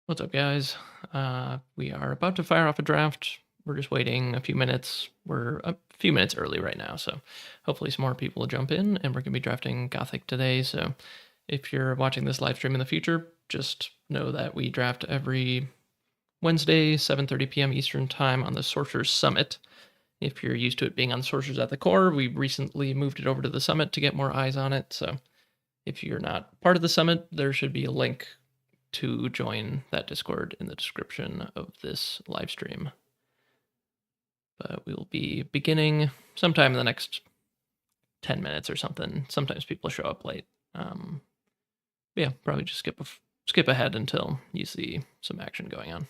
What's up, guys? We are about to fire off a draft. We're just waiting a few minutes. We're a few minutes early right now, so hopefully some more people will jump in, and we're going to be drafting Gothic today. So if you're watching this live stream in the future, just know that we draft every Wednesday, 7:30 p.m. Eastern Time on the Sorcerer's Summit. If you're used to it being on Sorcerers at the Core, we recently moved it over to the Summit to get more eyes on it. So if you're not part of the Summit, there should be a link to join that Discord in the description of this live stream. But we'll be beginning sometime in the next 10 minutes or something. Sometimes people show up late. Yeah, probably just skip ahead until you see some action going on.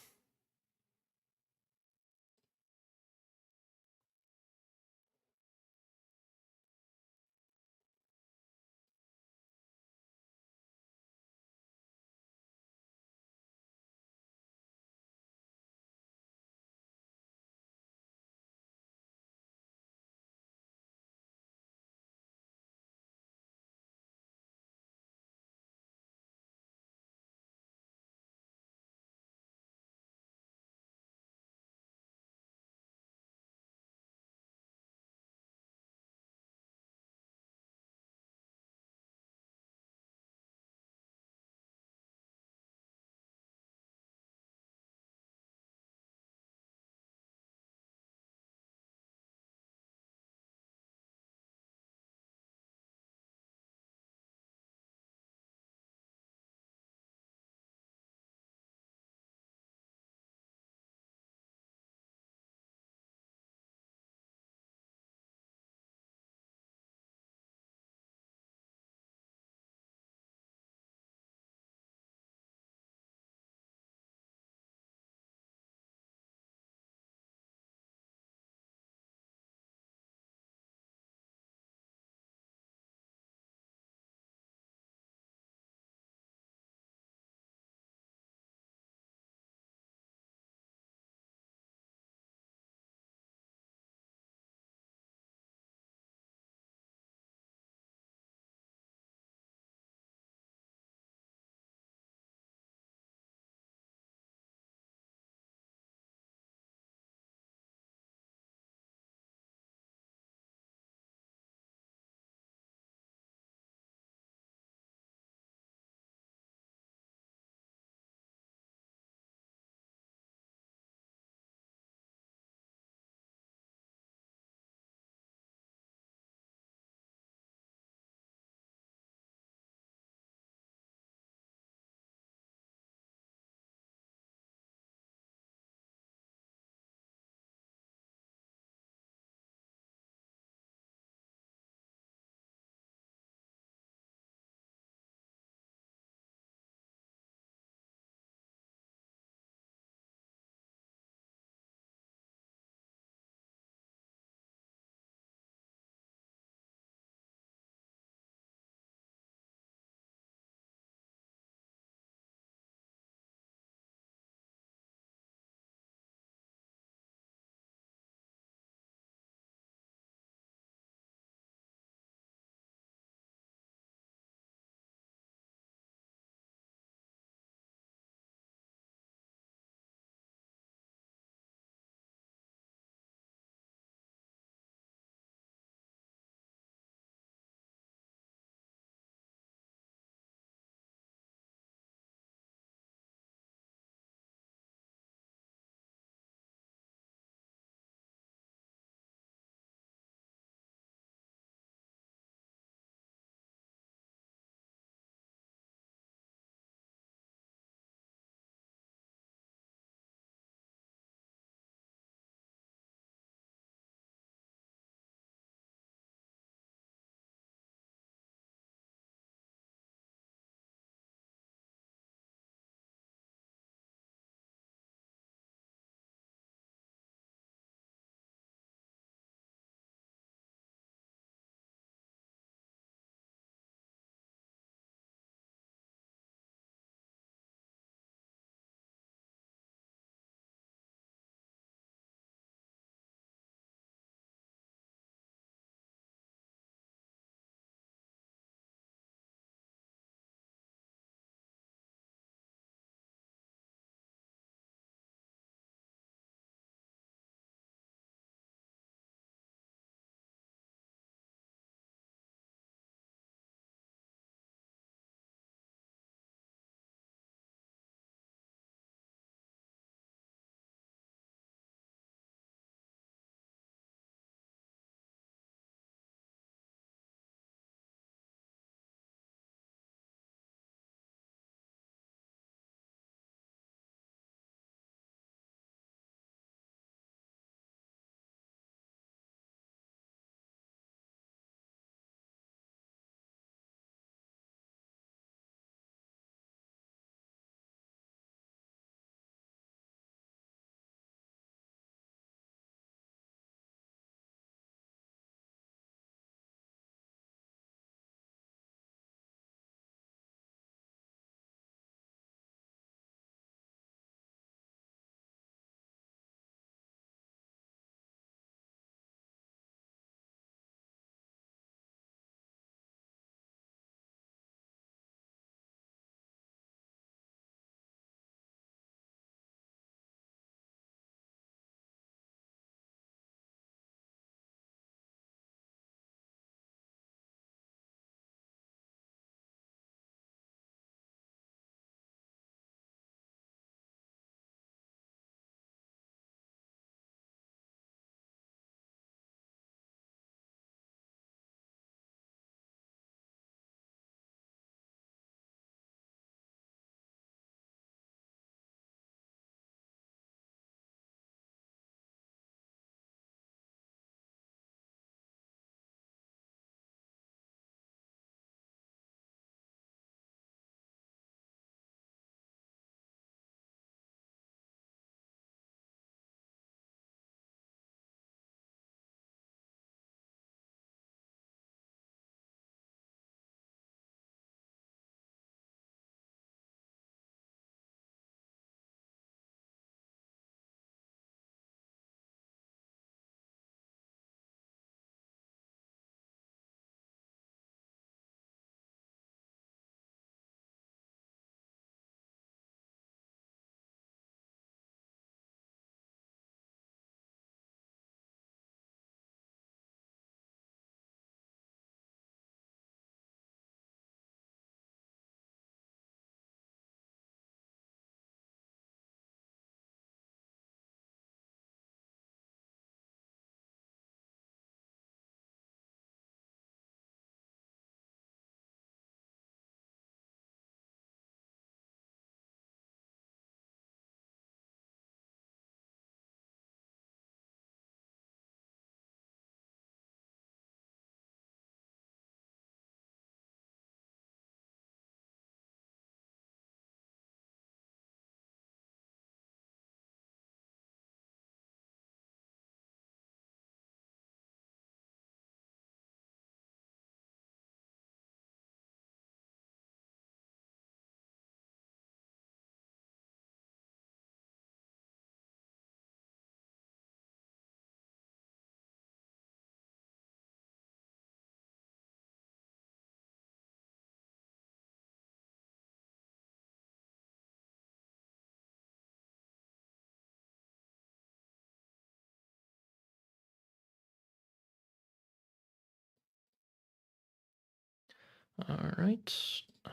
All right.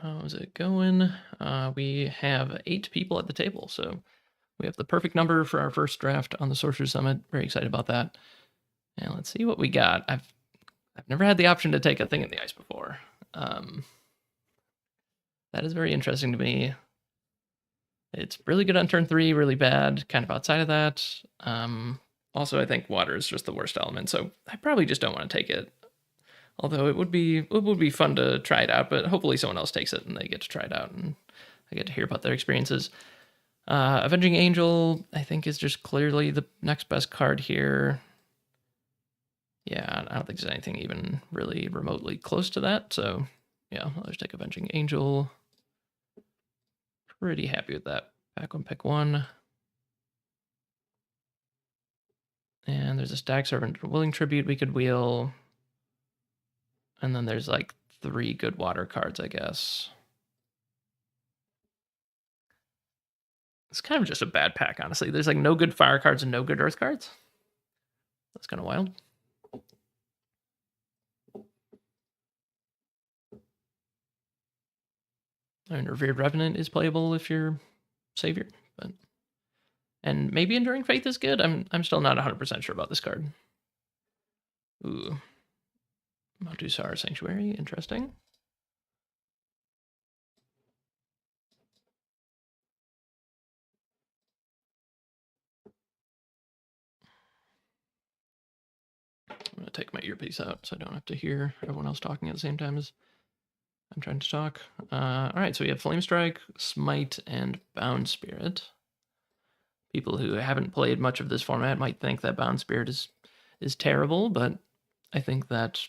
How's it going? We have 8 people at the table, so we have the perfect number for our first draft on the Sorcery Summit. Very excited about that. And let's see what we got. I've never had the option to take a thing in the ice before. That is very interesting to me. It's really good on turn 3, really bad kind of outside of that. Also, I think water is just the worst element, so I probably just don't want to take it. Although it would be fun to try it out, but hopefully someone else takes it and they get to try it out and I get to hear about their experiences. Avenging Angel, I think, is just clearly the next best card here. Yeah, I don't think there's anything even really remotely close to that. So yeah, I'll just take Avenging Angel. Pretty happy with that. Back one, pick 1. And there's a Stag Servant Willing Tribute we could wheel. And then there's like 3 good water cards, I guess. It's kind of just a bad pack, honestly. There's like no good fire cards and no good earth cards. That's kind of wild. I mean, Revered Revenant is playable if you're Savior, but and maybe Enduring Faith is good. I'm still not 100% sure about this card. Ooh, Maltusar Sanctuary, interesting. I'm gonna take my earpiece out so I don't have to hear everyone else talking at the same time as I'm trying to talk. All right, so we have Flame Strike, Smite, and Bound Spirit. People who haven't played much of this format might think that Bound Spirit is terrible, but I think that,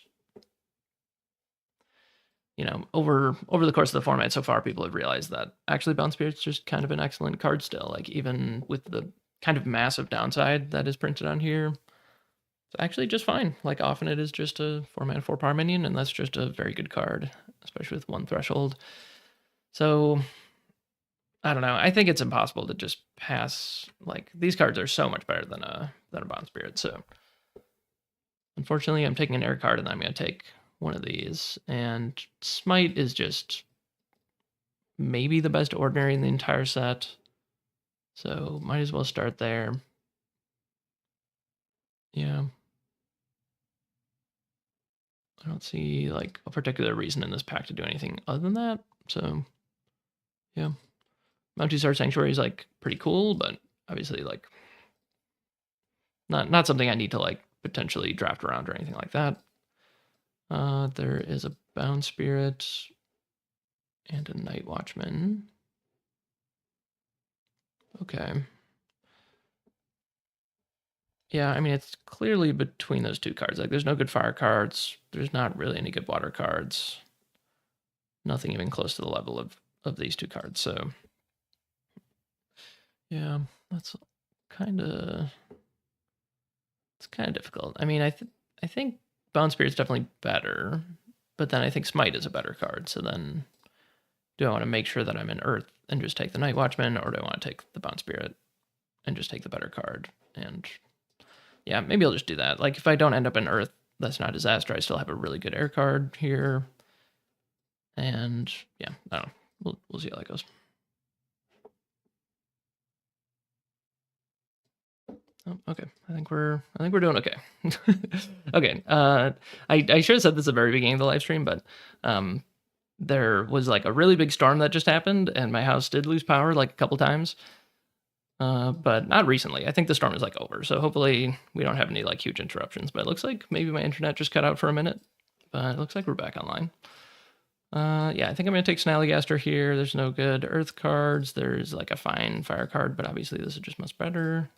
you know, over the course of the format so far, people have realized that actually Bound Spirit's just kind of an excellent card still. Like, even with the kind of massive downside that is printed on here, it's actually just fine. Like, often it is just a 4-mana 4-power minion, and that's just a very good card, especially with 1 threshold. So I don't know. I think it's impossible to just pass. Like, these cards are so much better than a Bound Spirit. So unfortunately, I'm taking an air card, and I'm going to take one of these. And Smite is just maybe the best ordinary in the entire set. So might as well start there. Yeah. I don't see like a particular reason in this pack to do anything other than that. So yeah. Maltusar Sanctuary is like pretty cool, but obviously like not something I need to like potentially draft around or anything like that. There is a Bound Spirit and a Night Watchman. Okay. Yeah, I mean, it's clearly between those 2 cards. Like, there's no good fire cards. There's not really any good water cards. Nothing even close to the level of these 2 cards. So yeah, that's kind of difficult. I mean, I think Bound Spirit's definitely better, but then I think Smite is a better card. So then, do I want to make sure that I'm in Earth and just take the Night Watchman, or do I want to take the Bound Spirit and just take the better card? And yeah, maybe I'll just do that. Like, if I don't end up in Earth, that's not a disaster. I still have a really good air card here. And yeah, I don't know. We'll see how that goes. Oh, okay. I think we're doing okay. Okay. I should have said this at the very beginning of the live stream, but there was like a really big storm that just happened, and my house did lose power like a couple times. But not recently. I think the storm is like over, so hopefully we don't have any like huge interruptions. But it looks like maybe my internet just cut out for a minute, but it looks like we're back online. Yeah, I think I'm gonna take Snallygaster here. There's no good Earth cards. There's like a fine Fire card, but obviously this is just much better.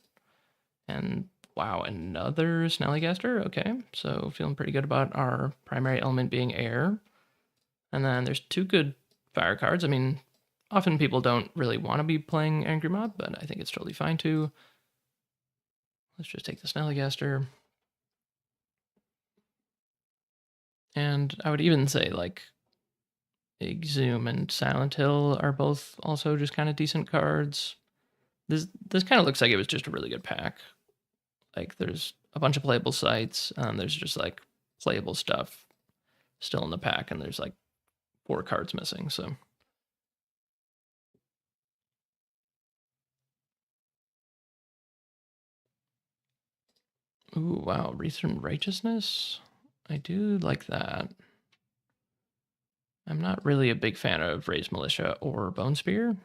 And wow, another Snallygaster. Okay, so feeling pretty good about our primary element being air. And then there's 2 good fire cards. I mean, often people don't really want to be playing Angry Mob, but I think it's totally fine too. Let's just take the Snallygaster. And I would even say like Exhume and Silent Hill are both also just kind of decent cards. This kind of looks like it was just a really good pack. Like, there's a bunch of playable sites, there's just like playable stuff still in the pack, and there's like 4 cards missing, so. Ooh, wow, Recent Righteousness? I do like that. I'm not really a big fan of Raised Militia or Bone Spear.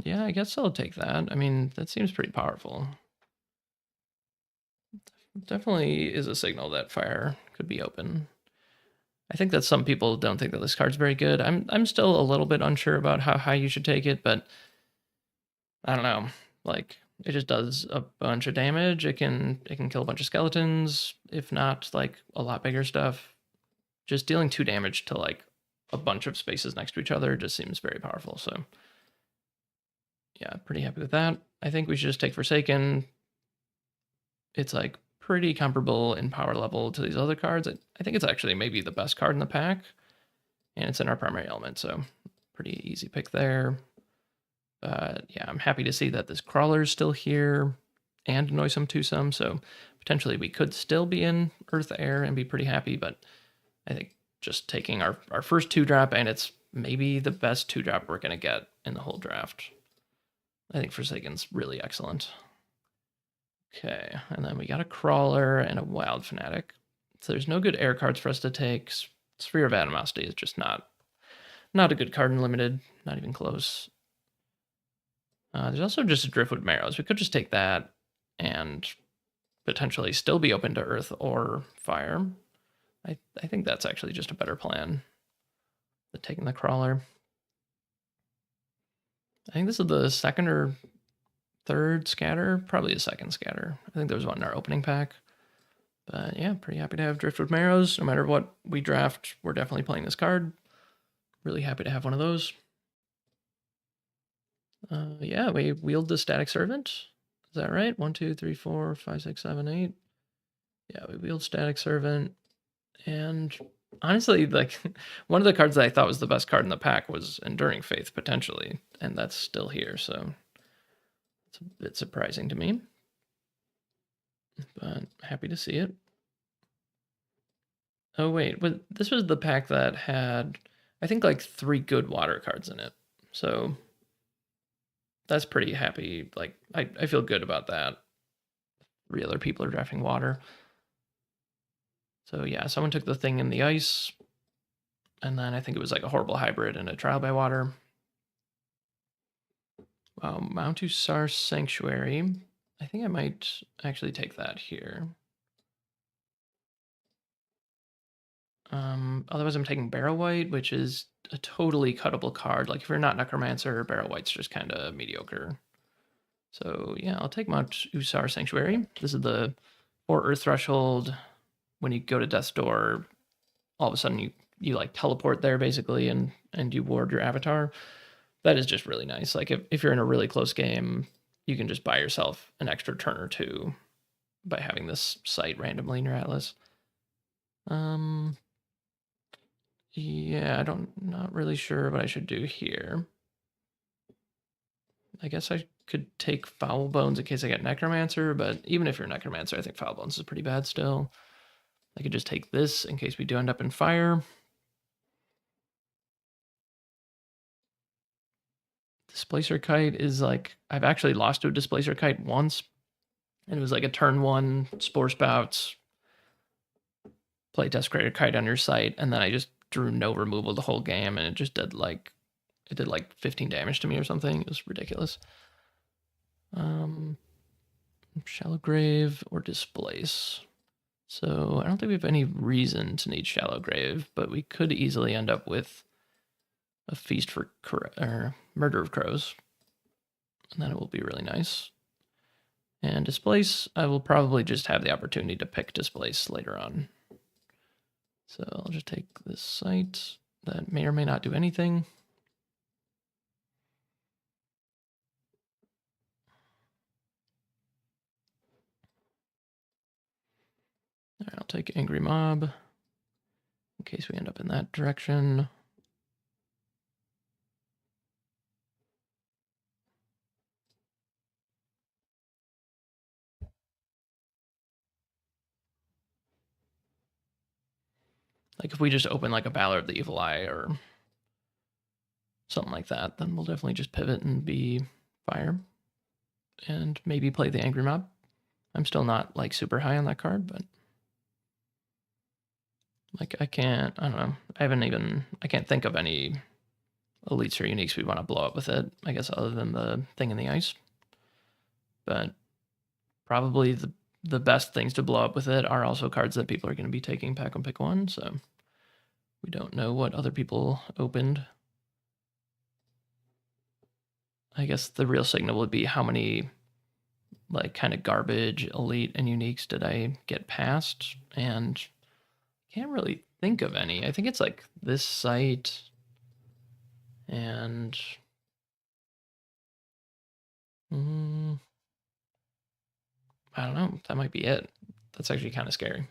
Yeah, I guess I'll take that. I mean, that seems pretty powerful. Definitely is a signal that fire could be open. I think that some people don't think that this card's very good. I'm still a little bit unsure about how high you should take it, but I don't know. Like, it just does a bunch of damage. It can kill a bunch of skeletons, if not like a lot bigger stuff. Just dealing 2 damage to like a bunch of spaces next to each other just seems very powerful. So yeah, pretty happy with that. I think we should just take Forsaken. It's like pretty comparable in power level to these other cards. I think it's actually maybe the best card in the pack, and it's in our primary element, so pretty easy pick there. But yeah, I'm happy to see that this Crawler's still here and Noisome Twosome, so potentially we could still be in Earth Air and be pretty happy, but I think just taking our first 2-drop, and it's maybe the best 2-drop we're going to get in the whole draft. I think Forsaken's really excellent. Okay, and then we got a Crawler and a Wild Fanatic. So there's no good air cards for us to take. Sphere of Animosity is just not a good card in Limited, not even close. There's also just a Driftwood Marrows. We could just take that and potentially still be open to Earth or Fire. I think that's actually just a better plan than taking the Crawler. I think this is the second or third scatter, probably a second scatter. I think there was one in our opening pack. But yeah, pretty happy to have Driftwood Marrows. No matter what we draft, we're definitely playing this card. Really happy to have one of those. Yeah, we wield the Static Servant. Is that right? 1, 2, 3, 4, 5, 6, 7, 8. Yeah, we wield Static Servant. And honestly, like one of the cards that I thought was the best card in the pack was Enduring Faith, potentially. And that's still here, so it's a bit surprising to me. But happy to see it. Oh, wait, this was the pack that had, I think, like 3 good water cards in it. So that's pretty happy. Like, I feel good about that. 3 other people are drafting water. So yeah, someone took the Thing in the Ice, and then I think it was like a Horrible Hybrid and a Trial by Water. Mountu Sar Sanctuary. I think I might actually take that here. Otherwise, I'm taking Barrow White, which is a totally cuttable card. Like, if you're not Necromancer, Barrow White's just kind of mediocre. So yeah, I'll take Mount Usar Sanctuary. This is the 4 Earth Threshold. When you go to Death's Door, all of a sudden you like teleport there basically, and you ward your avatar. That is just really nice. Like if you're in a really close game, you can just buy yourself an extra turn or 2 by having this site randomly in your atlas. Yeah, not really sure what I should do here. I guess I could take Foul Bones in case I get Necromancer, but even if you're Necromancer, I think Foul Bones is pretty bad still. I could just take this in case we do end up in fire. Displacer Kite is like, I've actually lost to a Displacer Kite once, and it was like a turn 1 Spore Spouts, play Desecrated Kite on your site, and then I just drew no removal the whole game, and it just did like 15 damage to me or something. It was ridiculous. Shallow Grave or Displace. So I don't think we have any reason to need Shallow Grave, but we could easily end up with a Feast for Murder of Crows, and then it will be really nice. And Displace, I will probably just have the opportunity to pick Displace later on. So I'll just take this site that may or may not do anything. All right, I'll take Angry Mob in case we end up in that direction. Like if we just open like a Valor of the Evil Eye or something like that, then we'll definitely just pivot and be fire. And maybe play the Angry Mob. I'm still not like super high on that card, but like I don't know. I can't think of any elites or uniques we want to blow up with it, I guess, other than the thing in the ice. But probably the best things to blow up with it are also cards that people are going to be taking pack 'em pick one, so we don't know what other people opened. I guess the real signal would be how many like kind of garbage elite and uniques did I get past, and can't really think of any. I think it's like this site and I don't know. That might be it. That's actually kind of scary.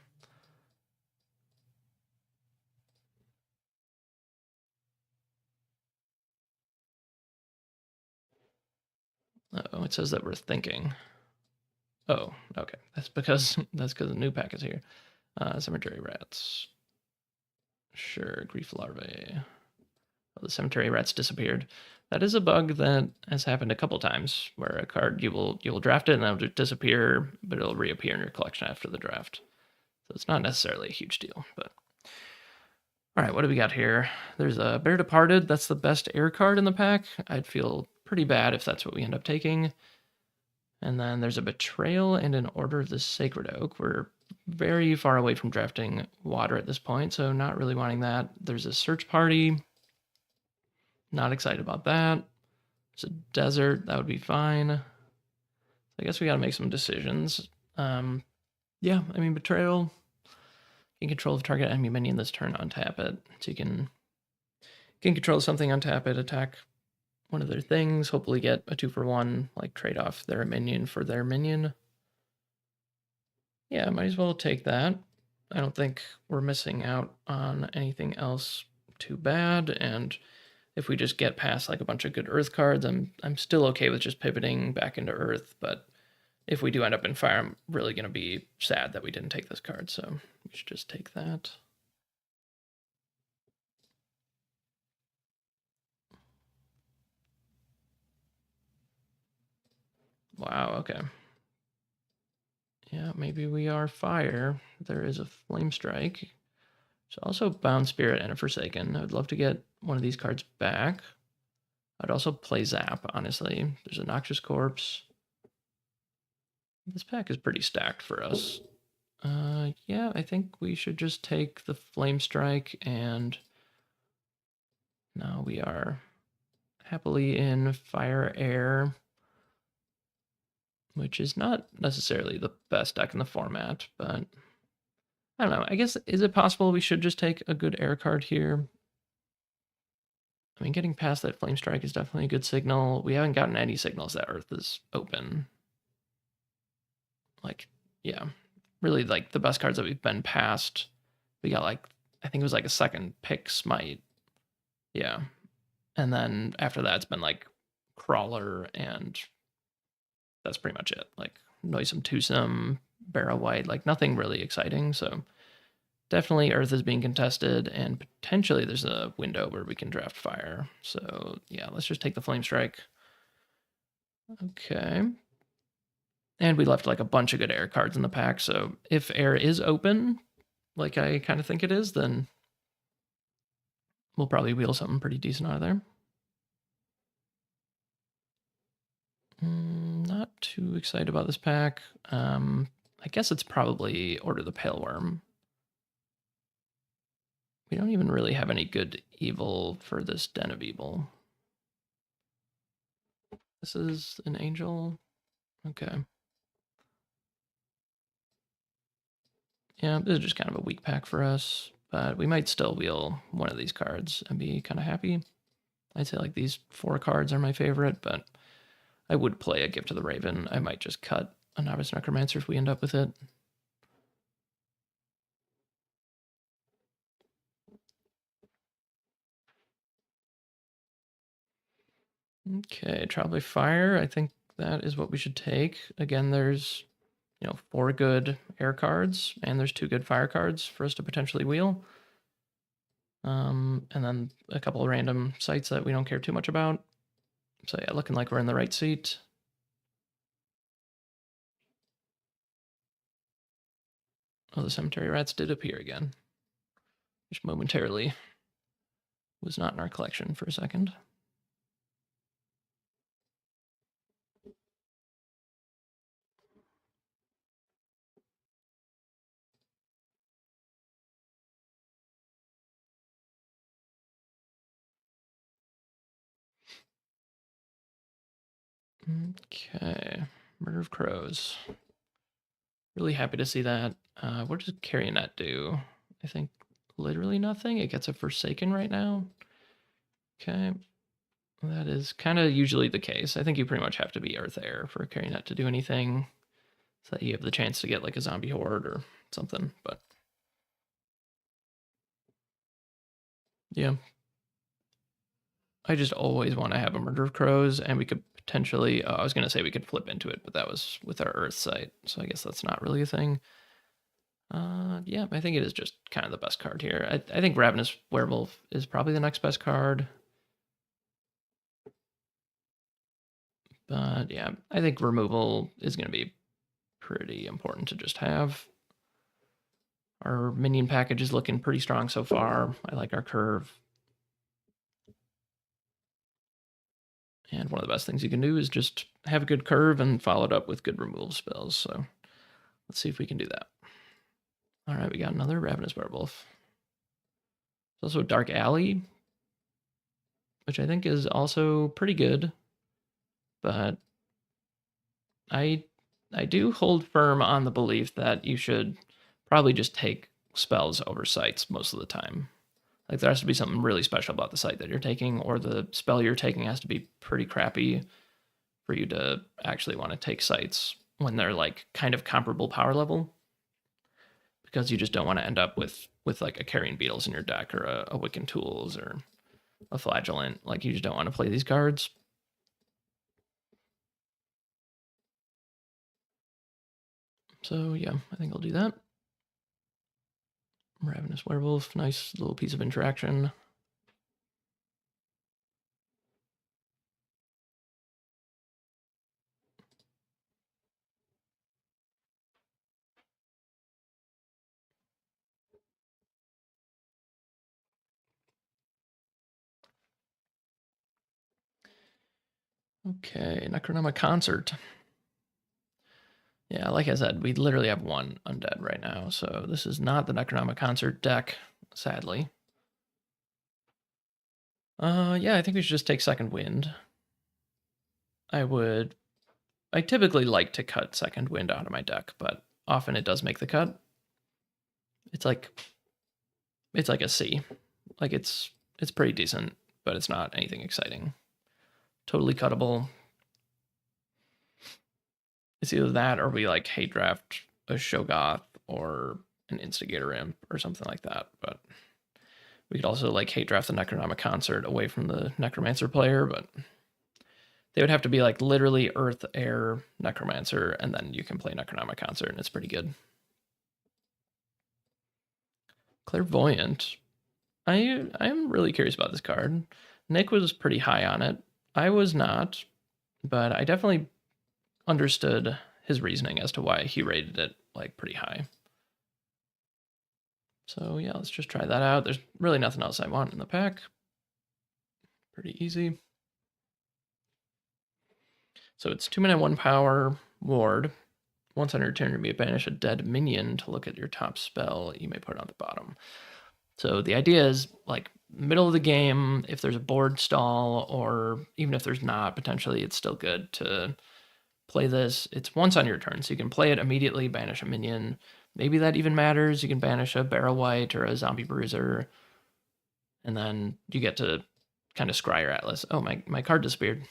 Oh, it says that we're thinking. Oh, okay. That's because the new pack is here. Cemetery rats. Sure, grief larvae. Oh, the cemetery rats disappeared. That is a bug that has happened a couple times, where a card you will draft it and it'll disappear, but it'll reappear in your collection after the draft. So it's not necessarily a huge deal, but all right, what do we got here? There's a Bear Departed. That's the best air card in the pack. I'd feel pretty bad if that's what we end up taking. And then there's a Betrayal and an Order of the Sacred Oak. We're very far away from drafting water at this point, so not really wanting that. There's a Search Party. Not excited about that. There's a Desert. That would be fine. I guess we got to make some decisions. Yeah, I mean, Betrayal. You can control the target enemy minion this turn, untap it. So you can control something, untap it, attack one of their things, hopefully get a 2-for-1, like trade off their minion for their minion. Yeah, might as well take that. I don't think we're missing out on anything else too bad, and if we just get past like a bunch of good Earth cards, I'm still okay with just pivoting back into Earth, but if we do end up in Fire, I'm really going to be sad that we didn't take this card, so we should just take that. Wow, okay. Yeah, maybe we are Fire. There is a Flame Strike. There's also Bound Spirit and a Forsaken. I would love to get one of these cards back. I'd also play Zap, honestly. There's a Noxious Corpse. This pack is pretty stacked for us. Yeah, I think we should just take the Flame Strike, and now we are happily in Fire Air, which is not necessarily the best deck in the format, but I don't know. I guess, is it possible we should just take a good air card here? I mean, getting past that Flame Strike is definitely a good signal. We haven't gotten any signals that Earth is open. Like, yeah, really, like, the best cards that we've been past. We got, like, I think it was like a second pick Smite. Yeah. And then after that, it's been, like, Crawler, and that's pretty much it. Like, Noisome Twosome, Barrow White, like, nothing really exciting, so definitely Earth is being contested, and potentially there's a window where we can draft Fire. So yeah, let's just take the Flame Strike. Okay. And we left like a bunch of good air cards in the pack, so if air is open, like I kind of think it is, then we'll probably wheel something pretty decent out of there. Not too excited about this pack. I guess it's probably Order the Pale Worm. We don't even really have any good evil for this Den of Evil. This is an angel. Okay. Yeah, this is just kind of a weak pack for us, but we might still wheel one of these cards and be kind of happy. I'd say like these 4 cards are my favorite, but I would play a Gift to the Raven. I might just cut a Novice Necromancer if we end up with it. Okay, Trial by Fire. I think that is what we should take. Again, there's 4 good air cards, and there's 2 good fire cards for us to potentially wheel. And then a couple of random sites that we don't care too much about. So yeah, looking like we're in the right seat. Oh, the cemetery rats did appear again, which momentarily was not in our collection for a second. Okay, Murder of Crows. Really happy to see that. What does Carrionet do? I think literally nothing. It gets a Forsaken right now. Okay, that is kind of usually the case. I think you pretty much have to be Earth Air for Carrionet to do anything, so that you have the chance to get like a zombie horde or something. But yeah, I just always want to have a Murder of Crows, and we could potentially. I was gonna say we could flip into it, but that was with our Earth site, so I guess that's not really a thing. Yeah, I think it is just kind of the best card here. I think Ravenous Werewolf is probably the next best card. But yeah, I think removal is going to be pretty important to just have. Our minion package is looking pretty strong so far. I like our curve. And one of the best things you can do is just have a good curve and follow it up with good removal spells. So let's see if we can do that. All right, we got another Ravenous Werewolf. There's also Dark Alley, which I think is also pretty good. But I do hold firm on the belief that you should probably just take spells over sites most of the time. Like there has to be something really special about the site that you're taking, or the spell you're taking has to be pretty crappy for you to actually want to take sites when they're like kind of comparable power level. Because you just don't want to end up with like a Carrion Beetles in your deck, or a Wiccan Tools, or a Flagellant. Like you just don't want to play these cards. So yeah, I think I'll do that. Ravenous Werewolf, nice little piece of interaction. Okay, Necronoma Concert. Yeah, like I said, we literally have one undead right now, so this is not the Necronoma Concert deck, sadly. Yeah, I think we should just take Second Wind. I typically like to cut Second Wind out of my deck, but often it does make the cut. It's like a C. Like it's pretty decent, but it's not anything exciting. Totally cuttable. It's either that or we like hate draft a Shogoth or an Instigator Imp or something like that. But we could also like hate draft the Necronomic Concert away from the Necromancer player, but they would have to be like literally Earth, Air, Necromancer, and then you can play Necronomic Concert, and it's pretty good. Clairvoyant. I'm really curious about this card. Nick was pretty high on it. I was not, but I definitely understood his reasoning as to why he rated it like pretty high. So yeah, let's just try that out. There's really nothing else I want in the pack. Pretty easy. So it's 2 mana, 1 power, ward. Once on your turn, you may banish a dead minion to look at your top spell. You may put it on the bottom. So the idea is like middle of the game, if there's a board stall, or even if there's not, potentially it's still good to play this. It's once on your turn, so you can play it immediately, banish a minion. Maybe that even matters. You can banish a Barrow Wight or a Zombie Bruiser, and then you get to kind of scry your Atlas. Oh, my card disappeared.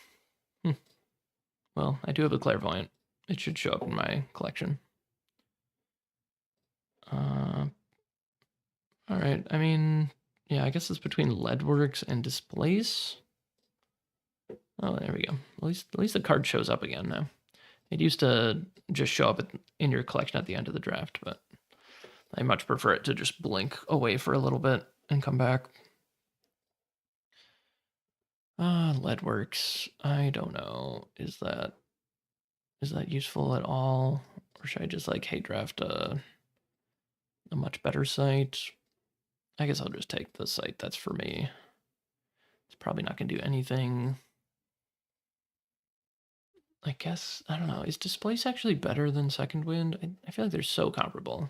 Well, I do have a Clairvoyant. It should show up in my collection. All right. I mean, yeah, I guess it's between Leadworks and Displace. Oh, there we go. At least the card shows up again now. It used to just show up in your collection at the end of the draft, but I much prefer it to just blink away for a little bit and come back. Leadworks. I don't know. Is that useful at all? Or should I just like hate draft a much better site? I guess I'll just take the site that's for me. It's probably not gonna do anything. I guess, I don't know. Is Displace actually better than Second Wind? I feel like they're so comparable.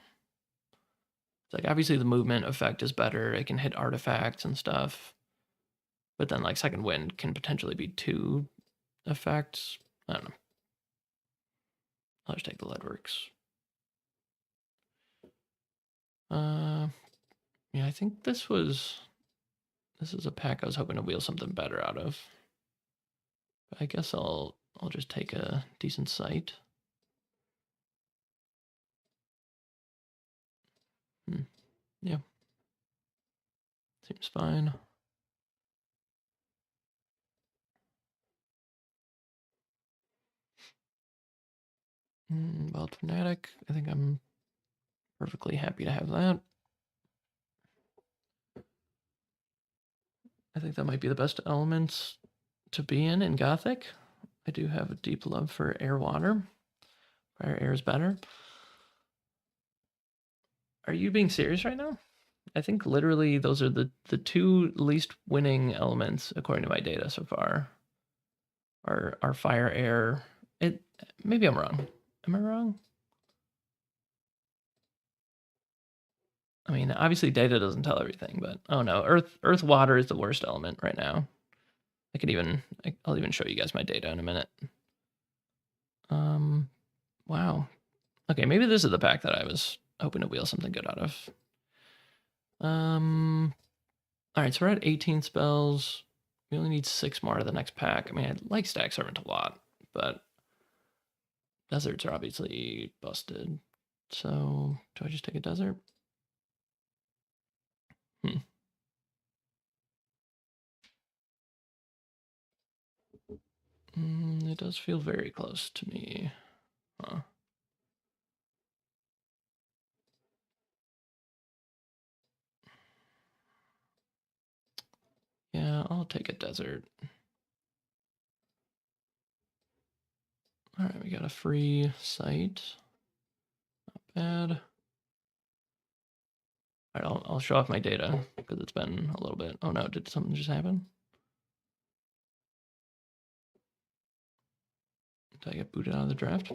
It's like obviously the movement effect is better. It can hit artifacts and stuff. But then like Second Wind can potentially be 2 effects. I don't know. I'll just take the Leadworks. Yeah, I think this is a pack I was hoping to wheel something better out of. But I guess I'll just take a decent site. Yeah. Seems fine. Wild Fanatic. I think I'm perfectly happy to have that. I think that might be the best elements to be in Gothic. I do have a deep love for air water. Fire air is better. Are you being serious right now? I think literally those are the 2 least winning elements according to my data so far. Are fire air. Maybe I'm wrong. Am I wrong? I mean, obviously data doesn't tell everything, but oh no, earth water is the worst element right now. I'll even show you guys my data in a minute. Wow. Okay, maybe this is the pack that I was hoping to wheel something good out of. All right, so we're at 18 spells. We only need 6 more to the next pack. I mean, I like Stack Servant a lot, but deserts are obviously busted. So do I just take a desert? It does feel very close to me. Huh. Yeah, I'll take a desert. All right, we got a free site. Not bad. All right, I'll show off my data because it's been a little bit. Oh no, did something just happen? Did I get booted out of the draft?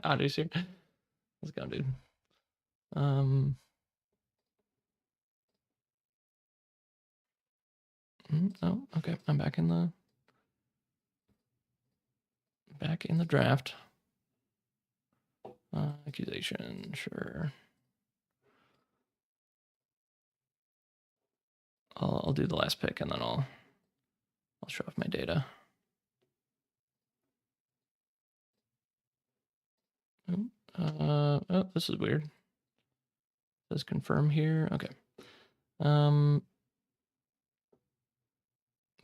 Auto here. Let's go, dude. Oh, okay. I'm back in the draft. Accusation, sure. I'll do the last pick and then I'll show off my data. Oh, this is weird. It says confirm here. Okay. Wow,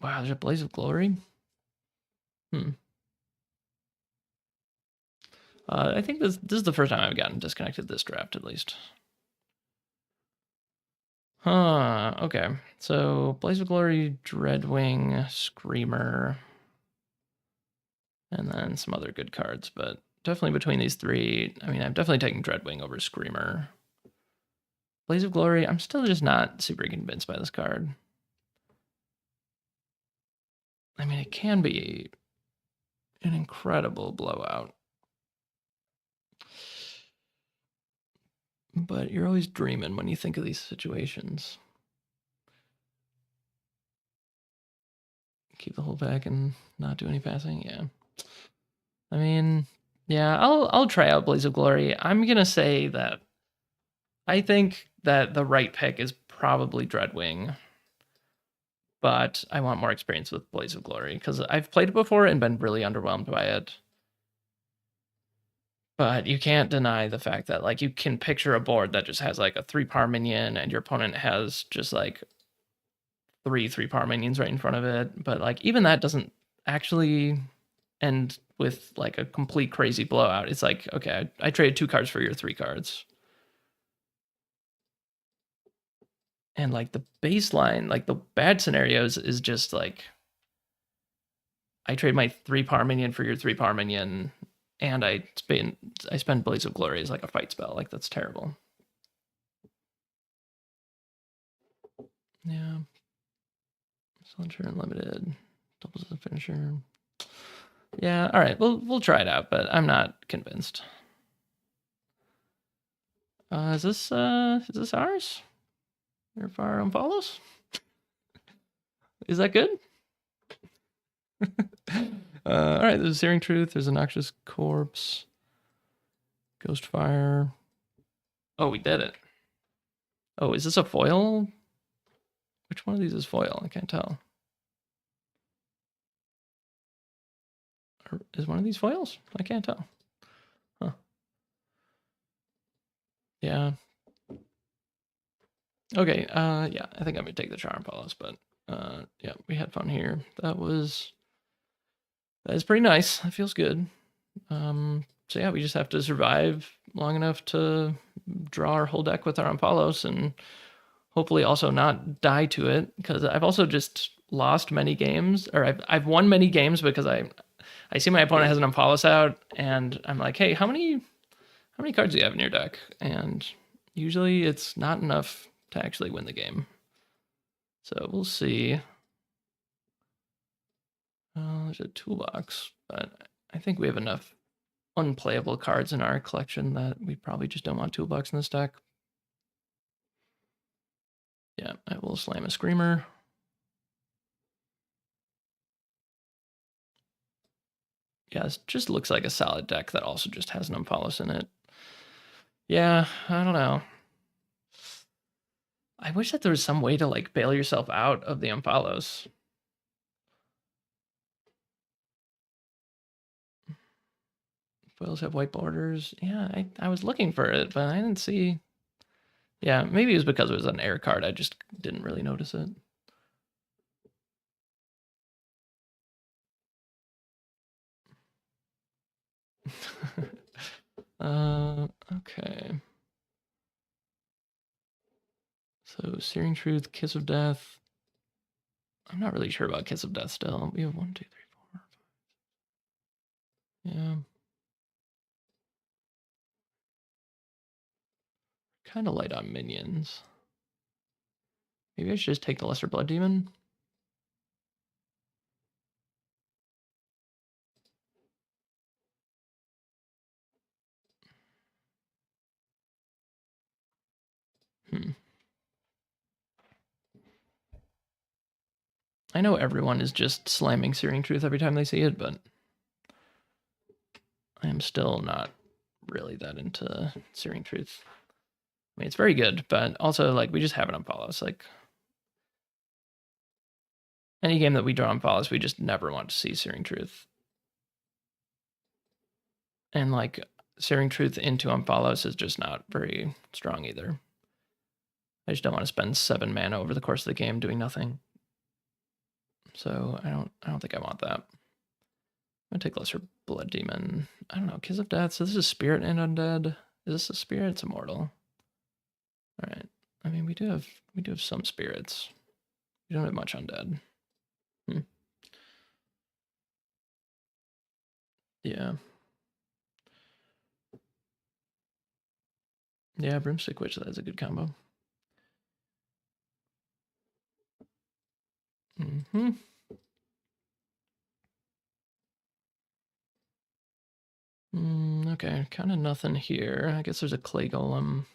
there's a Blaze of Glory. I think this is the first time I've gotten disconnected this draft, at least. Huh, okay. So, Blaze of Glory, Dreadwing, Screamer, and then some other good cards, but definitely between these 3, I mean, I'm definitely taking Dreadwing over Screamer. Blaze of Glory, I'm still just not super convinced by this card. I mean, it can be an incredible blowout. But you're always dreaming when you think of these situations. Keep the whole pack and not do any passing, yeah. I mean, yeah, I'll try out Blaze of Glory. I'm gonna say that I think that the right pick is probably Dreadwing. but I want more experience with Blaze of Glory because I've played it before and been really underwhelmed by it. But you can't deny the fact that like you can picture a board that just has like a 3-power minion and your opponent has just like 3-power minions right in front of it. But like even that doesn't actually end with like a complete crazy blowout. It's like, okay, I traded 2 cards for your 3 cards. And like the baseline, like the bad scenarios is just like I trade my 3-power minion for your 3-power minion, and I spend Blaze of Glory as like a fight spell. Like that's terrible. Yeah. Launcher Unlimited. Doubles the finisher. Yeah, all right. We'll try it out, but I'm not convinced. Is this ours? If our unfollows? Is that good? All right, there's a Searing Truth, there's a Noxious Corpse, Ghostfire. Oh, we did it. Oh, is this a foil? Which one of these is foil? I can't tell. Or is one of these foils? I can't tell. Huh. Yeah. Okay, yeah, I think I'm gonna take the Charm Palace, but yeah, we had fun here. That is pretty nice. That feels good. So yeah, we just have to survive long enough to draw our whole deck with our Ampalos and hopefully also not die to it, because I've also just lost many games, or I've won many games because I see my opponent has an Ampalos out and I'm like, hey, how many cards do you have in your deck? And usually it's not enough to actually win the game. So we'll see. There's a toolbox, but I think we have enough unplayable cards in our collection that we probably just don't want toolbox in this deck. Yeah, I will slam a Screamer. Yeah, it just looks like a solid deck that also just has an Ampalos in it. Yeah, I don't know. I wish that there was some way to like bail yourself out of the Ampalos. Foils have white borders. Yeah, I was looking for it, but I didn't see. Yeah, maybe it was because it was an air card. I just didn't really notice it. Okay. So Searing Truth, Kiss of Death. I'm not really sure about Kiss of Death still. We have 1, 2, 3, 4, 5. Yeah. Kind of light on minions. Maybe I should just take the Lesser Blood Demon. I know everyone is just slamming Searing Truth every time they see it, but I am still not really that into Searing Truth. I mean, it's very good, but also, like, we just have it on Palos. Like, any game that we draw on Palos, we just never want to see Searing Truth. And, like, Searing Truth into Ampalos is just not very strong either. I just don't want to spend 7 mana over the course of the game doing nothing. So I don't think I want that. I'm gonna take Lesser Blood Demon. I don't know, Kiss of Death. So this is Spirit and Undead. Is this a Spirit? It's Immortal. All right. I mean, we do have some spirits. We don't have much undead. Yeah. Yeah, Broomstick Witch, that's a good combo. Mm-hmm. Okay, kind of nothing here. I guess there's a Clay Golem.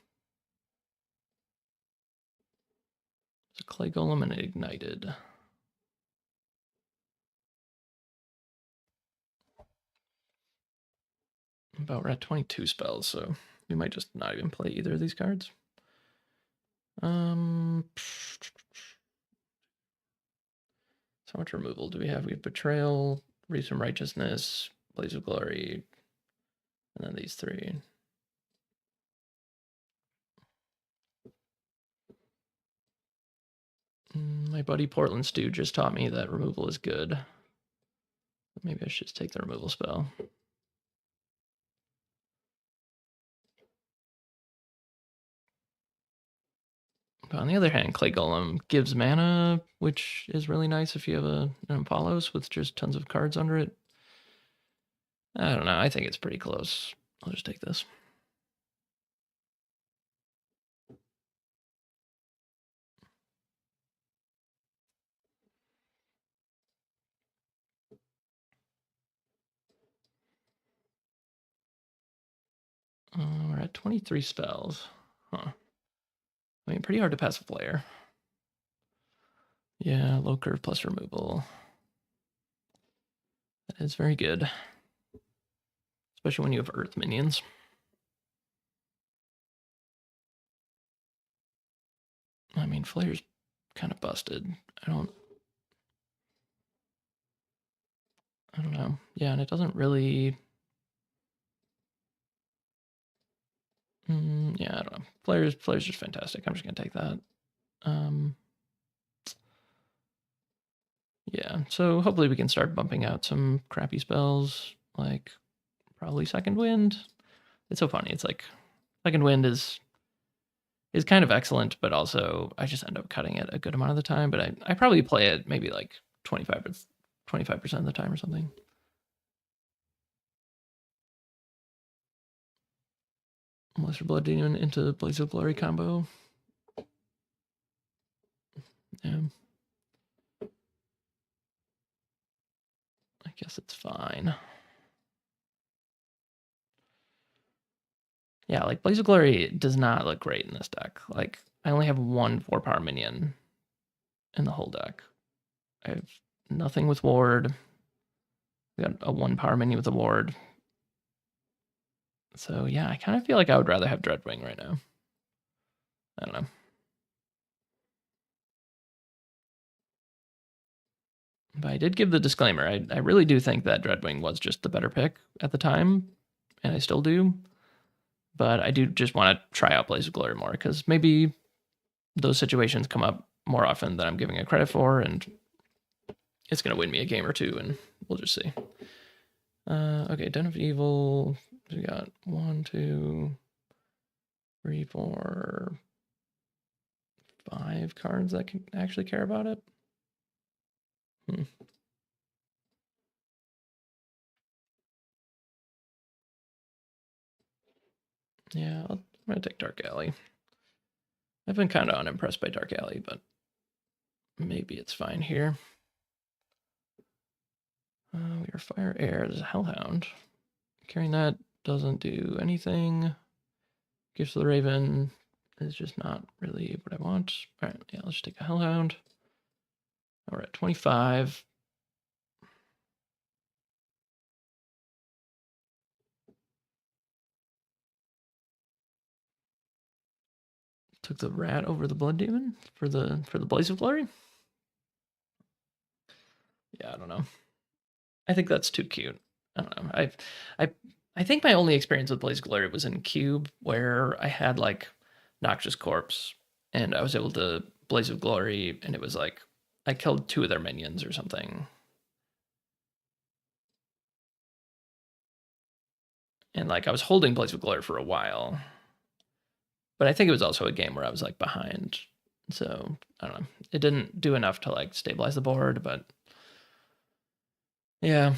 There's a Clay Golem and an Ignited. About we're at 22 spells, so we might just not even play either of these cards. So how much removal do we have? We have Betrayal, Wreath from Righteousness, Blaze of Glory, and then these three. My buddy Portland Stew just taught me that removal is good. Maybe I should just take the removal spell. But on the other hand, Clay Golem gives mana, which is really nice if you have an Amphalos with just tons of cards under it. I don't know. I think it's pretty close. I'll just take this. We're at 23 spells. Huh. I mean, pretty hard to pass a player. Yeah, low curve plus removal. That is very good. Especially when you have earth minions. I mean, Flare's kind of busted. I don't know. Yeah, and it doesn't really... yeah, I don't know. Flare's just fantastic. I'm just going to take that. Yeah, so hopefully we can start bumping out some crappy spells, like probably Second Wind. It's so funny. It's like Second Wind is kind of excellent, but also I just end up cutting it a good amount of the time. But I probably play it maybe like 25% of the time or something. Lesser Blood Demon into Blaze of Glory combo. Yeah. I guess it's fine. Yeah, like Blaze of Glory does not look great in this deck. Like I only have one 4-power minion in the whole deck. I have nothing with Ward. We got a 1-power minion with a Ward. So yeah, I kind of feel like I would rather have Dreadwing right now. I don't know. But I did give the disclaimer. I really do think that Dreadwing was just the better pick at the time, and I still do. But I do just want to try out Blaze of Glory more, because maybe those situations come up more often than I'm giving it credit for, and it's going to win me a game or two, and we'll just see. Okay, Den of Evil. We got 1, 2, 3, 4, 5 cards that can actually care about it. Yeah, I'm going to take Dark Alley. I've been kind of unimpressed by Dark Alley, but maybe it's fine here. We are Fire Air. There's a Hellhound. Carrying that doesn't do anything. Gifts of the Raven is just not really what I want. All right, yeah, let's just take a Hellhound. We're at 25. Took the Rat over the Blood Demon for the Blaze of Glory. Yeah, I don't know. I think that's too cute. I don't know. I think my only experience with Blaze of Glory was in Cube, where I had like Noxious Corpse, and I was able to Blaze of Glory, and it was like I killed 2 of their minions or something. And like I was holding Blaze of Glory for a while. But I think it was also a game where I was like behind. So I don't know. It didn't do enough to like stabilize the board, but yeah,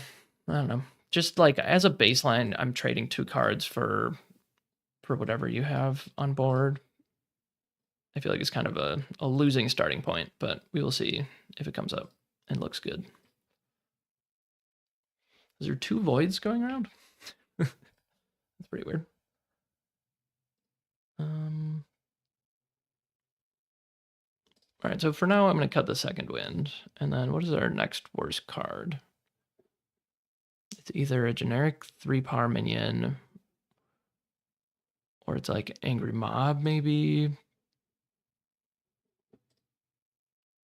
I don't know. Just like as a baseline, I'm trading 2 cards for whatever you have on board. I feel like it's kind of a losing starting point, but we will see if it comes up and looks good. Is there 2 voids going around? That's pretty weird. All right, so for now, I'm going to cut the Second Wind. And then what is our next worst card? It's either a generic 3-power minion, or it's like Angry Mob, maybe.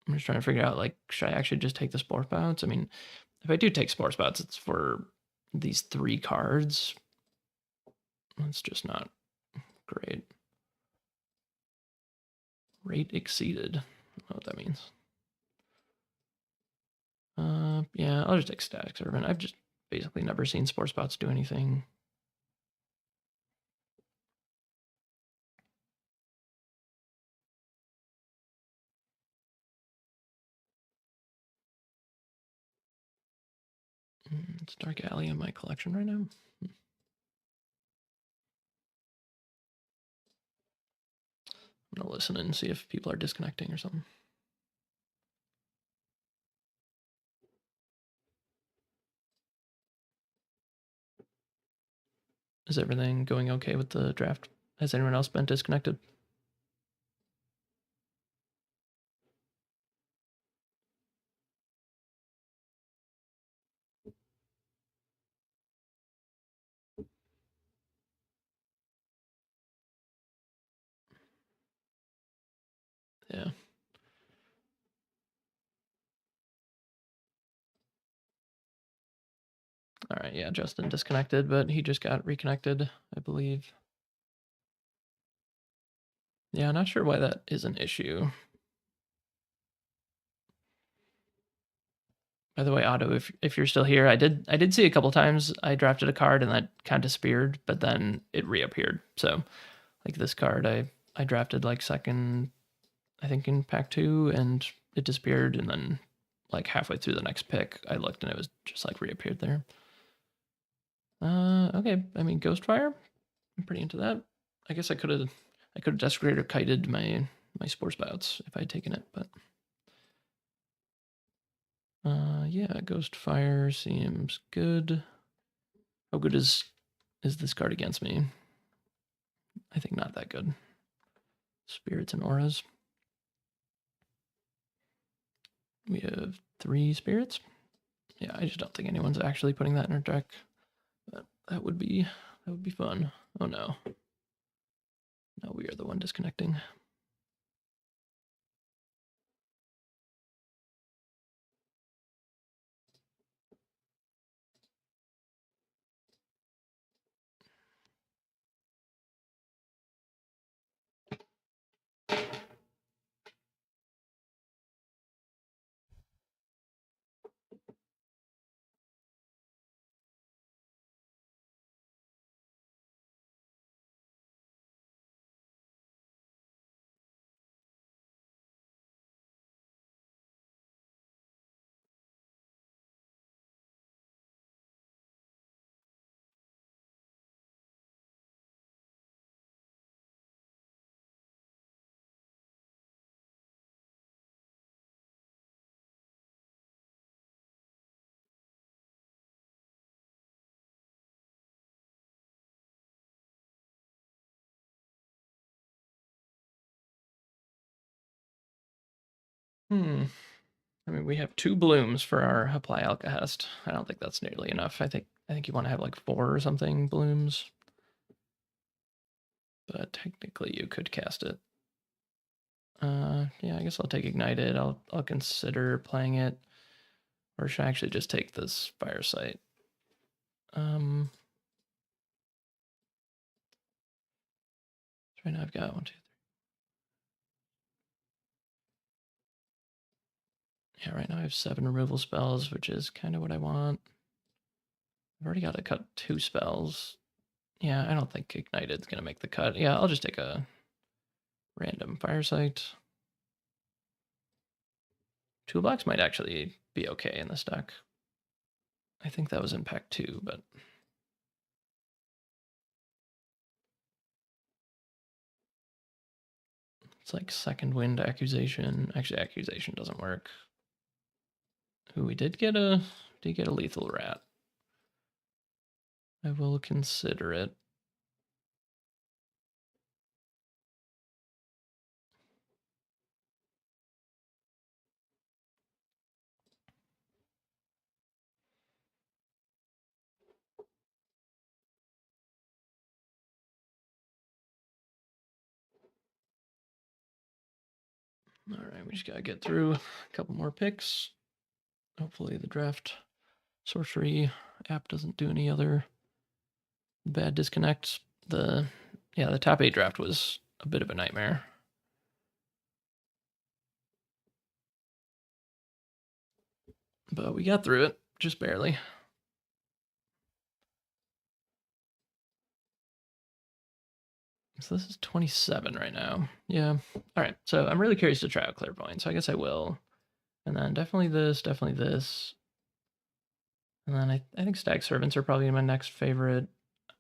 I'm just trying to figure out, like, should I actually just take the Spore Spouts? I mean, if I do take Spore Spouts, it's for these 3 cards. That's just not great. Rate exceeded. I don't know what that means. Yeah, I'll just take Static Servant. I've just basically never seen Spore Spouts do anything. It's Dark Alley in my collection right now. I'm gonna listen and see if people are disconnecting or something. Is everything going okay with the draft? Has anyone else been disconnected? Yeah. All right. Yeah, Justin disconnected, but he just got reconnected, I believe. Yeah, not sure why that is an issue. By the way, Otto, if you're still here, I did see a couple times I drafted a card and that kind of disappeared, but then it reappeared. So, like this card, I drafted like second, I think in pack 2, and it disappeared, and then like halfway through the next pick, I looked and it was just like reappeared there. Okay. I mean, Ghostfire, I'm pretty into that. I guess I could have desecrated or kited my Spore Spouts if I had taken it, but yeah, Ghostfire seems good. How good is this card against me? I think not that good. Spirits and Auras. We have 3 spirits. Yeah, I just don't think anyone's actually putting that in our deck. But that would be fun. Oh no. No, we are the one disconnecting. I mean, we have 2 blooms for our Apply Alcahest. I don't think that's nearly enough. I think you want to have like 4 or something blooms. But technically you could cast it. Yeah, I guess I'll take Ignited. I'll consider playing it. Or should I actually just take this Firesight? Right now I've got 1, 2, 3. Yeah, right now I have 7 removal spells, which is kind of what I want. I've already got to cut 2 spells. Yeah, I don't think Ignited's going to make the cut. Yeah, I'll just take a random Firesight. Toolbox might actually be okay in this deck. I think that was in pack 2, but it's like Second Wind, Accusation. Actually, Accusation doesn't work. Ooh, we did get a Lethal Rat. I will consider it. All right, we just gotta get through a couple more picks. Hopefully the draft sorcery app doesn't do any other bad disconnects. The top 8 draft was a bit of a nightmare. But we got through it, just barely. So this is 27 right now. Yeah. All right. So I'm really curious to try out Clairvoyant. So I guess I will. And then definitely this. And then I think Stag Servants are probably my next favorite.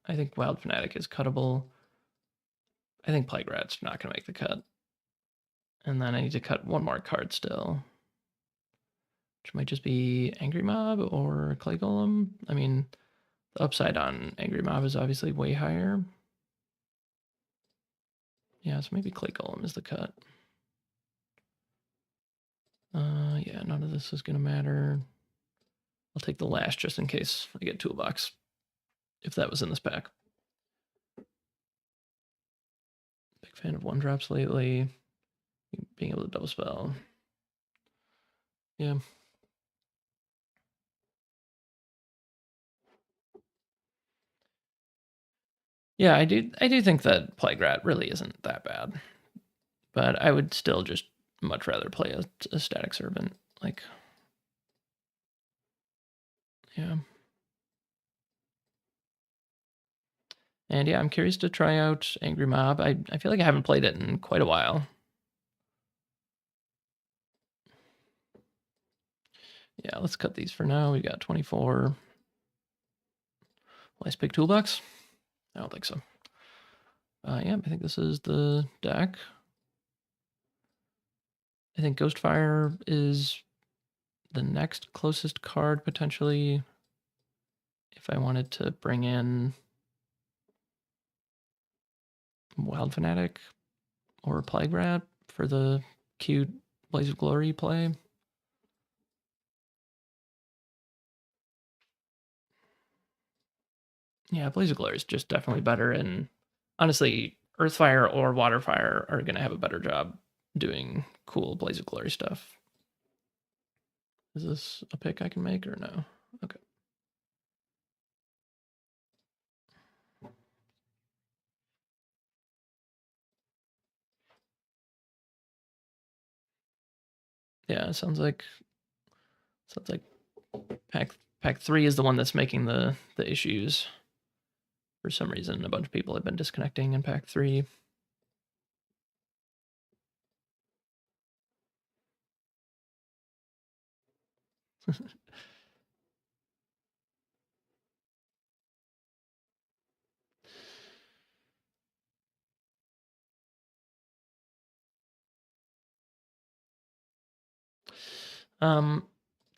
I think Wild Fanatic is cuttable. I think Plague Rat's not going to make the cut. And then I need to cut one more card still, which might just be Angry Mob or Clay Golem. I mean, the upside on Angry Mob is obviously way higher. Yeah, so maybe Clay Golem is the cut. Yeah, none of this is going to matter. I'll take the last just in case I get Toolbox, if that was in this pack. Big fan of 1-drops lately. Being able to double spell. Yeah. Yeah, I do think that Plague Rat really isn't that bad. But I would still just much rather play a Static Servant. Like, yeah. And yeah, I'm curious to try out Angry Mob. I feel like I haven't played it in quite a while. Yeah, let's cut these for now. We got 24. Will I pick Toolbox? I don't think so. Yeah, I think this is the deck. I think Ghostfire is the next closest card, potentially, if I wanted to bring in Wild Fanatic or Plague Rat for the cute Blaze of Glory play. Yeah, Blaze of Glory is just definitely better, and honestly, Earthfire or Waterfire are going to have a better job doing cool Blaze of Glory stuff. Is this a pick I can make or no? Okay. Yeah, it sounds like pack 3 is the one that's making the issues. For some reason, a bunch of people have been disconnecting in pack 3.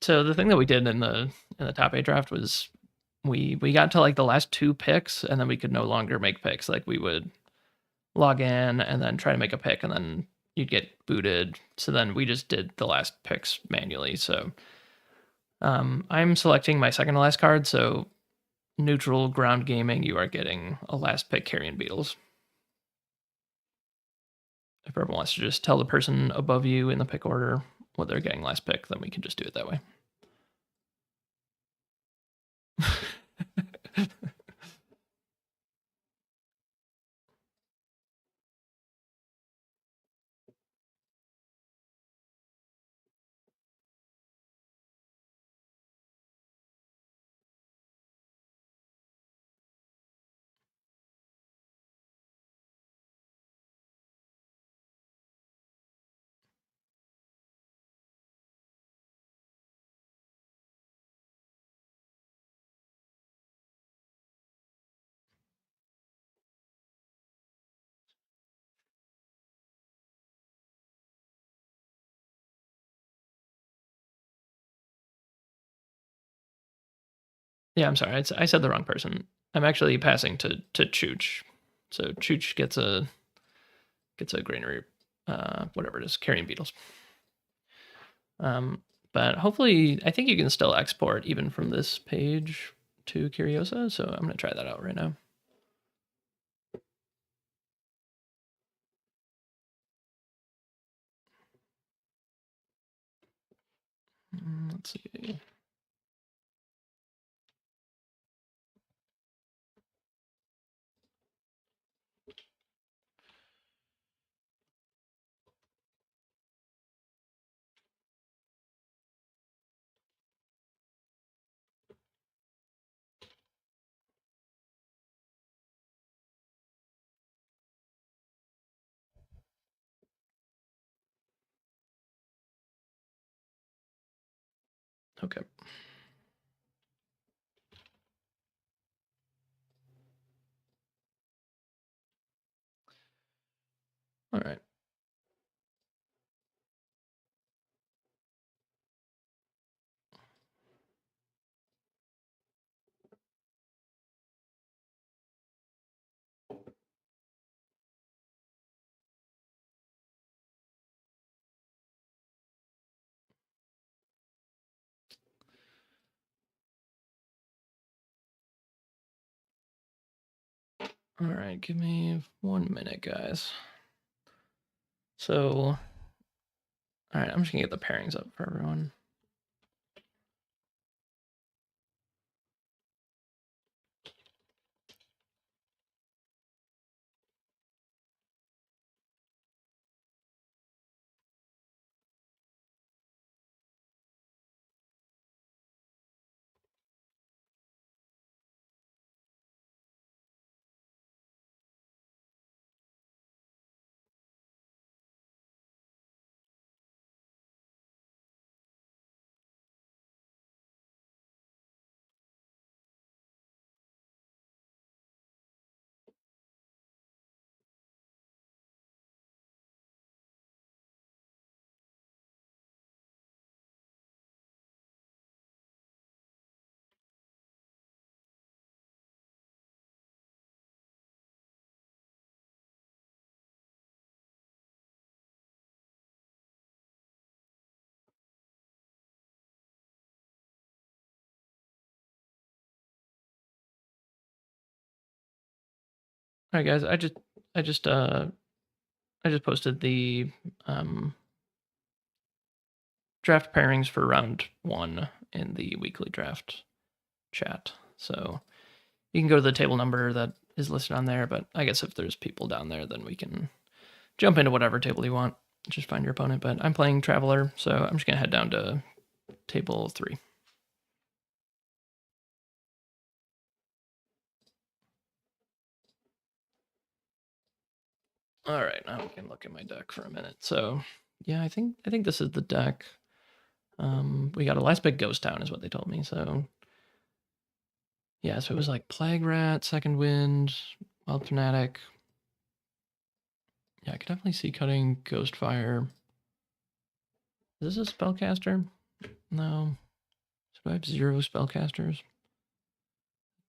So the thing that we did in the top 8 draft was we got to like the last 2 picks, and then we could no longer make picks. Like, we would log in and then try to make a pick, and then you'd get booted. So then we just did the last picks manually. So I'm selecting my second to last card. So neutral ground gaming, you are getting a last pick Carrion Beetles. If everyone wants to just tell the person above you in the pick order what they're getting last pick, then we can just do it that way. Yeah, I'm sorry. I said the wrong person. I'm actually passing to Chooch. So Chooch gets a granary, whatever it is, Carrion Beetles. But hopefully, I think you can still export even from this page to Curiosa. So I'm going to try that out right now. Let's see. Okay. All right. All right, give me 1 minute, guys. So, all right, I'm just gonna get the pairings up for everyone. All right, guys. I just posted the draft pairings for round 1 in the weekly draft chat. So you can go to the table number that is listed on there. But I guess if there's people down there, then we can jump into whatever table you want. Just find your opponent. But I'm playing Traveler, so I'm just gonna head down to table 3. All right, now we can look at my deck for a minute. So yeah, I think this is the deck. We got a last big ghost town is what they told me. So yeah, so it was like Plague Rat, Second Wind, Wild Fanatic. Yeah, I could definitely see cutting Ghostfire. Is this a spellcaster? No. So do I have 0 spellcasters? It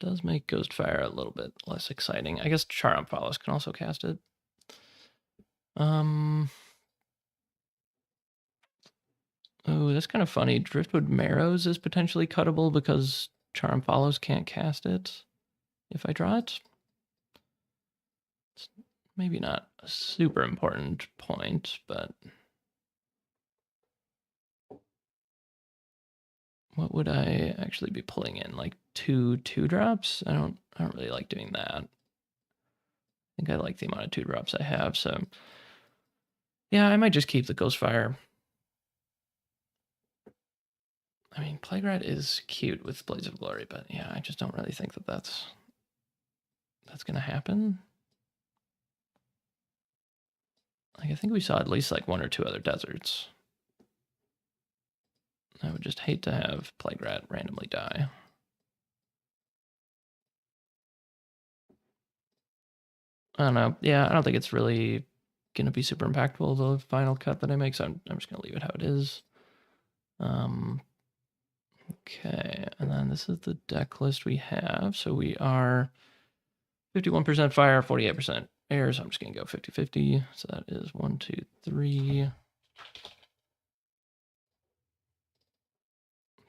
does make Ghostfire a little bit less exciting. I guess Charm Follows can also cast it. Oh, that's kind of funny. Driftwood Marrows is potentially cuttable because Charm Follows can't cast it if I draw it. It's maybe not a super important point, but what would I actually be pulling in? Like 2 drops? I don't really like doing that. I think I like the amount of 2 drops I have, so yeah, I might just keep the Ghostfire. I mean, Plague Rat is cute with Blaze of Glory, but yeah, I just don't really think that that's gonna happen. Like, I think we saw at least like 1 or 2 other deserts. I would just hate to have Plague Rat randomly die. I don't know. Yeah, I don't think it's really gonna be super impactful, the final cut that I make, so I'm just gonna leave it how it is. Okay, and then this is the deck list we have. So we are 51% fire, 48% air, so I'm just gonna go 50-50. So that is 1, 2, 3.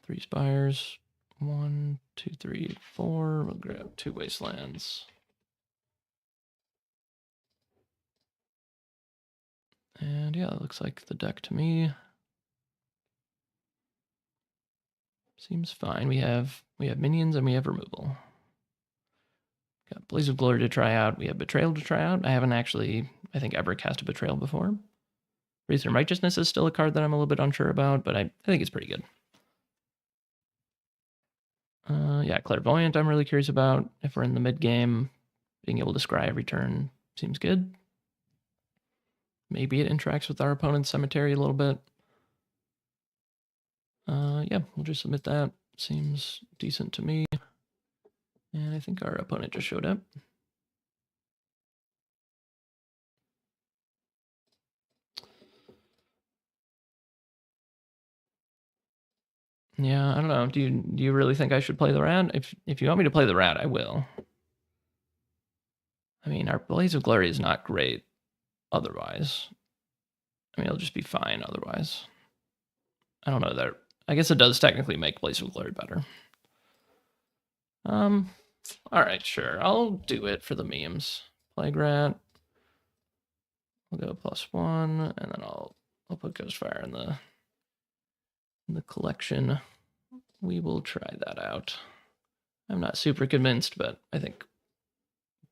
3 spires. 1, 2, 3, 4. We'll grab 2 wastelands. And yeah, it looks like the deck to me. Seems fine. We have minions and we have removal. Got Blaze of Glory to try out. We have Betrayal to try out. I haven't actually, I think, ever cast a Betrayal before. Reason and Righteousness is still a card that I'm a little bit unsure about, but I think it's pretty good. Yeah, Clairvoyant I'm really curious about. If we're in the mid game, being able to scry every turn seems good. Maybe it interacts with our opponent's cemetery a little bit. Yeah, we'll just submit that. Seems decent to me. And I think our opponent just showed up. Yeah, I don't know. Do you really think I should play the rat? If you want me to play the rat, I will. I mean, our Blaze of Glory is not great otherwise. I mean, it'll just be fine otherwise. I don't know that. I guess it does technically make Blaze of Glory better. All right, sure. I'll do it for the memes. Plague Rat. We'll go +1, and then I'll put Ghostfire in the collection. We will try that out. I'm not super convinced, but I think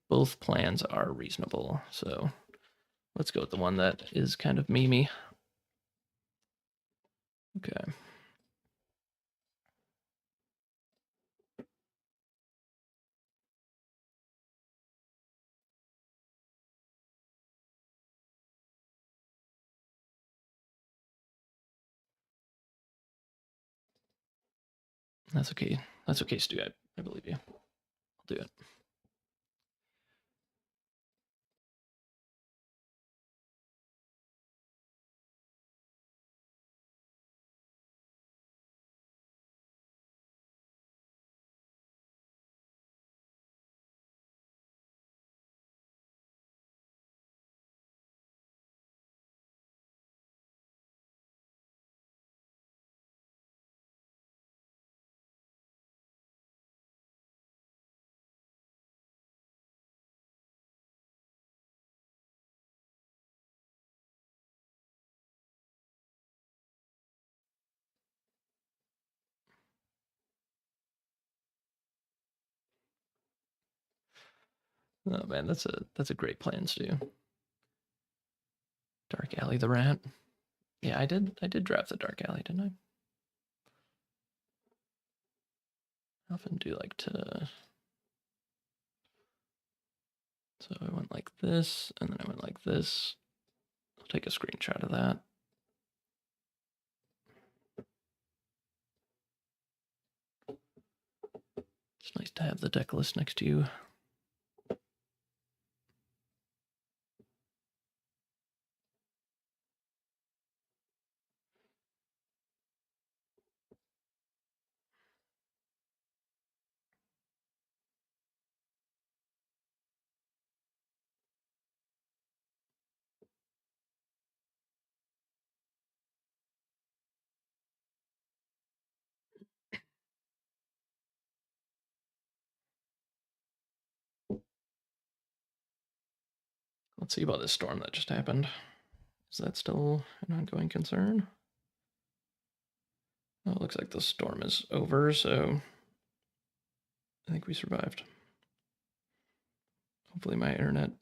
both plans are reasonable. So let's go with the one that is kind of memey. Okay. That's okay. That's okay, Stu. I believe you. I'll do it. Oh man, that's a great plan, Stu. Dark Alley the Rat. Yeah, I did draft the Dark Alley, didn't I? I often do like to. So I went like this, and then I went like this. I'll take a screenshot of that. It's nice to have the deck list next to you. Let's see about this storm that just happened. Is that still an ongoing concern? Oh, it looks like the storm is over, so I think we survived. Hopefully my internet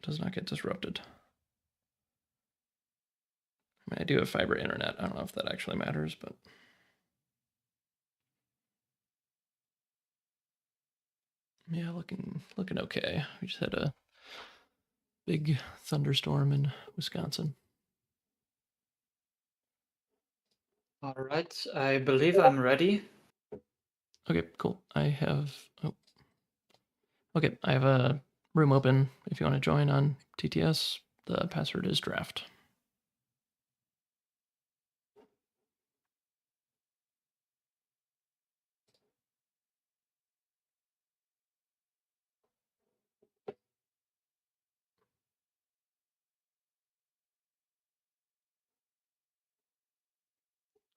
does not get disrupted. I mean, I do have fiber internet. I don't know if that actually matters, but yeah, looking okay. We just had a big thunderstorm in Wisconsin. All right, I believe I'm ready. Okay, cool. I have okay, I have a room open if you want to join on TTS. The password is draft.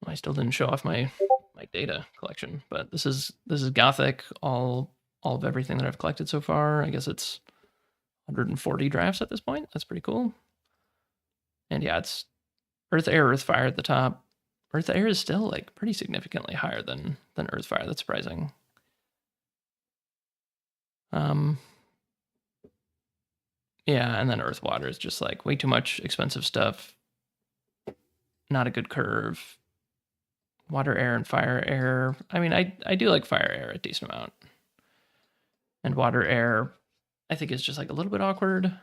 I still didn't show off my data collection, but this is Gothic. All of everything that I've collected so far. I guess it's 140 drafts at this point. That's pretty cool. And yeah, it's Earth, Air, Earth, Fire at the top, Earth Air is still like pretty significantly higher than Earth Fire. That's surprising. Yeah, and then Earth Water is just like way too much expensive stuff. Not a good curve. Water Air and Fire Air. I mean, I do like Fire Air a decent amount. And Water Air, I think is just like a little bit awkward.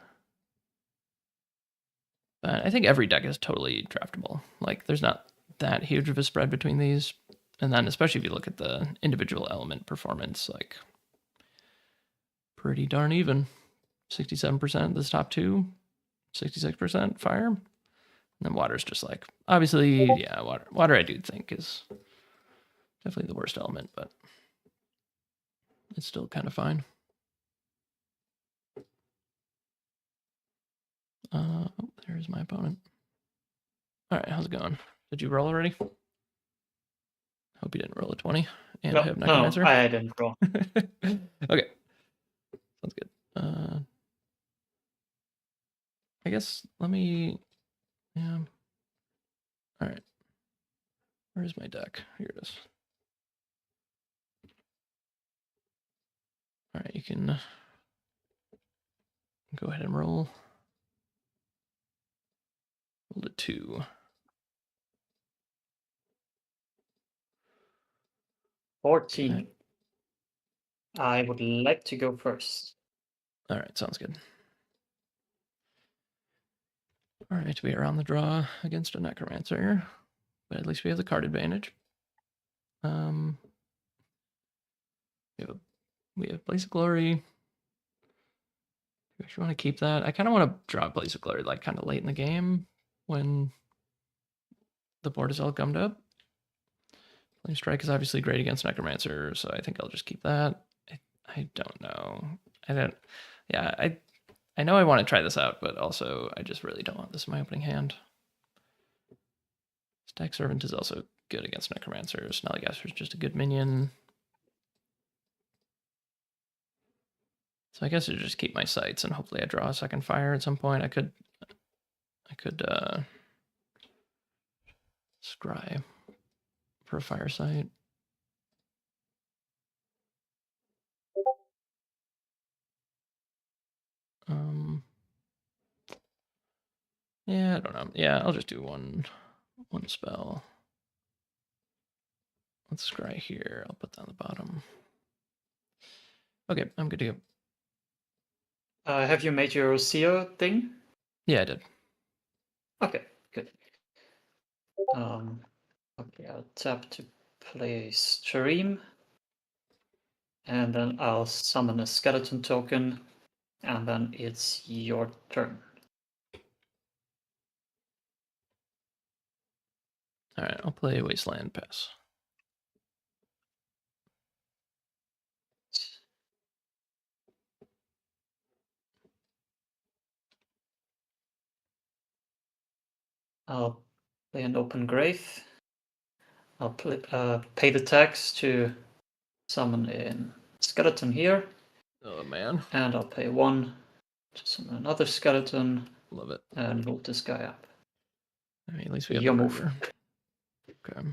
But I think every deck is totally draftable. Like there's not that huge of a spread between these. And then especially if you look at the individual element performance, like pretty darn even. 67% this top two, 66% fire. And then water's just like obviously, yeah, water I do think is definitely the worst element, but it's still kind of fine. Oh, there's my opponent. All right, how's it going? Did you roll already? Hope you didn't roll a 20 and have Necromancer. No, I didn't roll. Okay, sounds good. I guess let me. Yeah. All right. Where's my deck? Here it is. All right, you can go ahead and roll. Roll a 2. 14. Okay. I would like to go first. All right, sounds good. All right, we are on the draw against a Necromancer, but at least we have the card advantage. We have Blaze of Glory. Do you want to keep that? I kind of want to draw Blaze of Glory like kind of late in the game when the board is all gummed up. Flame Strike is obviously great against Necromancer, so I think I'll just keep that. I don't know. Yeah, I know I want to try this out, but also I just really don't want this in my opening hand. Stack Servant is also good against Necromancer. Snallygaster is just a good minion. So I guess I just keep my sights and hopefully I draw a second fire at some point. I could scry for a fire sight. Yeah, I don't know. Yeah, I'll just do one spell. Let's scry here. I'll put that on the bottom. Okay, I'm good to go. Have you made your Seer thing? Yeah, I did. Okay, good. Okay, I'll tap to play Stream. And then I'll summon a skeleton token. And then it's your turn. All right, I'll play Wasteland Pass. I'll play an Open Grave. I'll pay the tax to summon a skeleton here. Oh man. And I'll pay 1 to summon another skeleton. Love it. And move this guy up. I mean, at least we have Your the move. burger. Okay.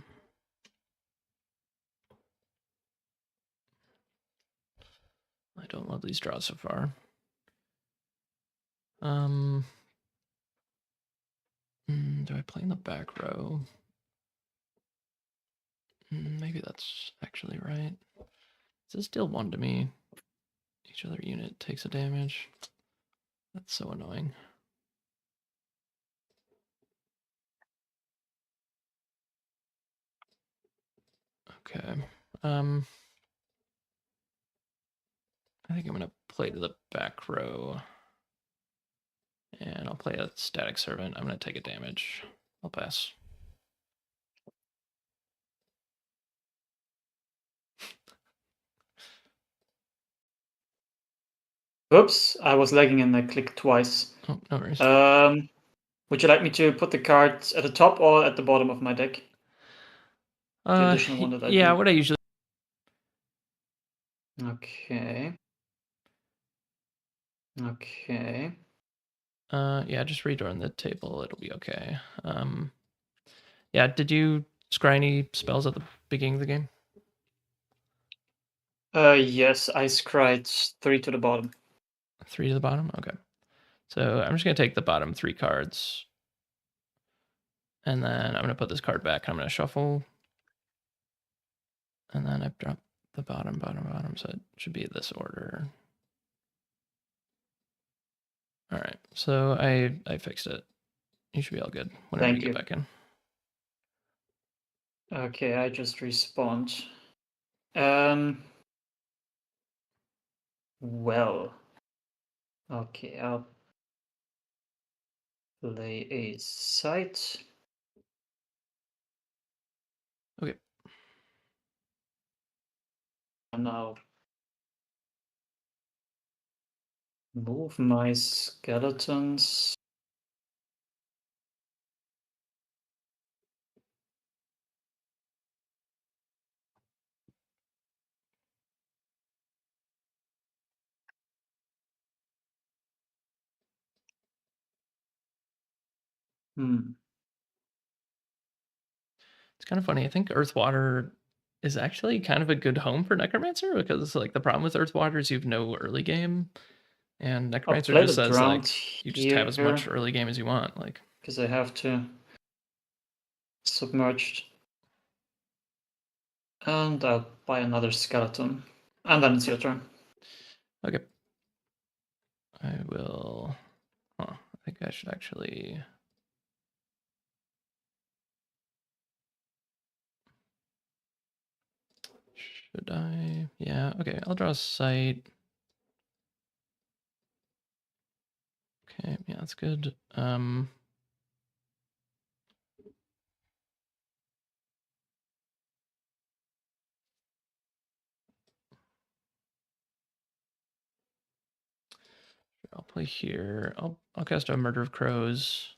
I don't love these draws so far. Do I play in the back row? Maybe that's actually right. Is this deal 1 to me? Each other unit takes a damage. That's so annoying. Okay. I think I'm gonna play to the back row. And I'll play a Static Servant. I'm gonna take a damage. I'll pass. Oops, I was lagging and I clicked twice. Oh, no worries. Would you like me to put the cards at the top or at the bottom of my deck? The additional one that I yeah, do. what I usually. Okay. Okay. Yeah, just read on the table. It'll be okay. Yeah, did you scry any spells at the beginning of the game? Yes, I scried 3 to the bottom. 3 to the bottom? Okay. So I'm just going to take the bottom 3 cards. And then I'm going to put this card back. I'm going to shuffle. And then I've dropped the bottom. So it should be this order. All right. So I fixed it. You should be all good whenever Thank you you. get back in. Okay, I just respawned. Well. Okay, I'll play a site. Okay. And I'll move my skeletons. It's kind of funny. I think Earth Water is actually kind of a good home for Necromancer because like the problem with Earth Water is you have no early game, and I'll Necromancer play just the says drowned like you just have as much here early game as you want. Like because I have to submerged. And I'll buy another skeleton. And then it's your turn. okay, I will. I think I should actually. Should I? Yeah. Okay. I'll draw a site. Okay. Yeah, that's good. I'll play here. I'll cast a Murder of Crows,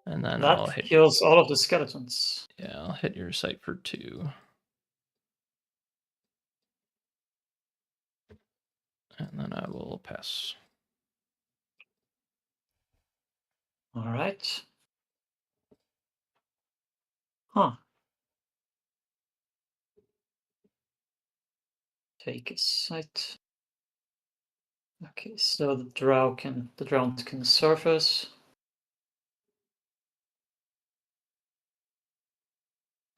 and then I'll That hit. kills all of the skeletons. Yeah, I'll hit your site for 2. And then I will pass. All right. Huh. Take a site. Okay, so the drow can surface.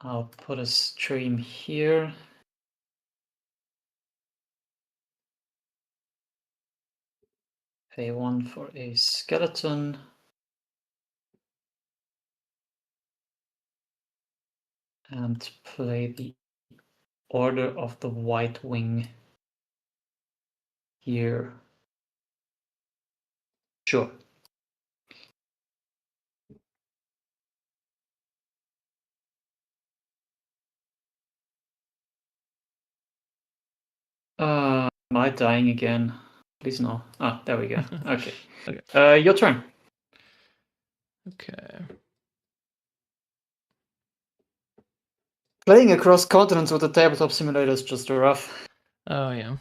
I'll put a stream here. Pay 1 for a skeleton. And play the Order of the White Wing here. Sure. Am I dying again? Please no. Ah, there we go. Okay. Okay. Your turn. Okay. Playing across continents with a tabletop simulator is just rough. Oh yeah.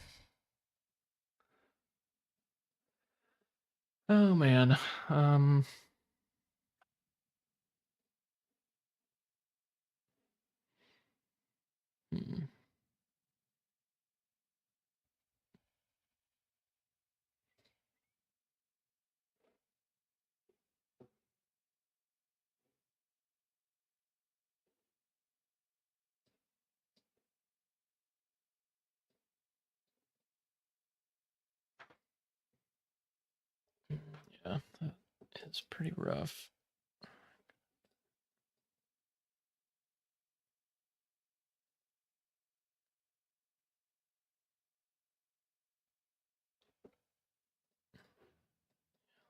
Oh man. Hmm. Yeah, that is pretty rough.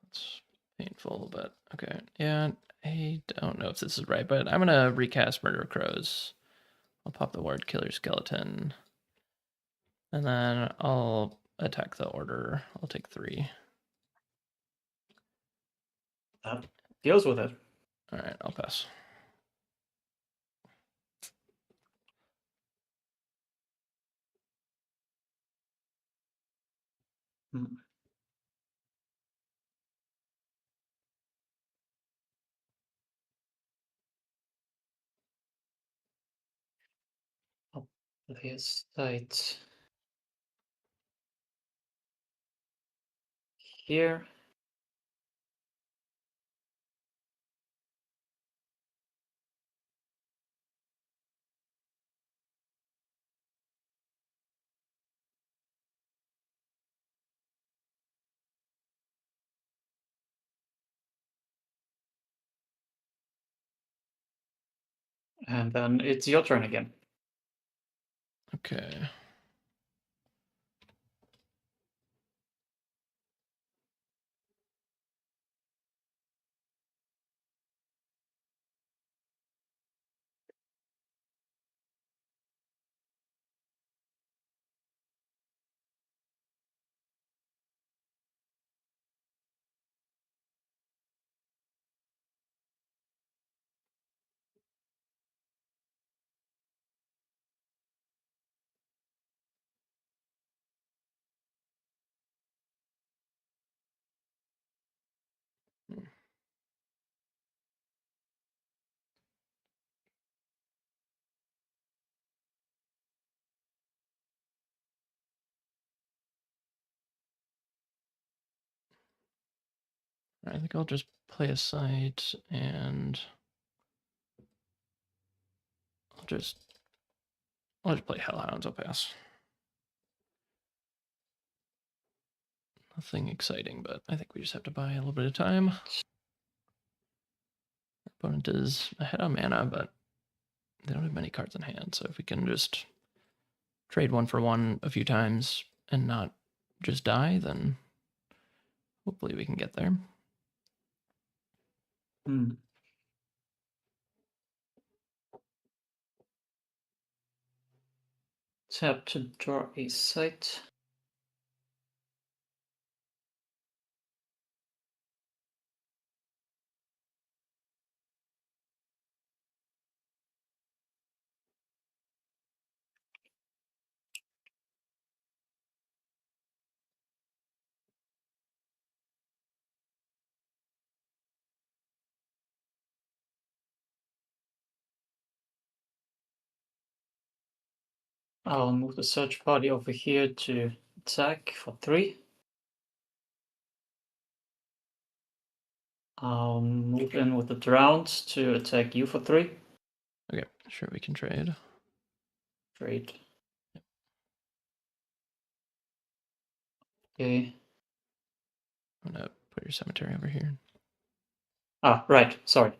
It's painful, but okay. Yeah, I don't know if this is right, but I'm gonna recast Murder of Crows. I'll pop the ward Killer Skeleton, and then I'll attack the order. I'll take 3. That deals with it. All right, I'll pass. Hmm. Play a site here. And then it's your turn again. Okay. I think I'll just play a site and I'll just play Hellhounds. I'll pass. Nothing exciting, but I think we just have to buy a little bit of time. Our opponent is ahead on mana, but they don't have many cards in hand. So if we can just trade one for one a few times and not just die, then hopefully we can get there. Tap to draw a site. I'll move the search party over here to attack for 3. I'll move in with the Drowned to attack you for 3. Okay, sure, we can trade. Trade. Okay. I'm gonna put your cemetery over here. Ah, right. Sorry.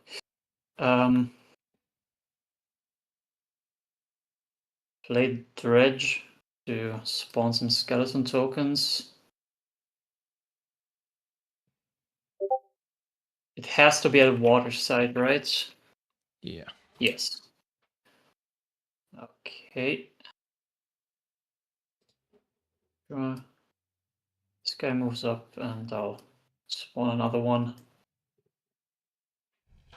Play Dredge to spawn some skeleton tokens. It has to be at a water side, right? Yeah. Yes. Okay. This guy moves up and I'll spawn another one.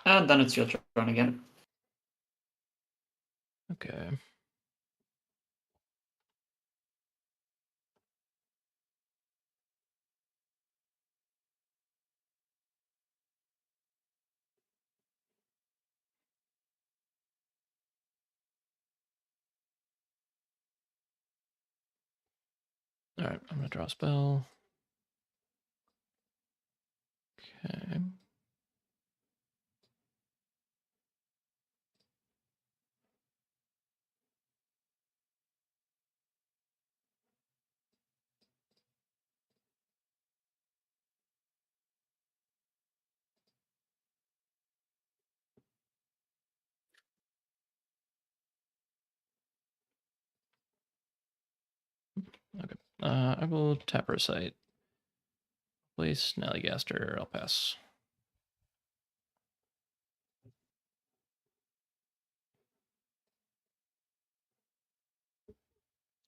And then it's your turn again. Okay. All right, I'm gonna draw a spell. Okay. Okay. I will tap her site. Place Snallygaster. I'll pass.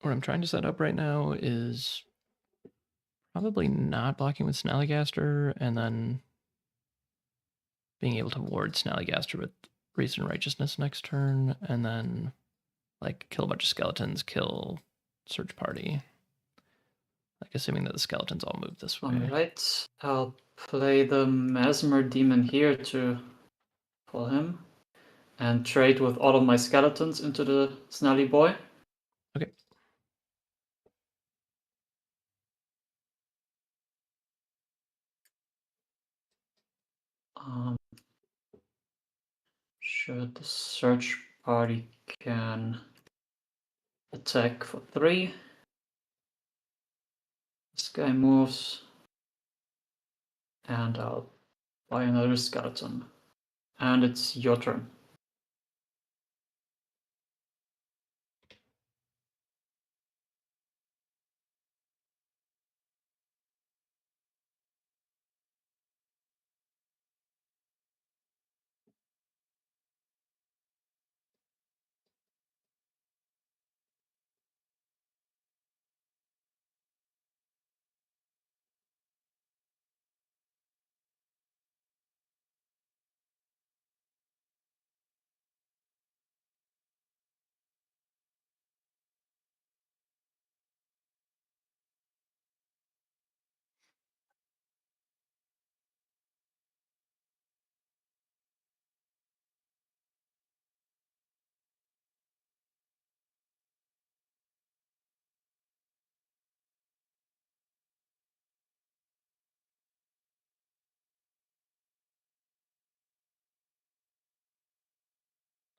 What I'm trying to set up right now is probably not blocking with Snallygaster and then being able to ward Snallygaster with Reason and Righteousness next turn, and then like kill a bunch of skeletons, kill Search Party. Like assuming that the skeletons all move this way. Alright, I'll play the Mesmer Demon here to pull him. And trade with all of my skeletons into the Snally Boy. Should the search party can attack for 3. This guy moves, and I'll buy another skeleton. And it's your turn.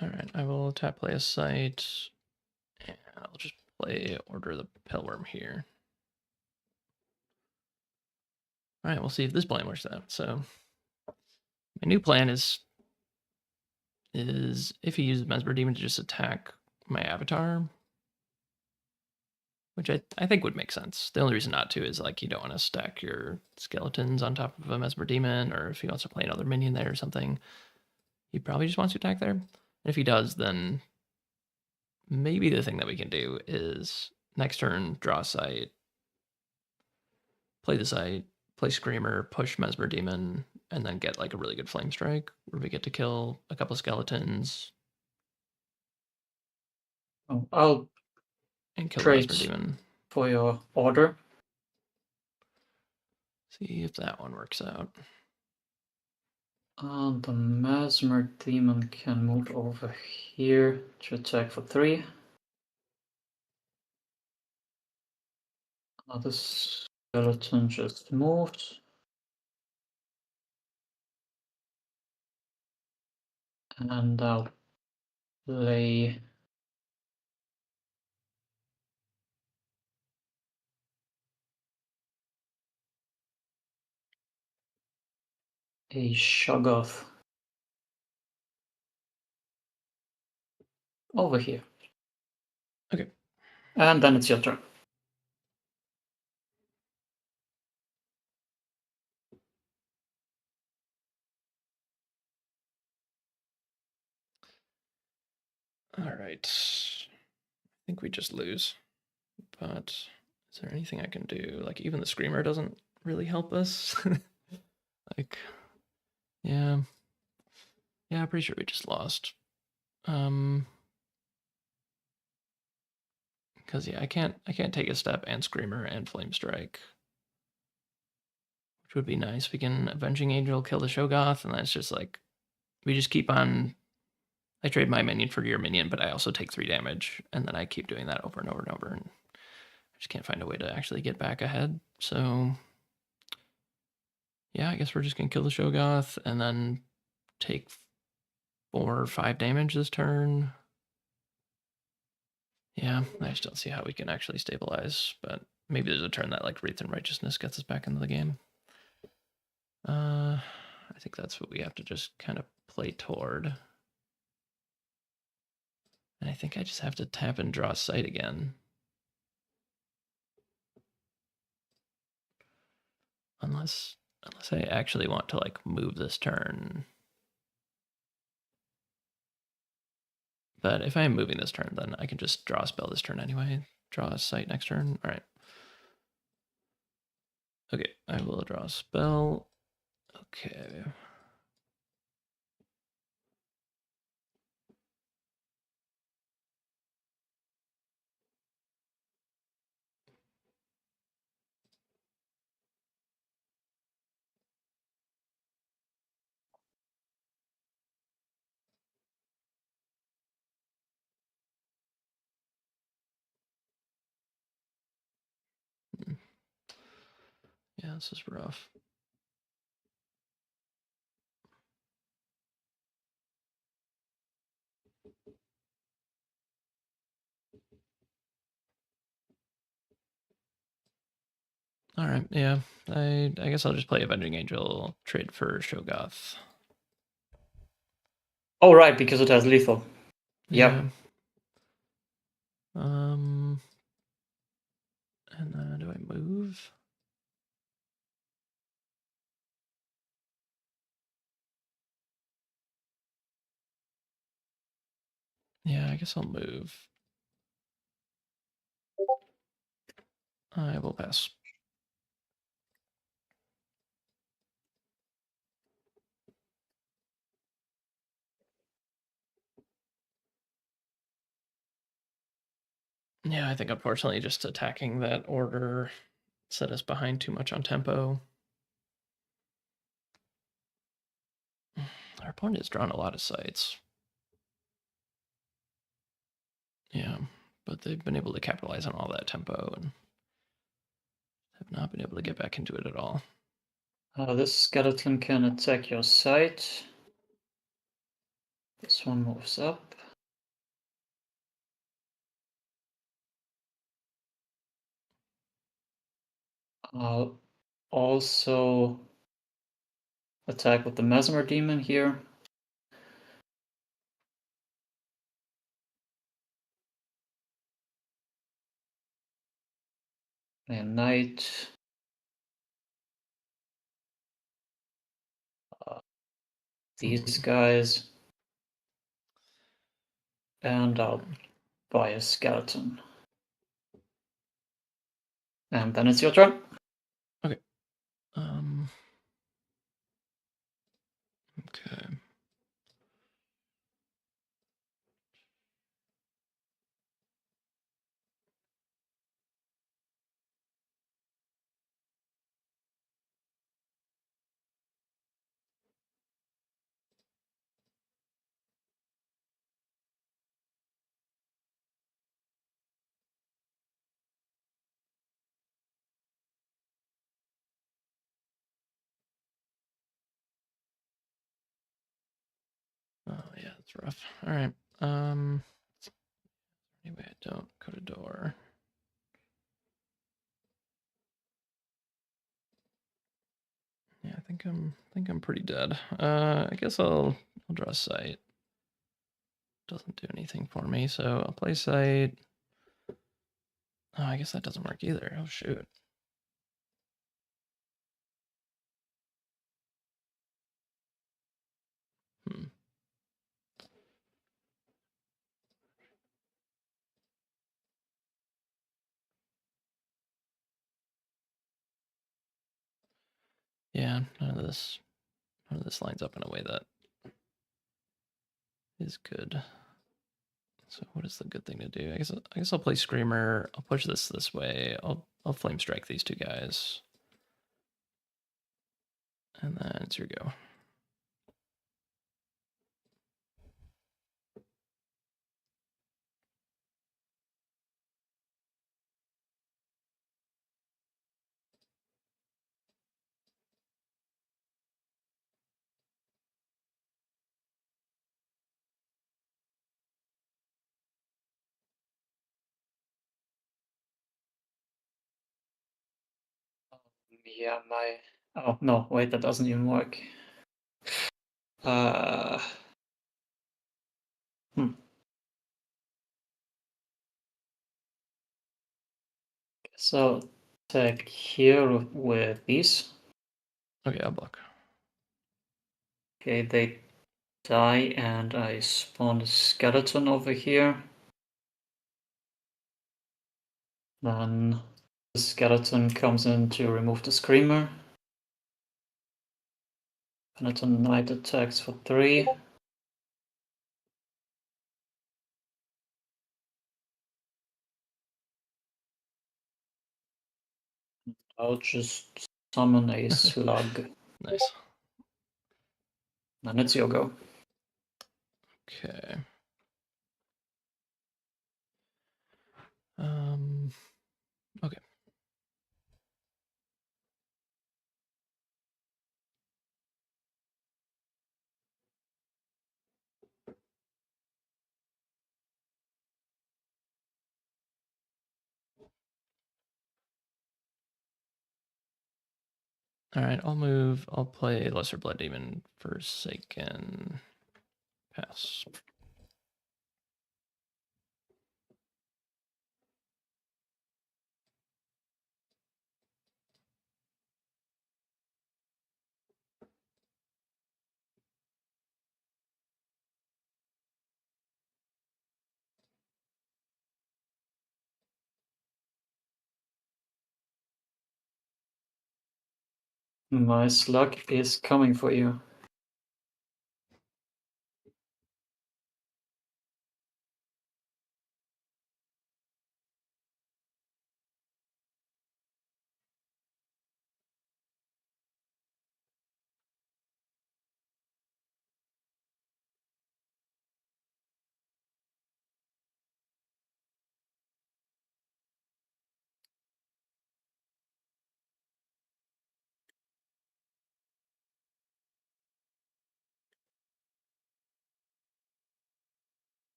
All right, I will tap play a site, and I'll just play Order of the Pillworm here. All right, we'll see if this plan works out. So my new plan is if he uses Mesmer Demon to just attack my avatar, which I think would make sense. The only reason not to is like you don't want to stack your skeletons on top of a Mesmer Demon, or if he wants to play another minion there or something, he probably just wants to attack there. And if he does, then maybe the thing that we can do is next turn draw a site, play the site, play Screamer, push Mesmer Demon, and then get like a really good Flame Strike where we get to kill a couple skeletons Oh, I'll and kill the trade Mesmer Demon. for your order. See if that one works out. The Mesmer Demon can move over here to attack for 3. Another skeleton just moved. And I'll play a Shoggoth over here. Okay. And then it's your turn. All right. I think we just lose. But is there anything I can do? Like even the Screamer doesn't really help us. Like, yeah. Yeah, I'm pretty sure we just lost. Because yeah, I can't take a step and Screamer and Flame Strike. Which would be nice. We can Avenging Angel kill the Shoggoth, and that's just like we just keep on. I trade my minion for your minion, but I also take 3 damage, and then I keep doing that over and over and over, and I just can't find a way to actually get back ahead. So yeah, I guess we're just gonna kill the Shoggoth and then take 4 or 5 damage this turn. Yeah, I just don't see how we can actually stabilize, but maybe there's a turn that like Wraith and Righteousness gets us back into the game. I think that's what we have to just kind of play toward. And I think I just have to tap and draw sight again. Unless I actually want to like move this turn. But if I am moving this turn, then I can just draw a spell this turn anyway. Draw a sight next turn. All right. Okay, I will draw a spell. Okay. Yeah, this is rough. All right, yeah. I guess I'll just play Avenging Angel, trade for Shogoth. Oh, right, because it has lethal. Yeah. Yep. And do I move? Yeah, I guess I'll move. I will pass. Yeah, I think unfortunately just attacking that order set us behind too much on tempo. Our opponent has drawn a lot of sites. Yeah, but they've been able to capitalize on all that tempo and have not been able to get back into it at all. This skeleton can attack your site. This one moves up. I'll also attack with the Mesmer Demon here. And Knight. These guys. And I'll buy a skeleton. And then it's your turn. Okay. Okay. Oh yeah, that's rough. All right. Anyway, I don't go to door. Yeah, I think I'm pretty dead. I guess I'll draw a site. Doesn't do anything for me, so I'll play site. Oh, I guess that doesn't work either. Oh shoot. Hmm. Yeah, none of this lines up in a way that is good. So what is the good thing to do? I guess I'll play Screamer. I'll push this way. I'll flame strike these two guys. And then it's your go. Yeah, my... Oh, no, wait, that doesn't even work. Hmm. So, attack here with these. Okay, I'll block. Okay, they die, and I spawn a skeleton over here. Then the skeleton comes in to remove the Screamer. Skeleton Knight attacks for 3. I'll just summon a slug. Nice. Then it's your go. Okay. Okay. All right, I'll move. I'll play Lesser Blood Demon Forsaken. Pass. My slug is coming for you.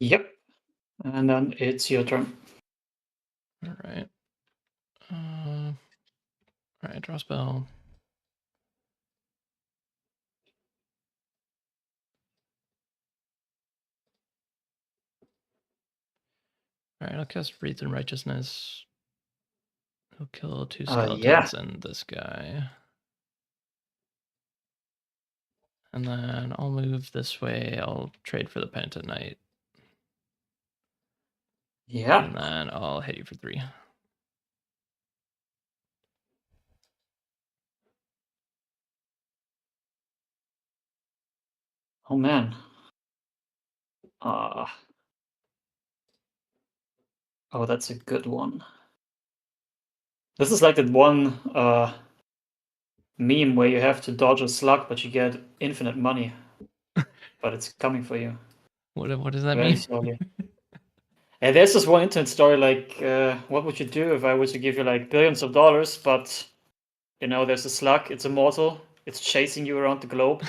Yep. And then it's your turn. All right. All right, draw spell. All right, I'll cast Wreath in Righteousness. He'll kill 2 skeletons and this guy. And then I'll move this way. I'll trade for the Penitent Knight. Yeah. And then I'll hit you for 3. Oh man. Oh, that's a good one. This is like that one meme where you have to dodge a slug, but you get infinite money. But it's coming for you What does that very mean? slowly. And there's this one internet story like, what would you do if I were to give you like billions of dollars, but you know, there's a slug, it's immortal, it's chasing you around the globe.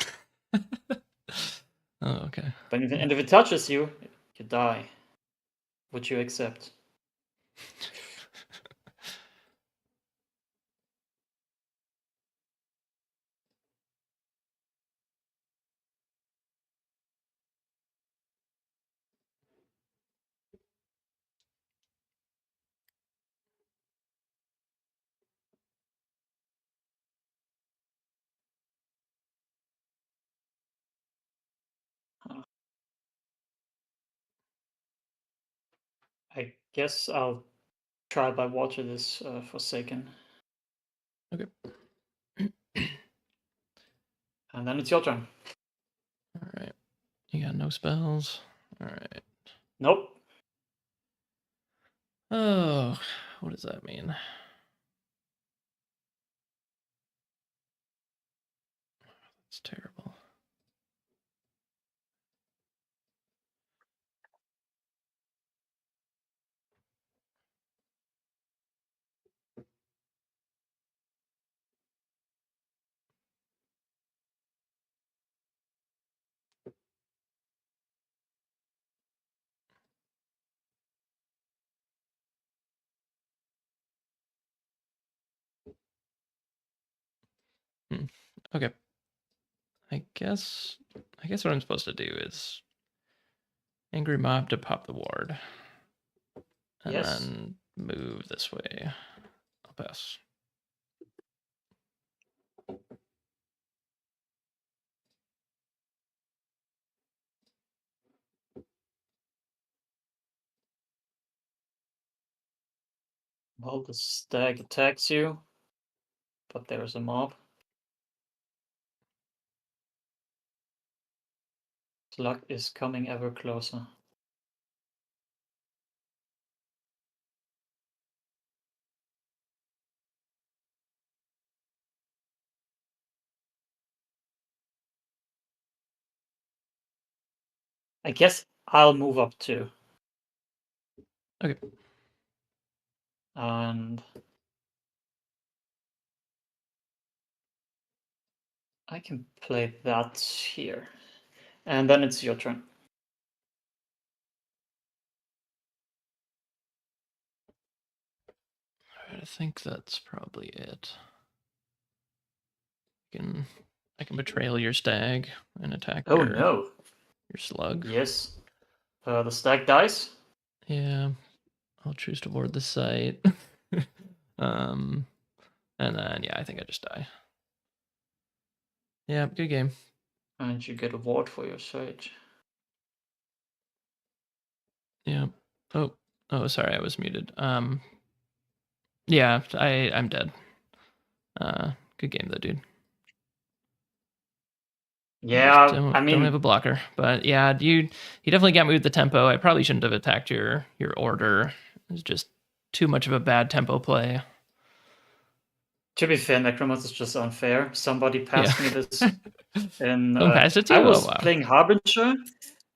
Oh, okay. But and if it touches you, you die. Would you accept? I guess I'll try by water this Forsaken. Okay. And then it's your turn. All right. You got no spells. All right. Nope. Oh, what does that mean? It's terrible. Okay. I guess what I'm supposed to do is angry mob to pop the ward. And Yes. then move this way. I'll pass. Well, the stag attacks you, but there's a mob. Slug is coming ever closer. I guess I'll move up too. Okay. And I can play that here. And then it's your turn. I think that's probably it. I can betrayal your stag and attack Oh your no. slug. Yes. The stag dies. Yeah, I'll choose to ward the site. And then yeah, I think I just die. Yeah, good game. And you get a ward for your sage. Yeah. Oh, sorry, I was muted. Yeah, I'm dead. Good game though, dude. Yeah, Don't I mean, have a blocker, but yeah, you definitely got me with the tempo. I probably shouldn't have attacked your order. It was just too much of a bad tempo play. to be fair, Necromant is just unfair. Somebody Yeah. passed me this in. Someone passed it to I you? Oh was wow. playing Harbinger,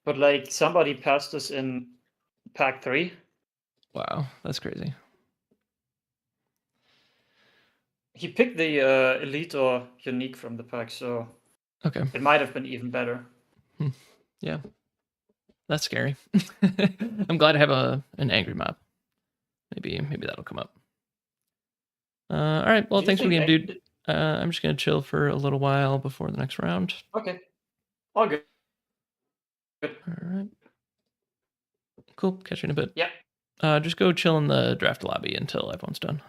but like somebody passed us in pack 3. Wow, that's crazy. He picked the elite or unique from the pack, so Okay. it might have been even better. Yeah. That's scary. I'm glad I have an angry mob. Maybe that'll come up. All right. Well, Do you thanks for the think? game, dude. I'm just gonna chill for a little while before the next round. Okay, all good. Good. All right. Cool. Catch you in a bit. Yeah. Just go chill in the draft lobby until everyone's done.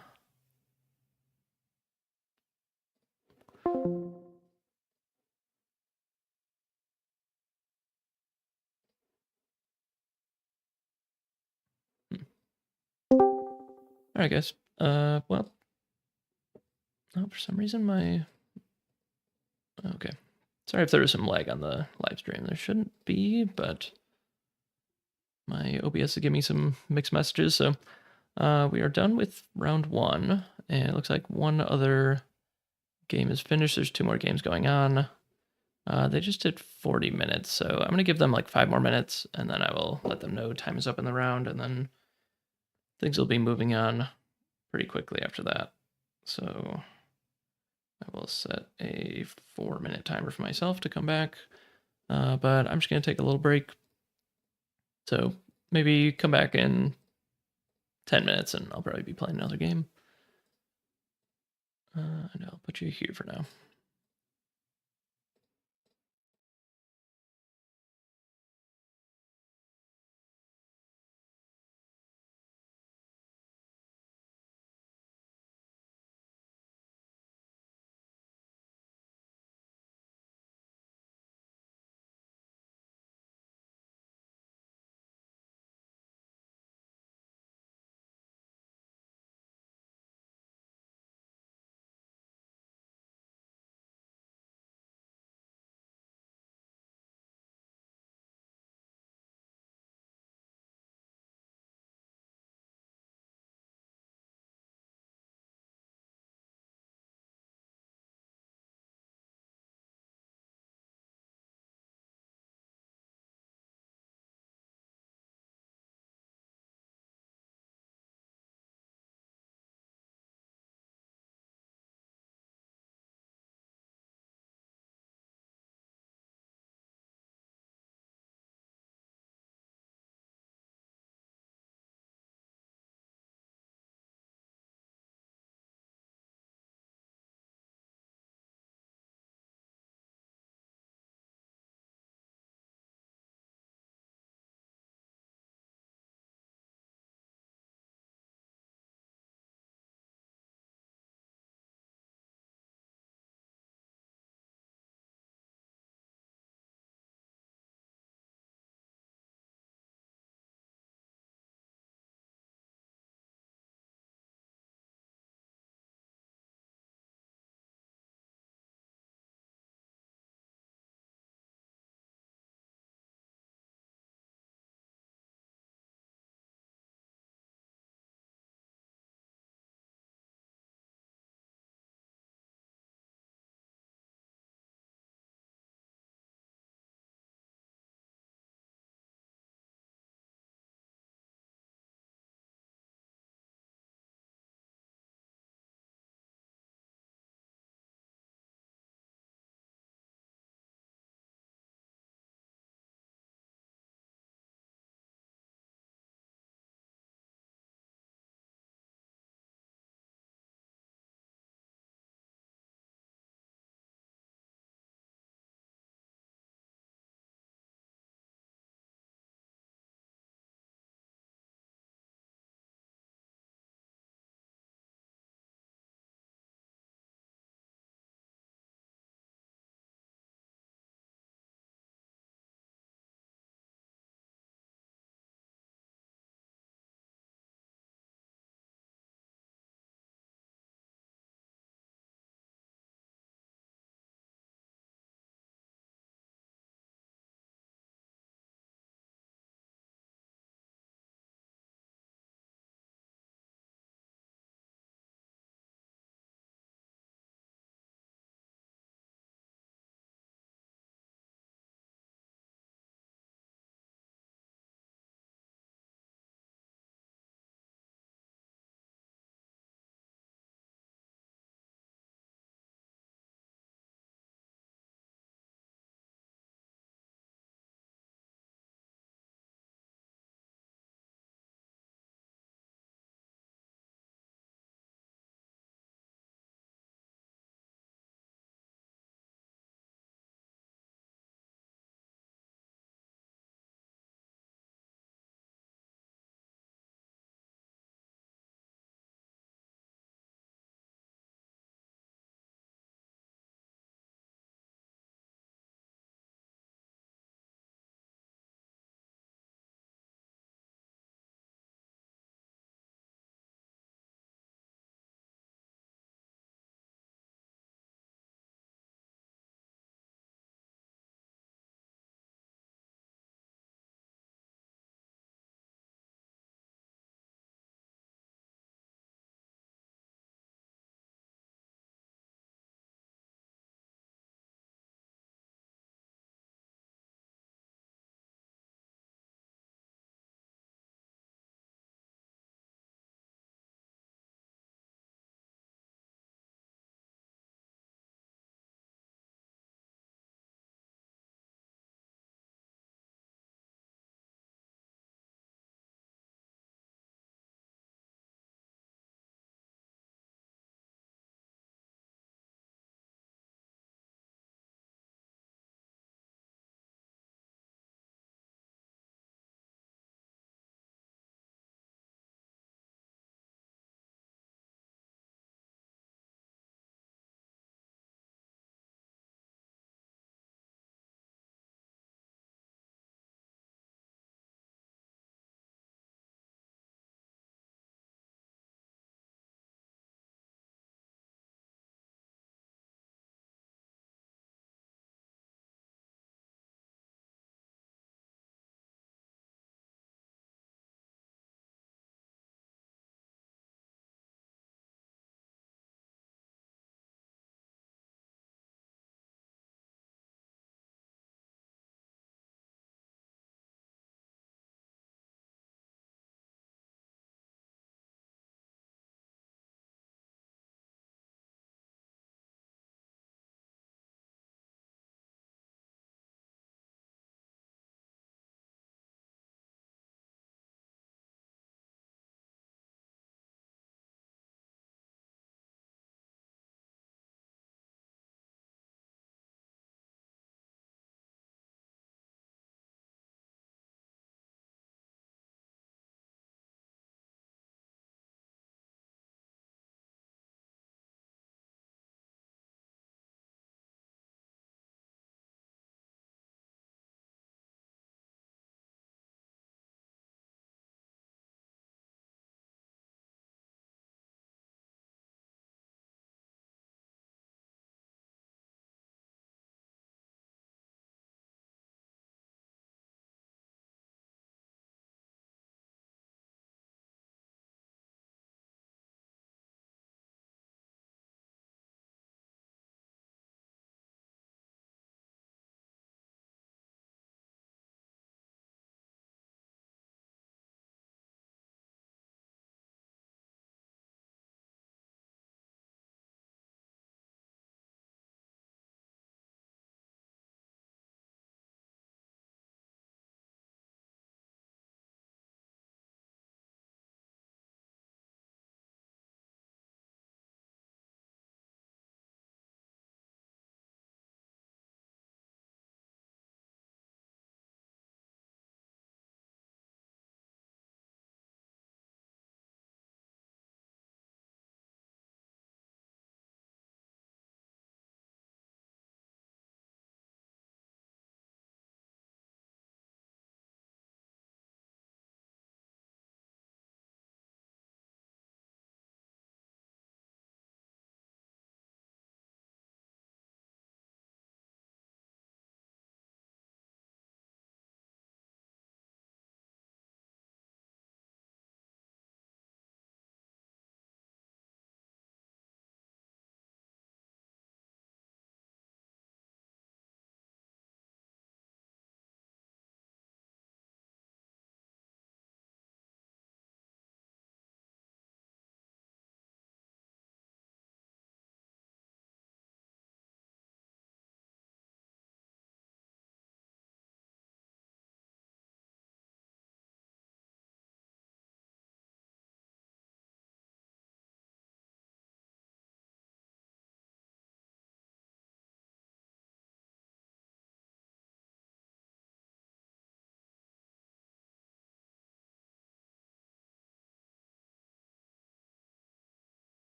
All right, guys. Well, oh, for some reason okay. Sorry if there was some lag on the live stream. There shouldn't be, but my OBS is giving me some mixed messages. So we are done with round 1, and it looks like one other game is finished. There's 2 more games going on. They just did 40 minutes, so I'm gonna give them like 5 more minutes, and then I will let them know time is up in the round, and then things will be moving on pretty quickly after that. So I will set a 4-minute timer for myself to come back, but I'm just gonna take a little break. So maybe come back in 10 minutes, and I'll probably be playing another game. And I'll put you here for now.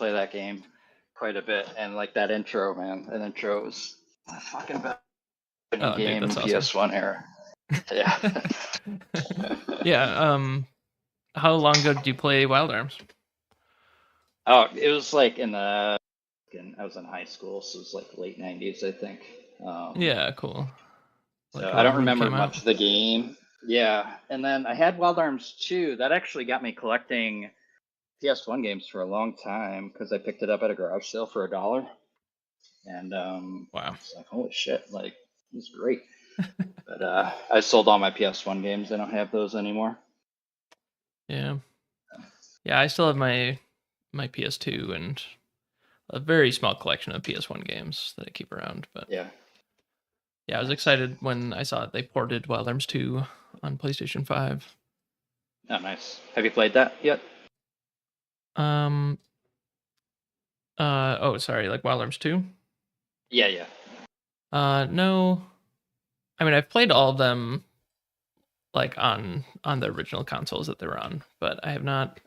play that game quite a bit, and like that intro, man. That intro was a fucking best game in that's awesome. PS1 era. Yeah. Yeah. How long ago did you play Wild Arms? Oh, it was like I was in high school, so it was like late 90s, I think. Yeah, cool. So Like I don't around when it remember came out. much of the game. Yeah, and then I had Wild Arms 2. That actually got me collecting PS1 games for a long time because I picked it up at a garage sale for $1, and Wow. it's like, holy shit, like it was great. But I sold all my PS1 games. I don't have those anymore. Yeah. Yeah, I still have my PS2 and a very small collection of PS1 games that I keep around. But Yeah. yeah, I was excited when I saw they ported Wild Arms 2 on PlayStation 5. Oh, nice. Have you played that yet? Oh, sorry, like Wild Arms 2? Yeah. No. I mean, I've played all of them like on the original consoles that they were on, but I have not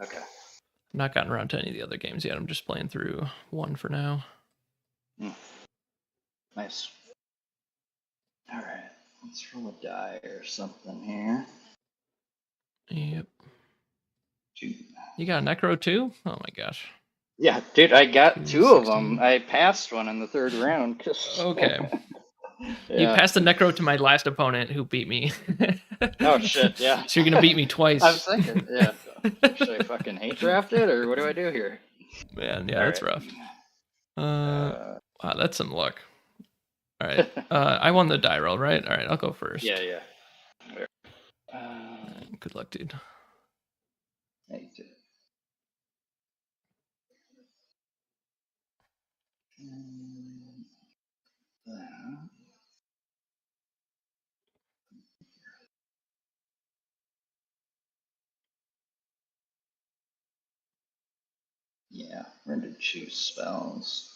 gotten around to any of the other games yet. I'm just playing through 1 for now. Nice. All right, let's roll a die or something here. Yep. 2. You got a Necro too? Oh my gosh. Yeah, dude, I got 2 of 216. them. I passed one in the 3rd round. Okay. Yeah. You passed the Necro to my last opponent who beat me. Oh shit, yeah. So you're gonna beat me twice. I was thinking, yeah. Should I fucking hate draft it, or what do I do here? Man, yeah, All that's right. rough. Wow, that's some luck. All right, I won the die roll, right? All right, I'll go first. Yeah. Good luck, dude. Thank you. Yeah, we're going to choose spells.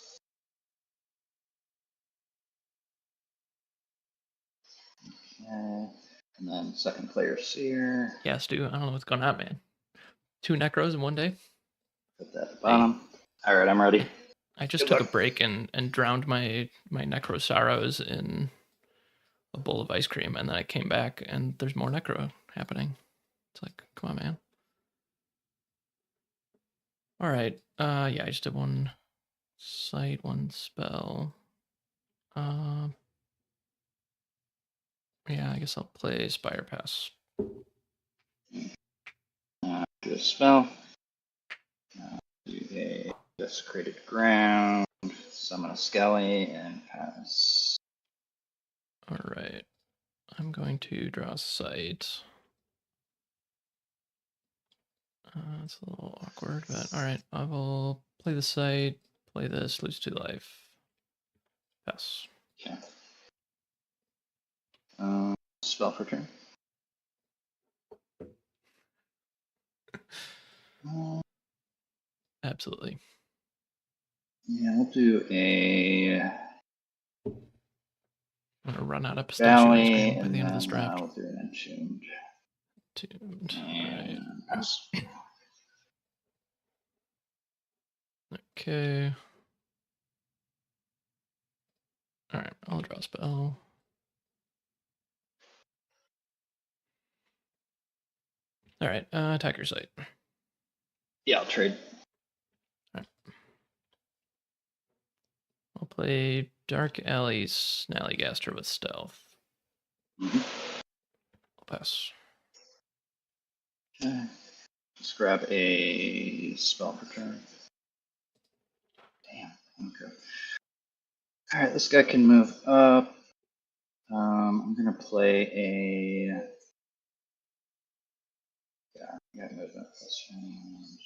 Okay. And then second player Seer. Yeah, Stu, I don't know what's going on, man. 2 Necros in one day? Put that at the bottom. All right, I'm ready. I just took a break and drowned my Necro sorrows in a bowl of ice cream, and then I came back and there's more Necro happening. It's like, come on, man. All right. Yeah, I just did 1 sight, 1 spell. Yeah, I guess I'll play Spire Pass. Do a spell. Do a desecrated ground. Summon a Skelly and pass. All right. I'm going to draw a sight. It's a little awkward, but all right. I will play the sight, play this, lose 2 life. Pass. Okay. Spell for turn. Absolutely. Yeah, we'll do a I'm gonna run out of pistachio ice cream by and the end of then this draft. we'll do an Entombed. Right. Pass. Okay. All right, I'll draw a spell. All right, attack your site. Yeah, I'll trade. All right. I'll play Dark Alley Snallygaster with stealth. Mm-hmm. I'll pass. Okay. Let's grab a spell for turn. Damn. Okay. All right, this guy can move up. I'm gonna play a. Yeah, movement plus range.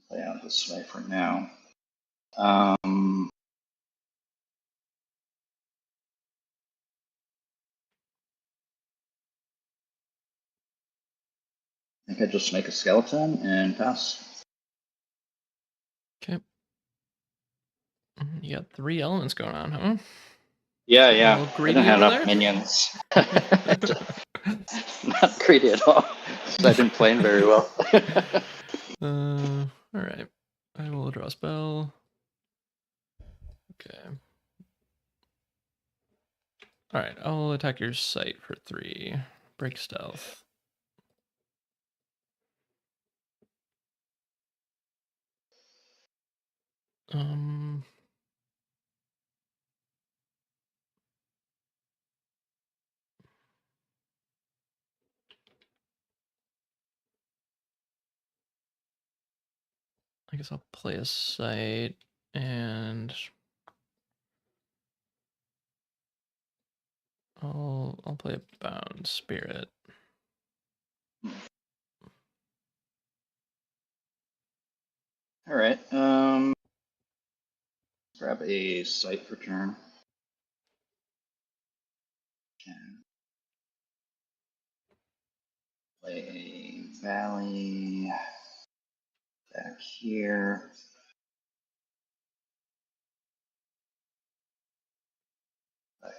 Play out this way for now. I think I just make a skeleton and pass. Okay. You got 3 elements going on, huh? Yeah. A little I greedy don't have over enough there? minions. Not greedy at all. I've been playing very well. Alright. I will draw a spell. Okay. Alright, I'll attack your site for 3. Break stealth. I guess I'll play a site and I'll play a bound spirit. All right. Grab a site for turn. And play a valley back here. Okay.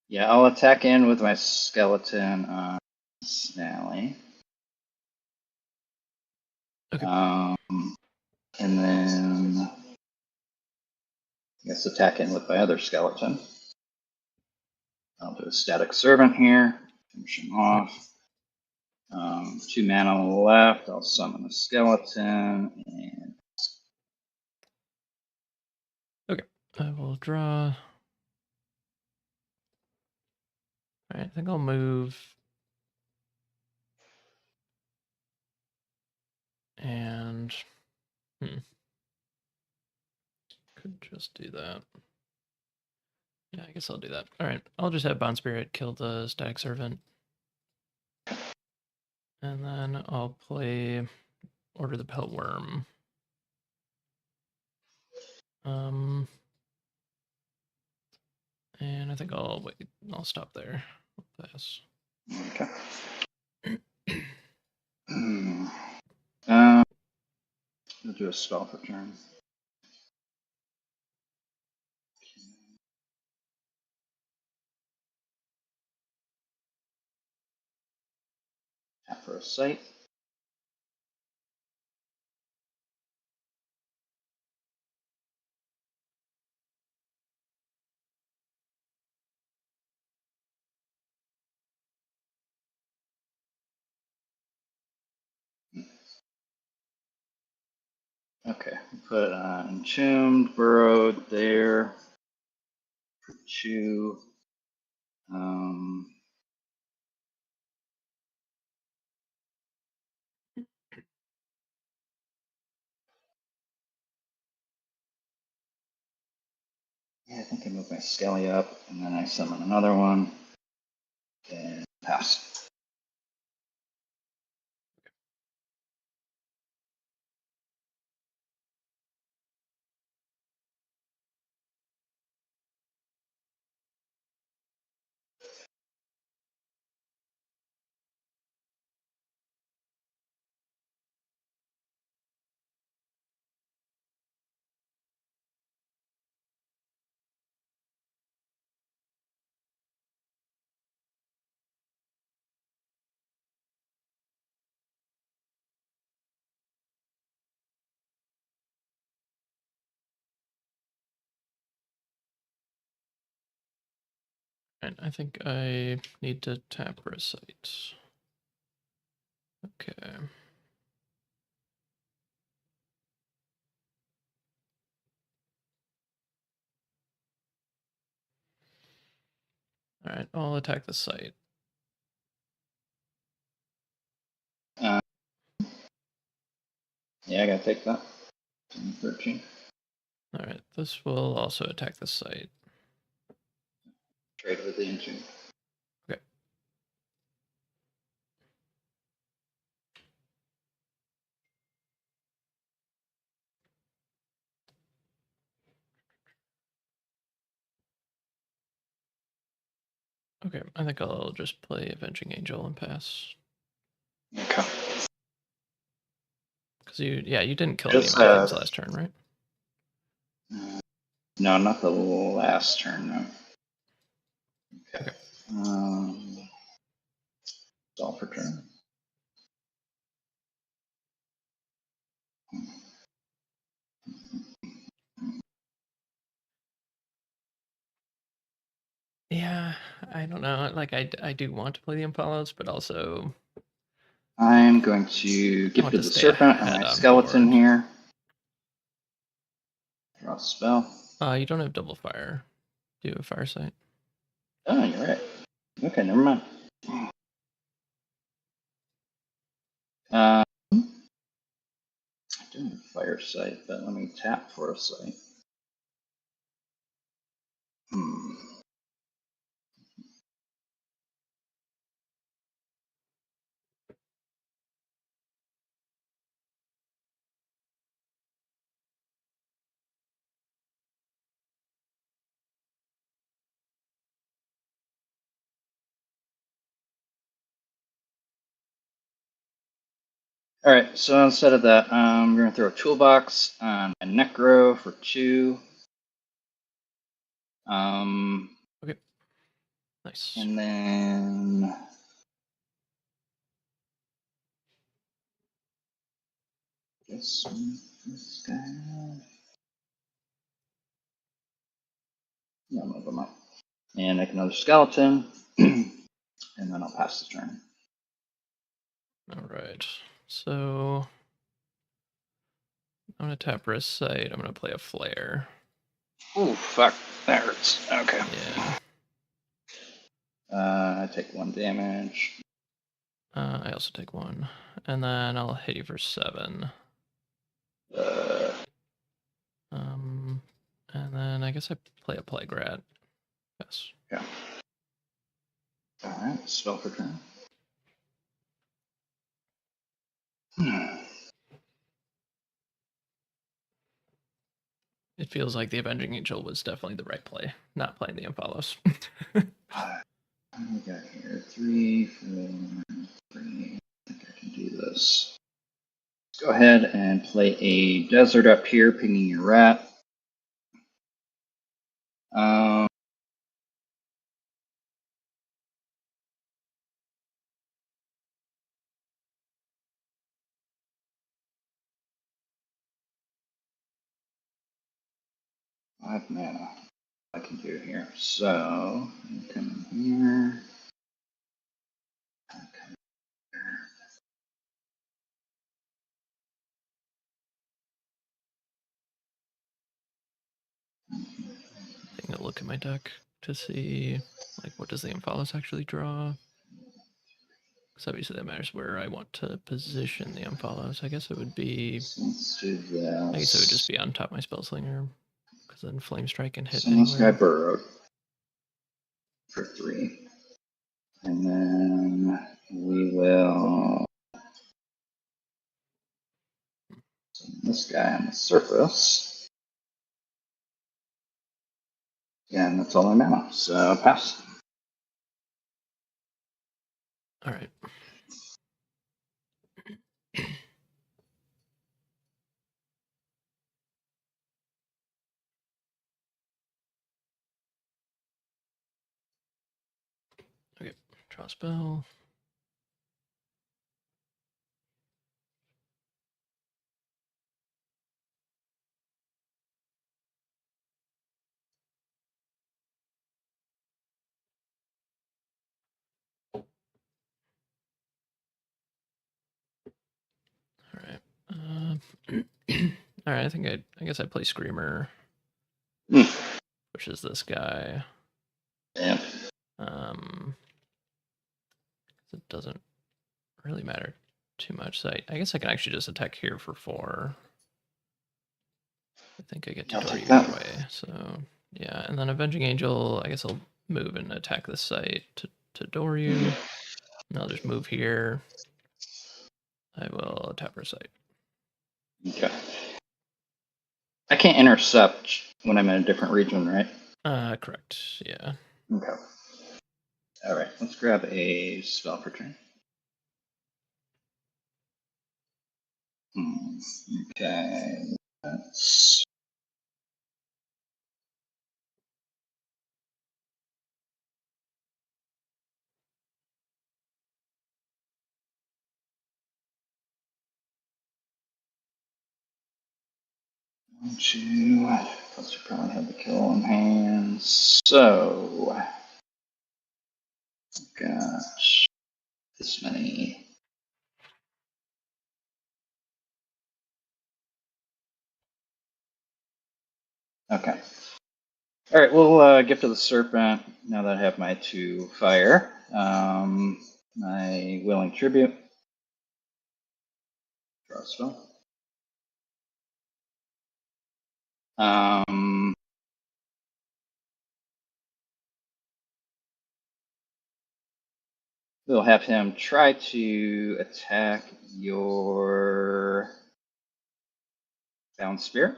Yeah, I'll attack in with my skeleton on Snally. Okay. And then I guess attack in with my other skeleton. I'll do a static servant here. Finish him off. 2 mana left. I'll summon a skeleton and Okay. I will draw. Alright, I think I'll move. And could just do that. Yeah, I guess I'll do that. Alright, I'll just have Bond Spirit kill the static servant. And then I'll play Order the Pelt Worm. And I think I'll wait. I'll stop there. I'll pass. okay. We'll do a spell for turn. Tap for a site. Okay, put Entombed, Burrowed there. For 2. Yeah, I think I move my Skelly up, and then I summon another one, and pass. And I think I need to tap for a site. Okay. Alright, I'll attack the site. Yeah, I gotta take that. 13. Alright, this will also attack the site. Trade with the Entombed. Okay. Okay, I think I'll just play Avenging Angel and pass. Okay. Because you didn't kill any of Just, my things last turn, right? No, not the last turn, no. Okay. Stall for turn. Yeah, I don't know. Like, I do want to play the Impalos, but also I'm going to I get want to to the stay serpent and ahead my on skeleton board. here. Draw a spell. You don't have double fire. Do you have fire sight? Oh, you're right. Okay, never mind. I do have fire sight, but let me tap for a sight. All right, so instead of that, I'm going to throw a toolbox on a necro for 2. Okay. Nice. And then this guy. No, move him up. And make another skeleton, and then I'll pass the turn. All right. So I'm gonna tap wrist sight. I'm gonna play a flare. Oh fuck, that hurts. Okay. Yeah. I take 1 damage. I also take 1, and then I'll hit you for 7. And then I guess I play a plague rat. Yes. Yeah. All right, spell for turn. It feels like the Avenging Angel was definitely the right play, not playing the Impalos. What do we got here? 3, 4, 3. I think I can do this. Let's go ahead and play a desert up here, pinging your rat. Five mana. I can do here. So come in here. Taking a look at my deck to see, like, what does the Impalos actually draw? Because obviously that matters where I want to position the Impalos. I guess it would be. Let's do this. I guess it would just be on top of my Spellslinger, because then Flame Strike can hit So this guy anywhere. burrowed for 3. And then we will send this guy on the surface. And that's all I know. So pass. All right. Okay. Draw a spell. All right. All right. I guess I play Screamer, which is this guy. Yeah. It doesn't really matter too much. So I guess I can actually just attack here for 4. I think I get to I'll door take you that. anyway. So yeah, and then Avenging Angel. I guess I'll move and attack this site to door you. And I'll just move here. I will tap her site. Okay. I can't intercept when I'm in a different region, right? Correct. Yeah. Okay. All right, let's grab a spell for turn. Okay, that's one, two. Plus, you probably have the kill on hand. So, got this many. Okay. All right, we'll Gift of the Serpent. Now that I have my 2 fire, my Willing Tribute. Draw a spell. We'll have him try to attack your Bound Spirit.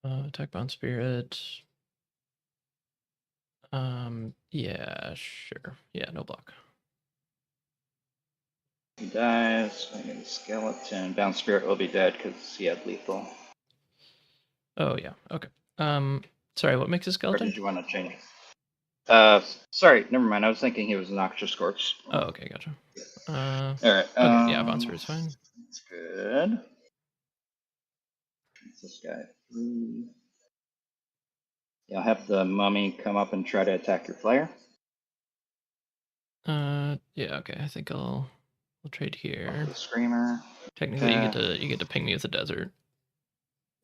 Attack bound spirit. Yeah, sure. Yeah, no block. He dies. I get a skeleton. Bound Spirit will be dead because he had lethal. Oh yeah. Okay. Sorry. What makes a Or skeleton? did you want to change it? Sorry, never mind. I was thinking he was a Noxious Corpse. Oh, okay, gotcha. All right. Okay, yeah, bound spirit's fine. That's good. What's this guy? 3. Yeah, I'll have the mummy come up and try to attack your flyer. Yeah, okay. I think we'll trade here. The Screamer. Technically, you get to ping me with the desert.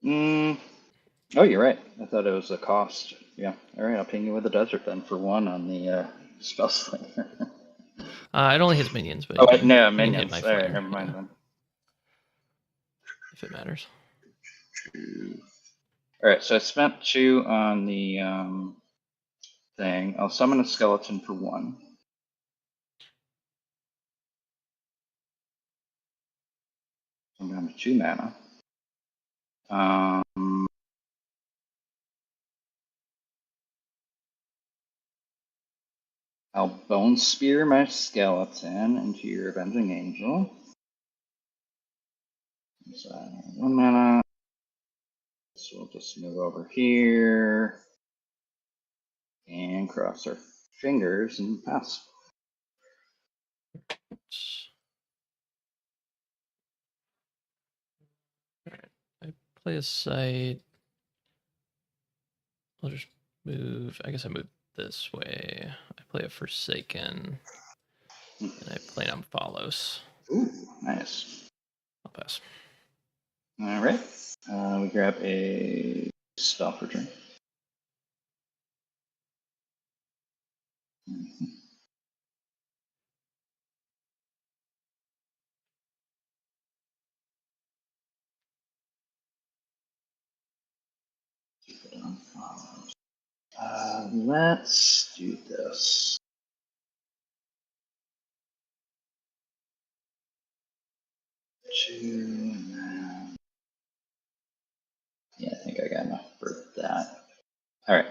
Oh, you're right. I thought it was a cost. Yeah. All right, I'll ping you with the desert then for 1 on the spell slinger. It only hits minions, but Oh, you wait, can, no, you can hit minions. my All flare. right, never mind Yeah, then. if it matters. 2. All right, so I spent 2 on the thing. I'll summon a skeleton for 1. I'm down to 2 mana. I'll Bone Spear my skeleton into your Avenging Angel. So 1 mana. So we'll just move over here and cross our fingers and pass. Alright, I play a site. I'll just move. I guess I move this way. I play a Forsaken, and I play on Follows. Ooh, nice. I'll pass. All right. We grab a spell for turn. Let's do this. 2, and then... Yeah, I think I got enough for that. All right,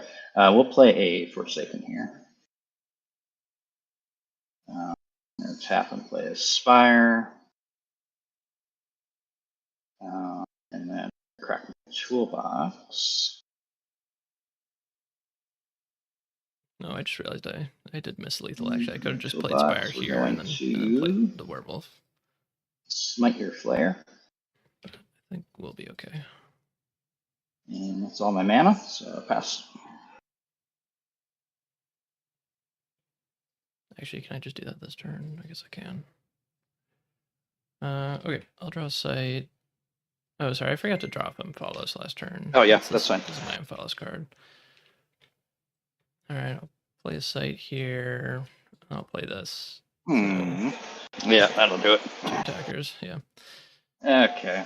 we'll play a Forsaken here. Tap and play a Spire. And then crack my toolbox. No, I just realized I did miss lethal. Actually, I could have just played Toolbox, Spire we're here going and then to played the werewolf. Smite your flare. I think we'll be okay. And that's all my mana, so pass. Actually, can I just do that this turn? I guess I can. Okay, I'll draw a site. Oh, sorry, I forgot to drop him Follows last turn. Oh, yeah, that's fine. This is my Follows card. All right, I'll play a site here. I'll play this. So, yeah, that'll do it. 2 attackers, yeah. Okay.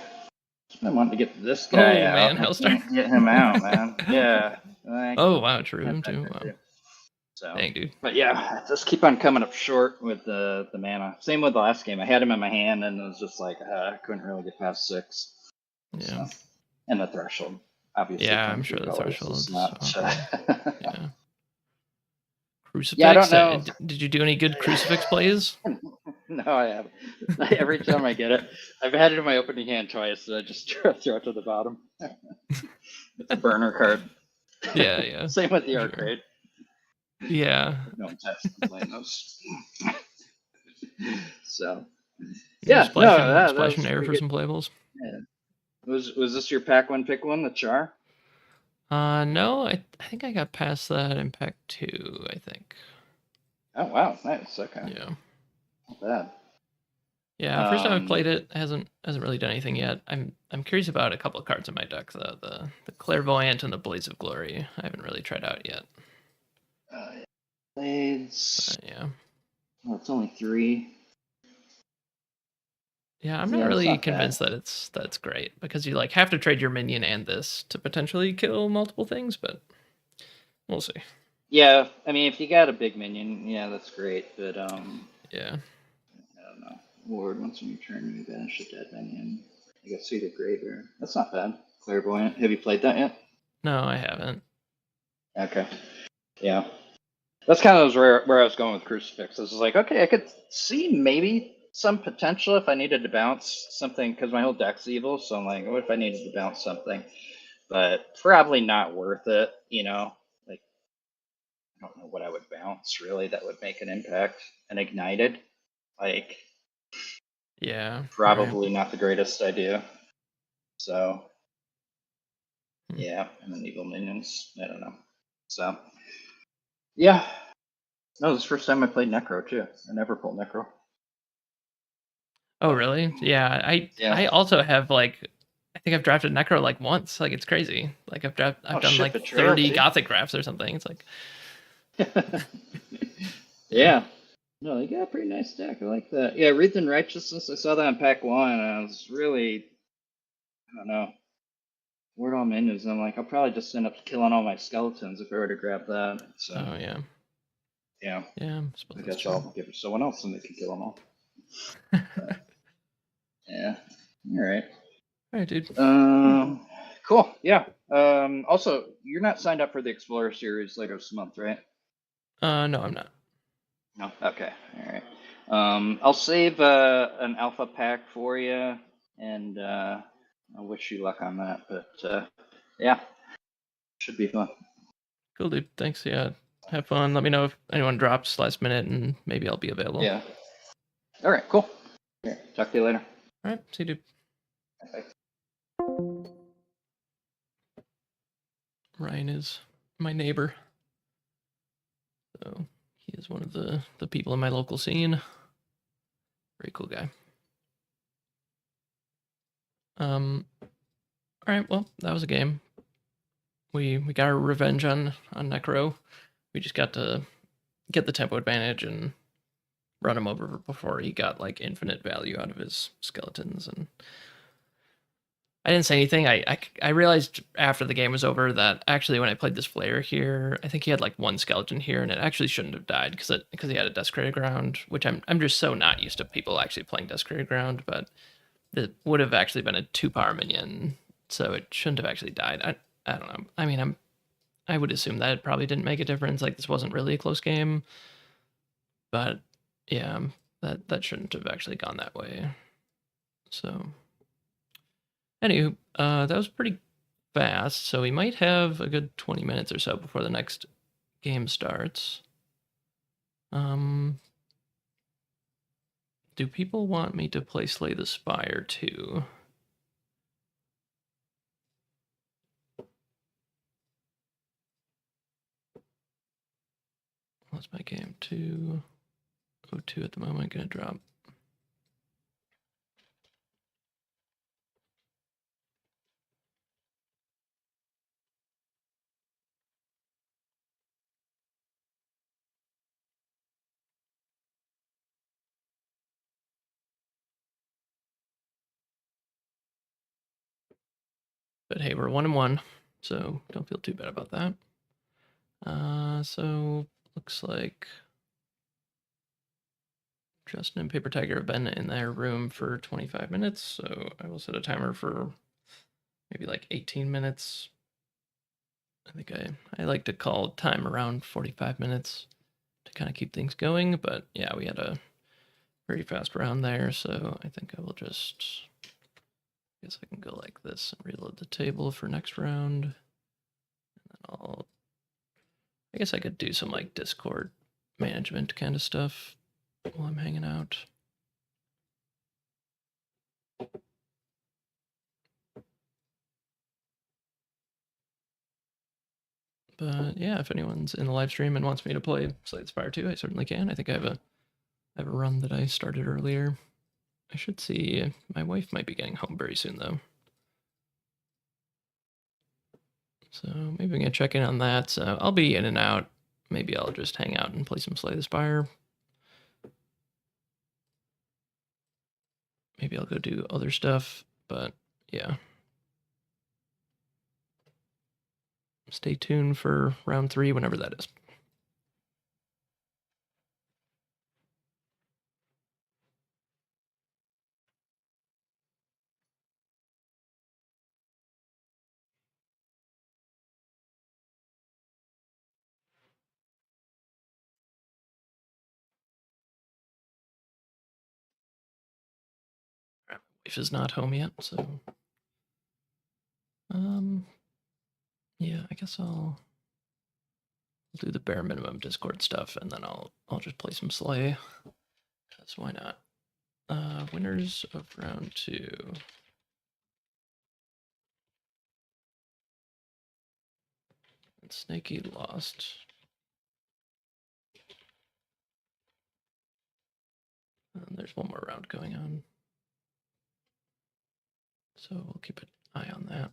I wanted to get this guy out. Man, I Hellstar. can't get him out, man. Yeah. Oh, wow, true, him too. Wow. So, dang, dude. But yeah, I just keep on coming up short with the mana. Same with the last game. I had him in my hand and it was just like, I couldn't really get past 6. Yeah. So, and the threshold. obviously Yeah, I'm 23 sure the colors threshold's is not. awkward. Yeah. Crucifix? Yeah, I don't know. Did you do any good crucifix plays? No, I haven't. Every time I get it, I've had it in my opening hand twice, so I just throw it to the bottom. It's a burner card. Yeah. Same with the Sure. arcade. Yeah. No one's actually playing those. So, Yeah, yeah, no, that splashing was air pretty for good. some playables. Yeah. Was this your pack one, pick one, the char? No, I think I got past that in pack 2, I think. Oh wow, nice. Okay, Yeah. not bad. Yeah, first time I've played it, hasn't really done anything yet. I'm curious about a couple of cards in my deck though. The Clairvoyant and the Blaze of Glory. I haven't really tried out yet. Blades. Yeah. Well, it's only 3. Yeah, I'm Yeah, not it's really not convinced bad. that's great because you like have to trade your minion and this to potentially kill multiple things, but we'll see. Yeah, I mean, if you got a big minion, yeah, that's great. But Yeah. I don't know. Ward once on your turn, you banish a dead minion. You got Seed of Graveyard. That's not bad. Clairvoyant. Have you played that yet? No, I haven't. Okay. Yeah. That's kind of where I was going with Crucifix. I was like, okay, I could see maybe some potential if I needed to bounce something because my whole deck's evil. So I'm like, what if I needed to bounce something? But probably not worth it. Like I don't know what I would bounce really that would make an impact. An Ignited, like Yeah. probably not the greatest idea. So Hmm. yeah, and then evil minions. I don't know. So yeah, no, this is the first time I played Necro too. I never pulled Necro. Oh, really? Yeah. Yeah. I also have like I think I've drafted Necro like once. Like it's crazy. Like I've Oh done shit, like Betrayal 30 too. Gothic drafts or something. It's like yeah. Yeah. No, they got a pretty nice deck. I like that. Yeah, Wreath in Righteousness. I saw that on pack 1. And I was really, I don't know, word all minions. I'm like, I'll probably just end up killing all my skeletons if I were to grab that. So, Oh yeah. yeah, Yeah, I suppose I that's guess true. I'll give it to someone else and they can kill them all. But, yeah. All right. All right, dude. Cool. Yeah. Also, you're not signed up for the Explorer series later this month, right? No, I'm not. No. Okay. All right. I'll save an alpha pack for you, and I wish you luck on that. But yeah, should be fun. Cool, dude. Thanks. Yeah. Have fun. Let me know if anyone drops last minute and maybe I'll be available. Yeah. All right. Cool. Here, talk to you later. All right. See you, dude. Bye. Ryan is my neighbor. So he is one of the people in my local scene. Very cool guy. All right, well, that was a game. We got our revenge on Necro. We just got to get the tempo advantage and run him over before he got like infinite value out of his skeletons. And I didn't say anything. I realized after the game was over that actually when I played this player here, I think he had like one skeleton here, and it actually shouldn't have died because he had a Desecrated Ground, which I'm just so not used to people actually playing Desecrated Ground, but it would have actually been a 2-power minion, so it shouldn't have actually died. I don't know. I mean, I would assume that it probably didn't make a difference. Like this wasn't really a close game, but yeah, that shouldn't have actually gone that way. So, anywho, that was pretty fast. So we might have a good 20 minutes or so before the next game starts. Do people want me to play Slay the Spire too? What's my game? 202 at the moment. Gonna drop. But hey, we're 1-1, so don't feel too bad about that. So looks like Justin and Paper Tiger have been in their room for 25 minutes, so I will set a timer for maybe like 18 minutes. I think I like to call time around 45 minutes to kind of keep things going, but yeah, we had a very fast round there, so I think I will just, I guess I can go like this and reload the table for next round. And then I guess I could do some like Discord management kind of stuff while I'm hanging out. But yeah, if anyone's in the live stream and wants me to play Slay the Spire 2, I certainly can. I think I have a run that I started earlier. I should see. My wife might be getting home very soon, though. So maybe I'm going to check in on that. So I'll be in and out. Maybe I'll just hang out and play some Slay the Spire. Maybe I'll go do other stuff. But yeah. Stay tuned for round 3, whenever that is. My wife is not home yet, so yeah, I guess I'll do the bare minimum Discord stuff, and then I'll just play some Slay. Because why not? Winners of round 2. And Snaky lost. And there's one more round going on. So we'll keep an eye on that.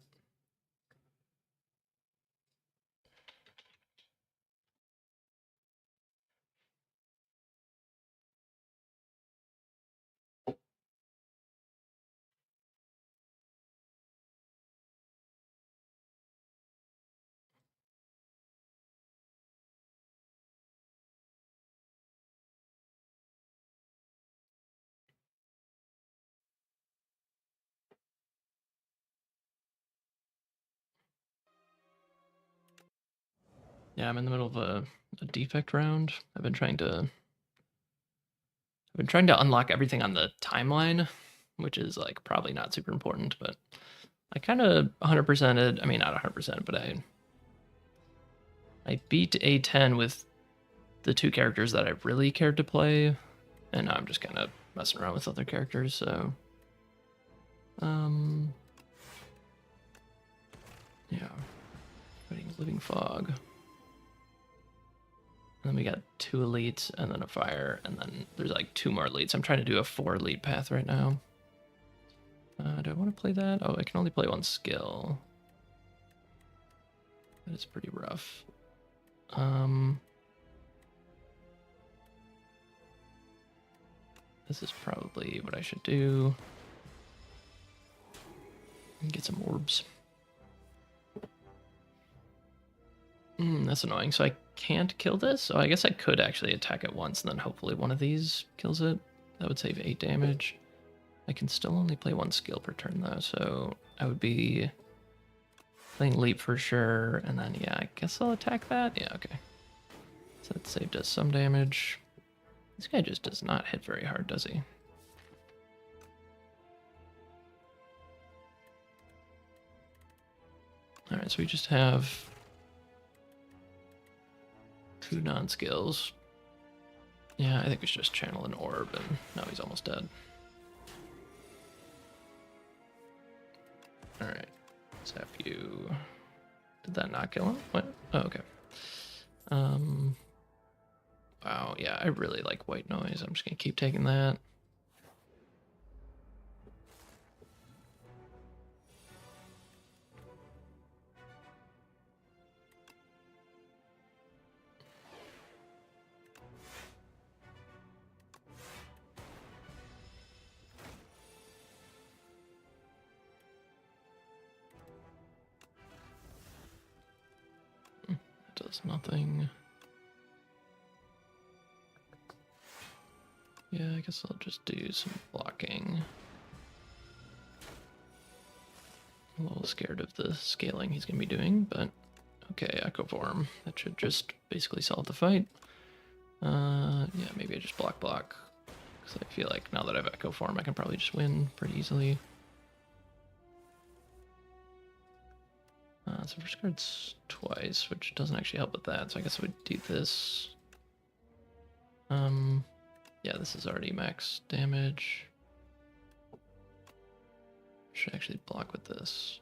Yeah, I'm in the middle of a defect round. I've been trying to unlock everything on the timeline, which is like probably not super important, but I kind of 100%ed. I mean, not 100%, but I beat A10 with the 2 characters that I really cared to play, and now I'm just kind of messing around with other characters. So, yeah, fighting Living Fog. And then we got 2 elites and then a fire, and then there's like 2 more elites. I'm trying to do a 4 elite path right now. Do I want to play that? Oh, I can only play 1 skill. That is pretty rough. This is probably what I should do. And get some orbs. That's annoying. So I can't kill this? So I guess I could actually attack it once and then hopefully one of these kills it. That would save 8 damage. I can still only play 1 skill per turn though, so I would be playing leap for sure, and then yeah, I guess I'll attack that. Yeah, okay. So that saved us some damage. This guy just does not hit very hard, does he? Alright, so we just have 2 non-skills. Yeah, I think we should just channel an orb, and now he's almost dead. Alright, zap you. Did that not kill him? What? Oh, okay. Wow, yeah, I really like white noise. I'm just gonna keep taking that. Does nothing. Yeah, I guess I'll just do some blocking. I'm a little scared of the scaling he's gonna be doing, but Okay, Echo Form. That should just basically solve the fight. Yeah, maybe I just block. Because I feel like now that I have Echo Form, I can probably just win pretty easily. So first card's twice, which doesn't actually help with that. So I guess I would do this. Yeah, this is already max damage. Should actually block with this.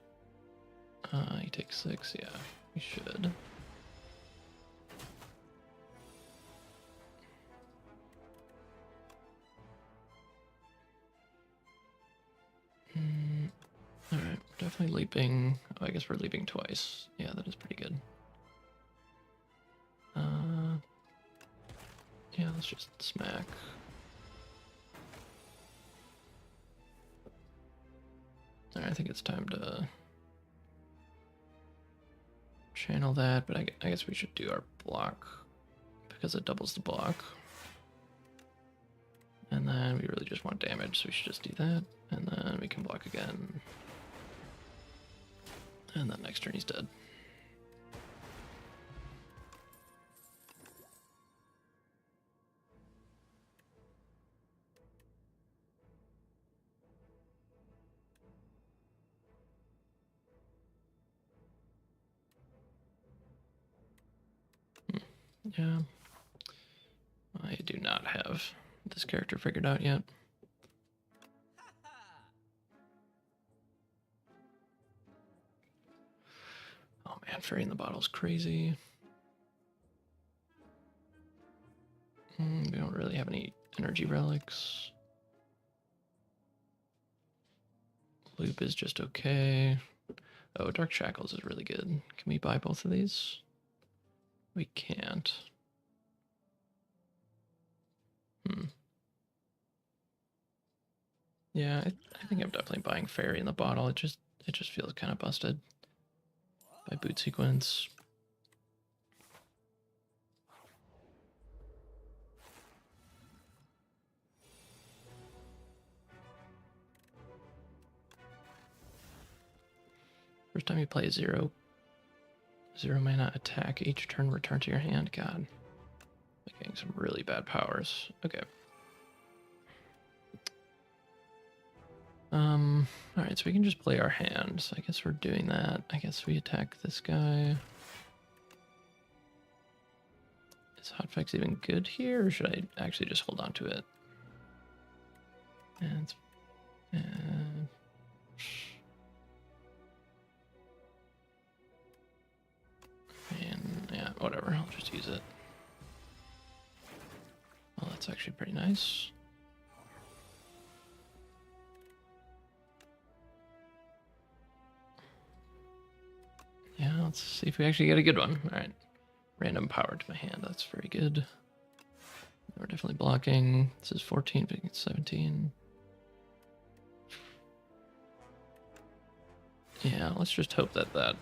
He takes 6, yeah, he should. Alright, definitely leaping. Oh, I guess we're leaping twice. Yeah, that is pretty good. Yeah, let's just smack. Alright, I think it's time to channel that, but I guess we should do our block because it doubles the block. And then we really just want damage, so we should just do that. And then we can block again. And then next turn he's dead. Yeah. I do not have this character figured out yet. Oh man, Fairy in the Bottle's crazy. We don't really have any energy relics. Loop is just okay. Oh, Dark Shackles is really good. Can we buy both of these? We can't. Yeah, I think I'm definitely buying Fairy in the Bottle. It just feels kind of busted by boot sequence. First time you play a 0 mana attack, each turn return to your hand. God, I'm getting some really bad powers. Okay. Alright, so we can just play our hand. So I guess we're doing that. I guess we attack this guy. Is Hotfix even good here, or should I actually just hold on to it? And yeah, whatever, I'll just use it. Well, that's actually pretty nice. Yeah, let's see if we actually get a good one. Alright. Random power to my hand, that's very good. We're definitely blocking. This is 14, but it's 17. Yeah, let's just hope that that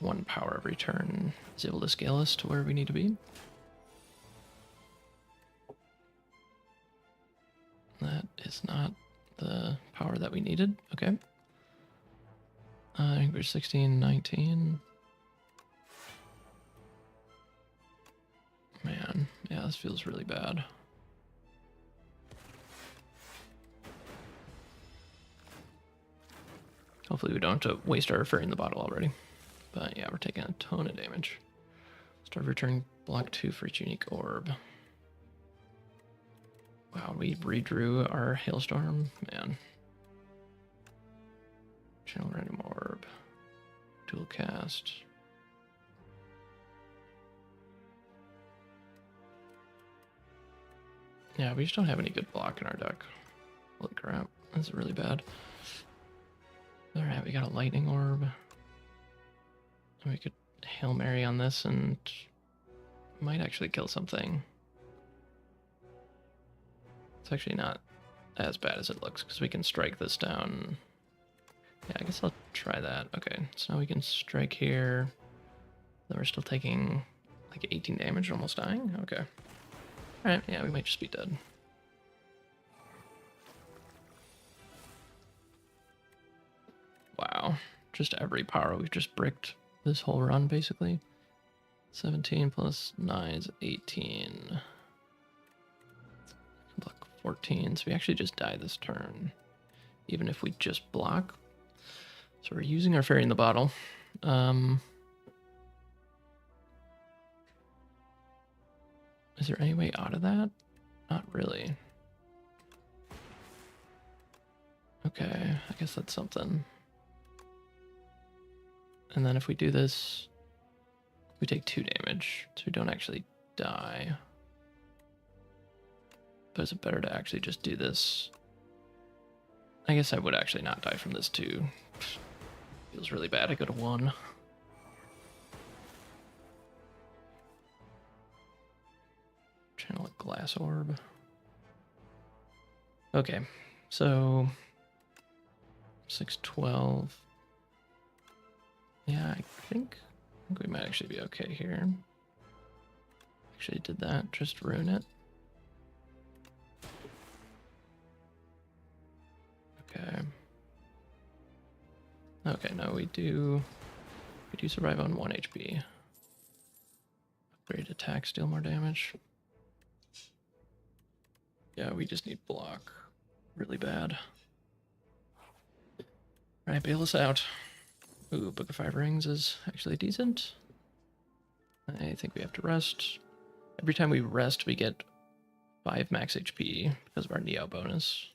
1 power every turn is able to scale us to where we need to be. That is not the power that we needed. Okay. I think we're 16, 19. Man, yeah, this feels really bad. Hopefully we don't have to waste our Fairy in the Bottle already. But yeah, we're taking a ton of damage. Start returning block 2 for each unique orb. Wow, we redrew our Hailstorm. Man. Channel random orb. Dual cast. Yeah, we just don't have any good block in our deck. Holy crap, that's really bad. Alright, we got a lightning orb. We could Hail Mary on this and might actually kill something. It's actually not as bad as it looks because we can strike this down. Yeah, I guess I'll try that. Okay, so now we can strike here. Then we're still taking like 18 damage, almost dying. Okay. Alright, yeah, we might just be dead. Wow, just every power we've just bricked this whole run, basically. 17 plus 9 is 18. Block 14, so we actually just die this turn, even if we just block. So we're using our fairy in the bottle. Is there any way out of that? Not really. Okay, I guess that's something. And then if we do this, we take 2 damage, so we don't actually die. But is it better to actually just do this? I guess I would actually not die from this too. Feels really bad. I go to 1. Channel a glass orb. Okay, so 6-12. Yeah, I think we might actually be okay here. Actually did that, just ruin it. Okay. Okay, no, we do survive on 1 HP. Upgrade attack, deal more damage. Yeah, we just need block really bad. Alright, bail us out. Ooh, Book of 5 Rings is actually decent. I think we have to rest. Every time we rest, we get 5 max HP because of our Neo bonus.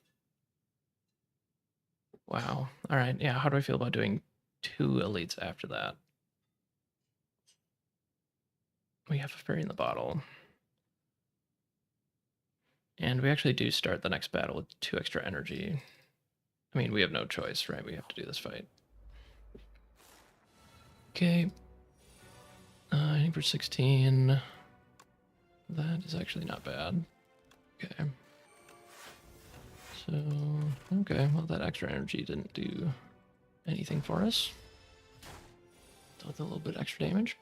Wow. Alright, yeah, how do I feel about doing 2 elites after that? We have a fairy in the bottle. And we actually do start the next battle with 2 extra energy. I mean, we have no choice, right? We have to do this fight. Okay. Aiming for 16. That is actually not bad. Okay. So, okay, well, that extra energy didn't do anything for us. Dealt a little bit extra damage.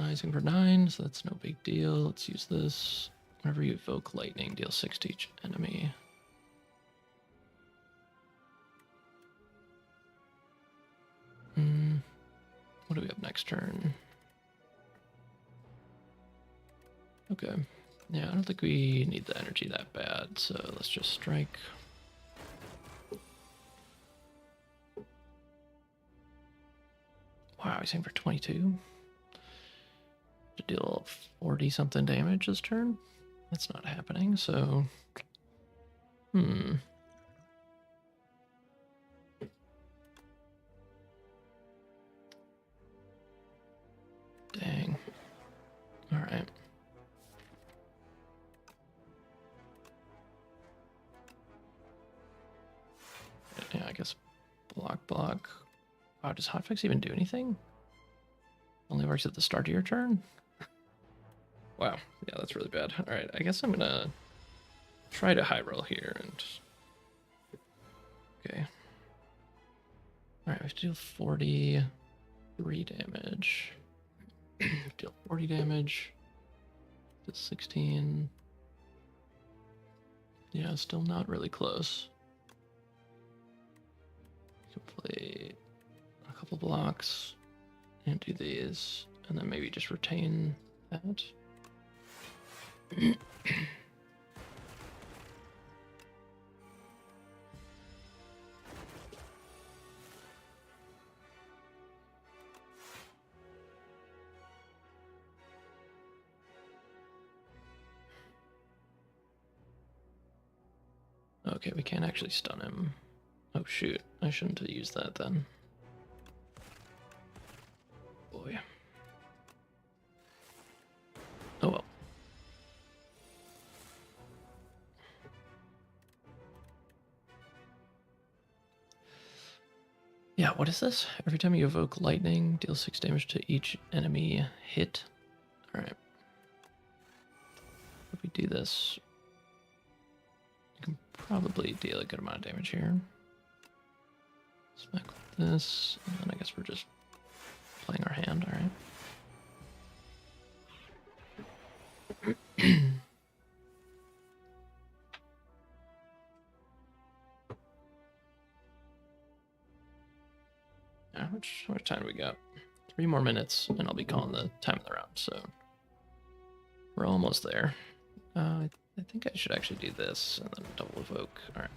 He's in for 9, so that's no big deal. Let's use this. Whenever you evoke lightning, deal 6 to each enemy. What do we have next turn? Okay. Yeah, I don't think we need the energy that bad, so let's just strike. Wow, he's aiming for 22. To deal 40 something damage this turn. That's not happening, so. Dang. Alright. Yeah, I guess block. Wow, does hotfix even do anything? Only works at the start of your turn? Wow, yeah, that's really bad. Alright, I guess I'm gonna try to high roll here and. Okay. Alright, we have to deal 43 damage. Deal 40 damage. Deal 16. Yeah, still not really close. You can play a couple blocks and do these, and then maybe just retain that. Okay, we can't actually stun him. Oh shoot, I shouldn't have used that then. Boy. Oh well. Yeah, what is this? Every time you evoke lightning, deal 6 damage to each enemy hit. Alright. If we do this, you can probably deal a good amount of damage here. Smack with this, and then I guess we're just playing our hand, alright. Yeah, how much time do we got? 3 more minutes, and I'll be calling the time of the round. So we're almost there. I think I should actually do this and then double evoke. All right.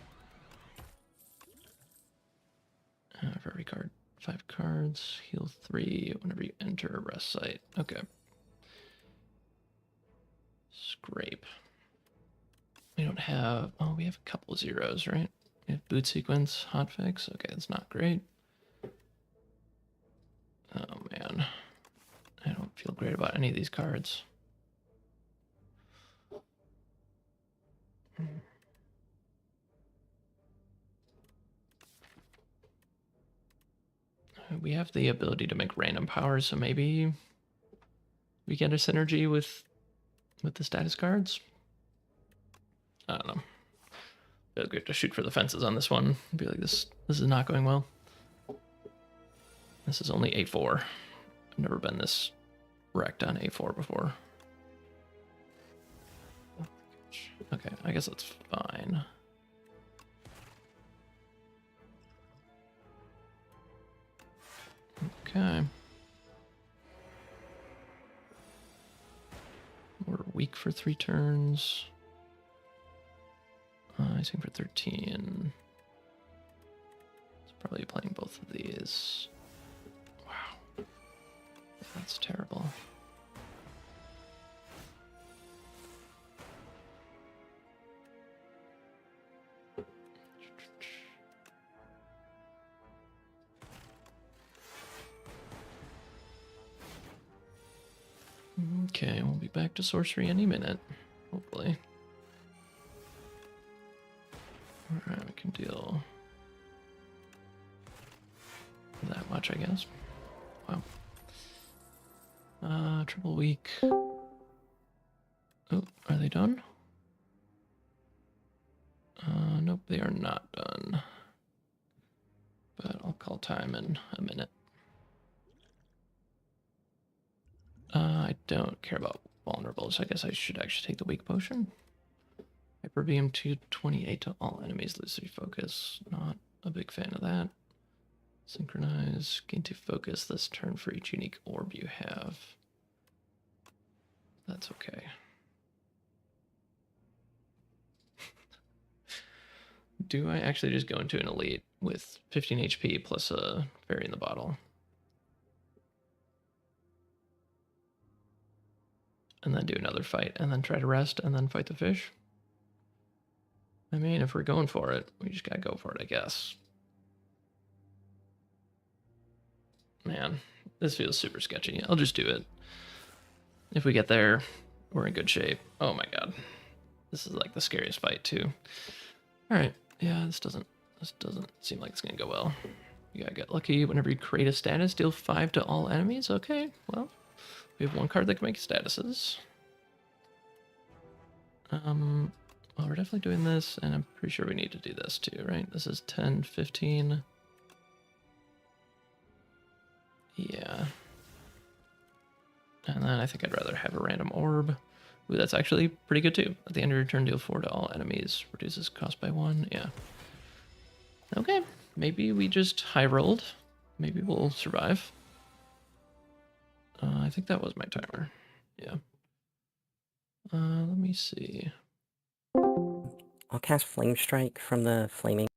For every card, 5 cards, heal 3 whenever you enter a rest site. Okay. Scrape. We don't have. Oh, we have a couple of zeros, right? We have boot sequence, hotfix. Okay, that's not great. Oh man, I don't feel great about any of these cards. We have the ability to make random powers, so maybe we get a synergy with the status cards. I don't know. Feel like we have to shoot for the fences on this one. Be like, this is not going well. This is only A4. I've never been this wrecked on A4 before. Okay, I guess that's fine. Okay. We're weak for 3 turns. I think for 13. It's probably playing both of these. Wow. That's terrible. Okay, we'll be back to sorcery any minute, hopefully. Alright, we can deal that much, I guess. Wow. Triple weak. Oh, are they done? Nope, they are not done. But I'll call time in a minute. I don't care about vulnerable, so I guess I should actually take the weak potion. Hyper beam 228 to all enemies, lose 3 focus. Not a big fan of that. Synchronize, gain 2 focus this turn for each unique orb you have. That's okay. Do I actually just go into an elite with 15 HP plus a fairy in the bottle? And then do another fight, and then try to rest, and then fight the fish? I mean, if we're going for it, we just gotta go for it, I guess. Man, this feels super sketchy. I'll just do it. If we get there, we're in good shape. Oh my god. This is like the scariest fight, too. Alright, yeah, this doesn't seem like it's gonna go well. You gotta get lucky. Whenever you create a status, deal 5 to all enemies. Okay, well, we have 1 card that can make statuses. Well, we're definitely doing this, and I'm pretty sure we need to do this too, right? This is 10, 15. Yeah. And then I think I'd rather have a random orb. Ooh, that's actually pretty good too. At the end of your turn, deal 4 to all enemies. Reduces cost by 1. Yeah. Okay. Maybe we just high rolled. Maybe we'll survive. I think that was my timer. Yeah. Let me see. I'll cast Flame Strike from the flaming.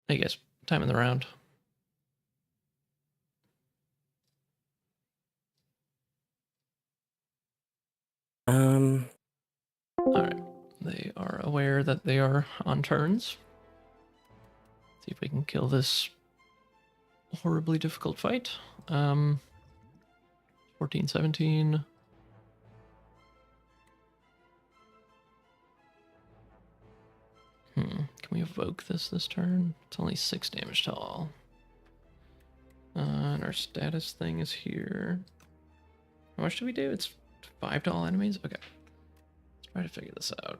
I guess time in the round. All right. They are aware that they are on turns. See if we can kill this horribly difficult fight. 14, 17. Can we evoke this turn? It's only 6 damage to all. And our status thing is here. How much do we do? It's 5 to all enemies? Okay. Let's try to figure this out.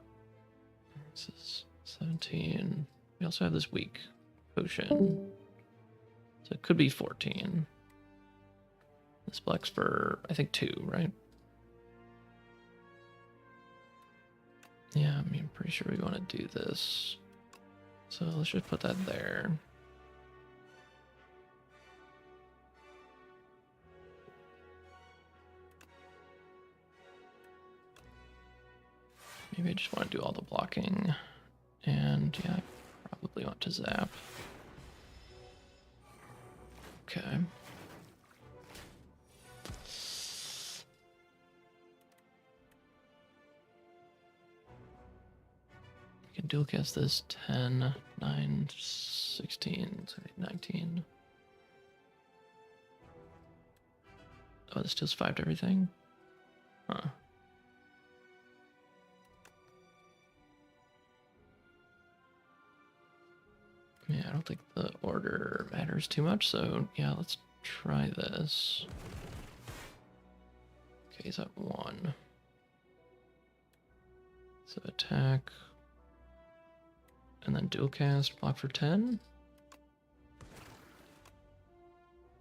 This is 17. We also have this weak potion. So it could be 14. This blocks for, I think, 2, right? Yeah, I mean, I'm pretty sure we want to do this. So let's just put that there. Maybe I just want to do all the blocking. And yeah, I probably want to zap. Okay. We can dual cast this 10, 9, 16, 19. Oh, this deals 5 to everything? Huh. Yeah, I don't think the order matters too much, so yeah, let's try this. Okay, he's at 1. So attack. And then dual cast, block for 10?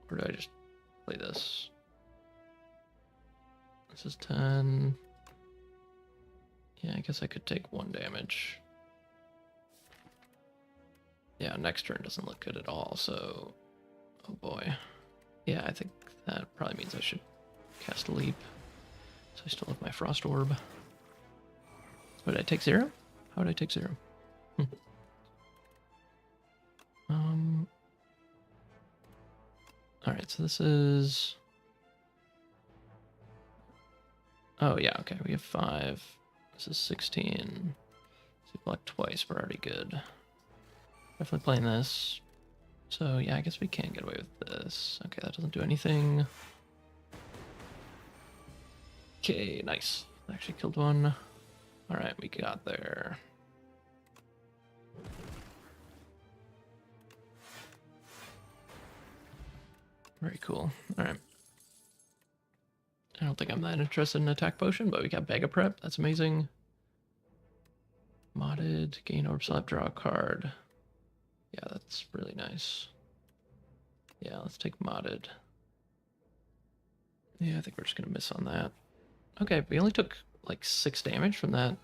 Or do I just play this? This is 10. Yeah, I guess I could take 1 damage. Yeah, next turn doesn't look good at all, so... Oh boy. Yeah, I think that probably means I should cast a leap. So I still have my Frost Orb. What, did I take 0? How did I take 0? Alright, so this is... Oh yeah, okay, we have 5. This is 16. So we block twice, we're already good. Definitely playing this. So yeah, I guess we can get away with this. Okay, that doesn't do anything. Okay, nice. Actually killed one. Alright, we got there. Very cool. Alright. I don't think I'm that interested in attack potion, but we got Bag of Prep. That's amazing. Modded, gain orb slap, draw a card. Yeah, that's really nice. Yeah, let's take modded. Yeah, I think we're just gonna miss on that. Okay, we only took like 6 damage from that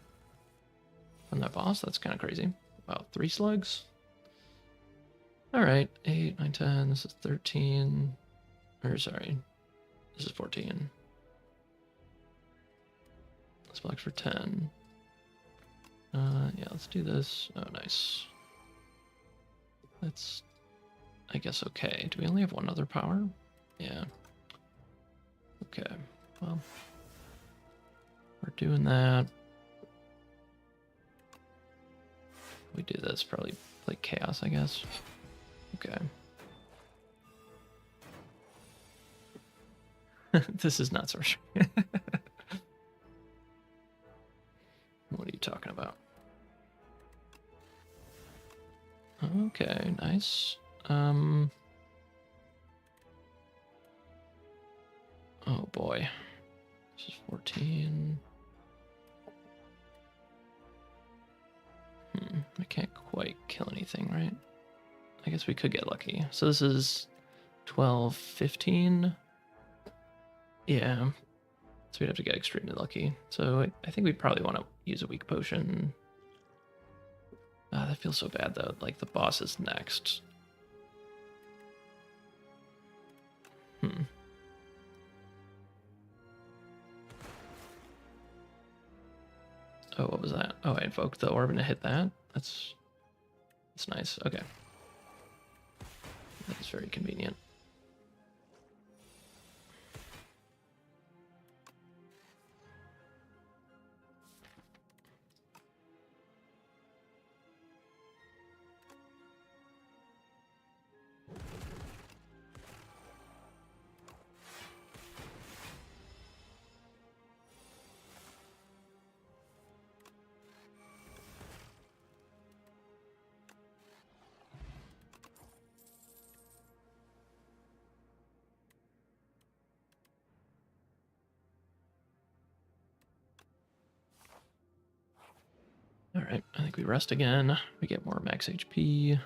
boss. That's kind of crazy. Wow, 3 slugs. All right, 8, 9, 10. This is 13. Or sorry, this is 14. Let's block for 10. Yeah, let's do this. Oh, nice. That's, I guess, okay. Do we only have 1 other power? Yeah. Okay, well, we're doing that. We do this, probably play Chaos, I guess. Okay. This is not Sorcery. What are you talking about? Okay, nice. Oh boy. This is 14. I can't quite kill anything, right? I guess we could get lucky. So this is 12, 15. Yeah. So we'd have to get extremely lucky. So I think we probably want to use a weak potion. Ah, that feels so bad though. Like the boss is next. Oh, what was that? Oh, I invoked the orb and it hit that? That's nice. Okay. That is very convenient. Alright, I think we rest again. We get more max HP.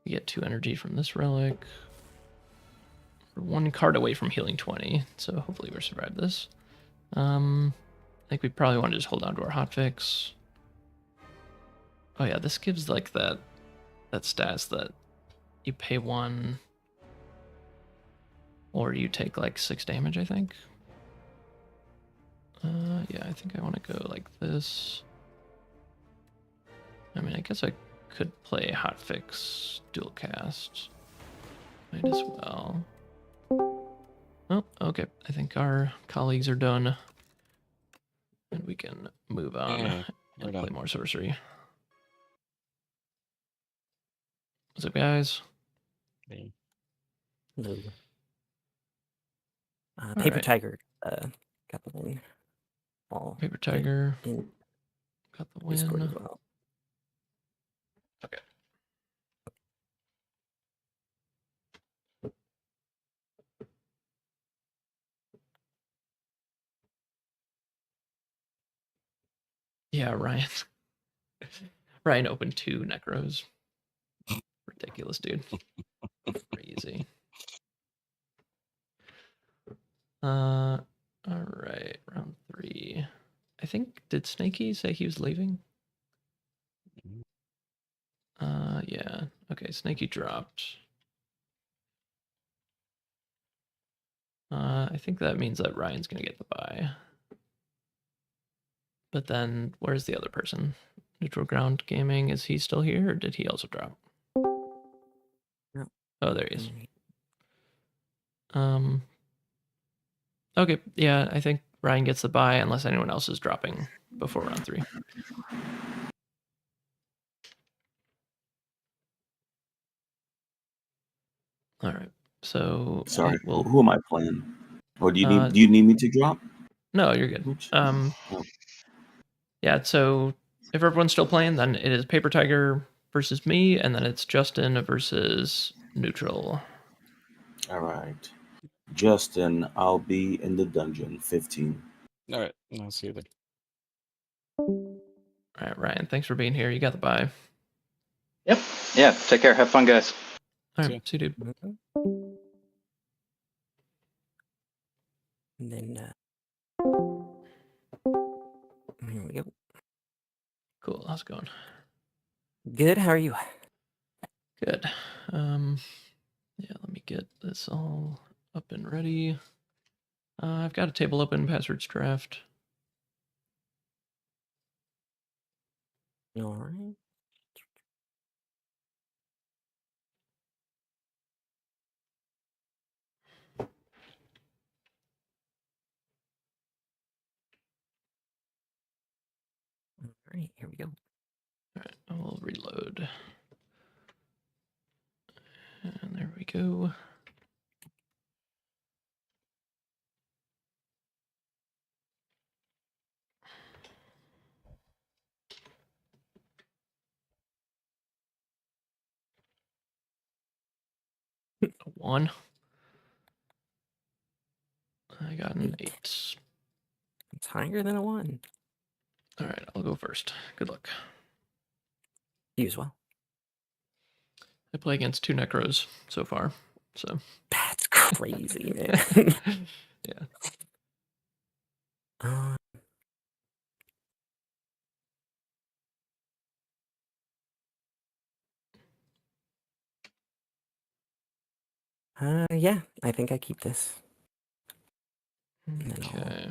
We get 2 energy from this relic. We're 1 card away from healing 20, so hopefully we'll survive this. I think we probably want to just hold on to our hotfix. Oh yeah, this gives like that stats that you pay 1 or you take like 6 damage, I think. Yeah, I think I want to go like this. I mean, I guess I could play Hotfix dual cast. Might as well. Oh, okay. I think our colleagues are done. And we can move on Hey, and we're play done. more sorcery. What's up, guys? Hey. No. All Paper right. Tiger got the win. All Paper put it Tiger in got the Discord win. as well. Okay. Yeah, Ryan. Ryan opened 2 Necros. Ridiculous, dude. Crazy. All right, round 3. I think, did Snakey say he was leaving? Yeah. Okay, Snakey dropped. I think that means that Ryan's gonna get the bye. But then, where's the other person? Neutral Ground Gaming, is he still here, or did he also drop? No. Oh, there he is. Mm, Okay, yeah, I think Ryan gets the bye unless anyone else is dropping before round 3. All right, so Sorry, we'll. who am I playing? Or do you Uh, need me to drop? No, you're good. Oops. Yeah, so if everyone's still playing, then it is Paper Tiger versus me, and then it's Justin versus Neutral. All right. Justin, I'll be in the dungeon 15. All right, I'll see you then. All right, Ryan, thanks for being here. You got the bye. Yep. Yeah. Take care. Have fun, guys. All See right, see you, dude. mhm. And then here we go. Cool. How's it going? Good. How are you? Good. Yeah, let me get this all up and ready. I've got a table open, passwords draft. All right. All right. Here we go. All right, I will reload. And there we go. A 1. I got an 8. It's higher than a 1. All right, I'll go first. Good luck. You as well. I play against 2 Necros so far, so. That's crazy, man. Yeah. Yeah, I think I keep this. then I'll Okay.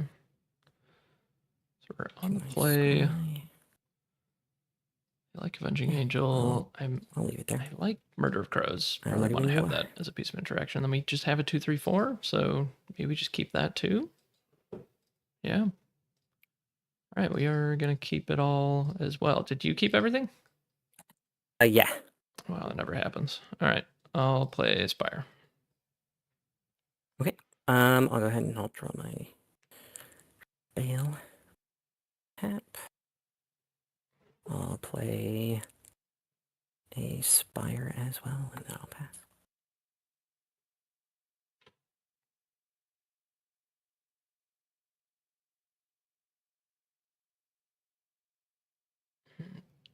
So we're on the my play. spy. I like Avenging Yeah, Angel. I'll leave it there. I like Murder of Crows. I I'm really ready want to when you have are. that as a piece of interaction. Then we just have a 2, 3, 4. So maybe we just keep that too. Yeah. All right, we are gonna keep it all as well. Did you keep everything? Yeah. Wow, that never happens. All right, I'll play Spire. Okay. I'll go ahead and I'll draw my Bale tap. I'll play a Spire as well, and then I'll pass.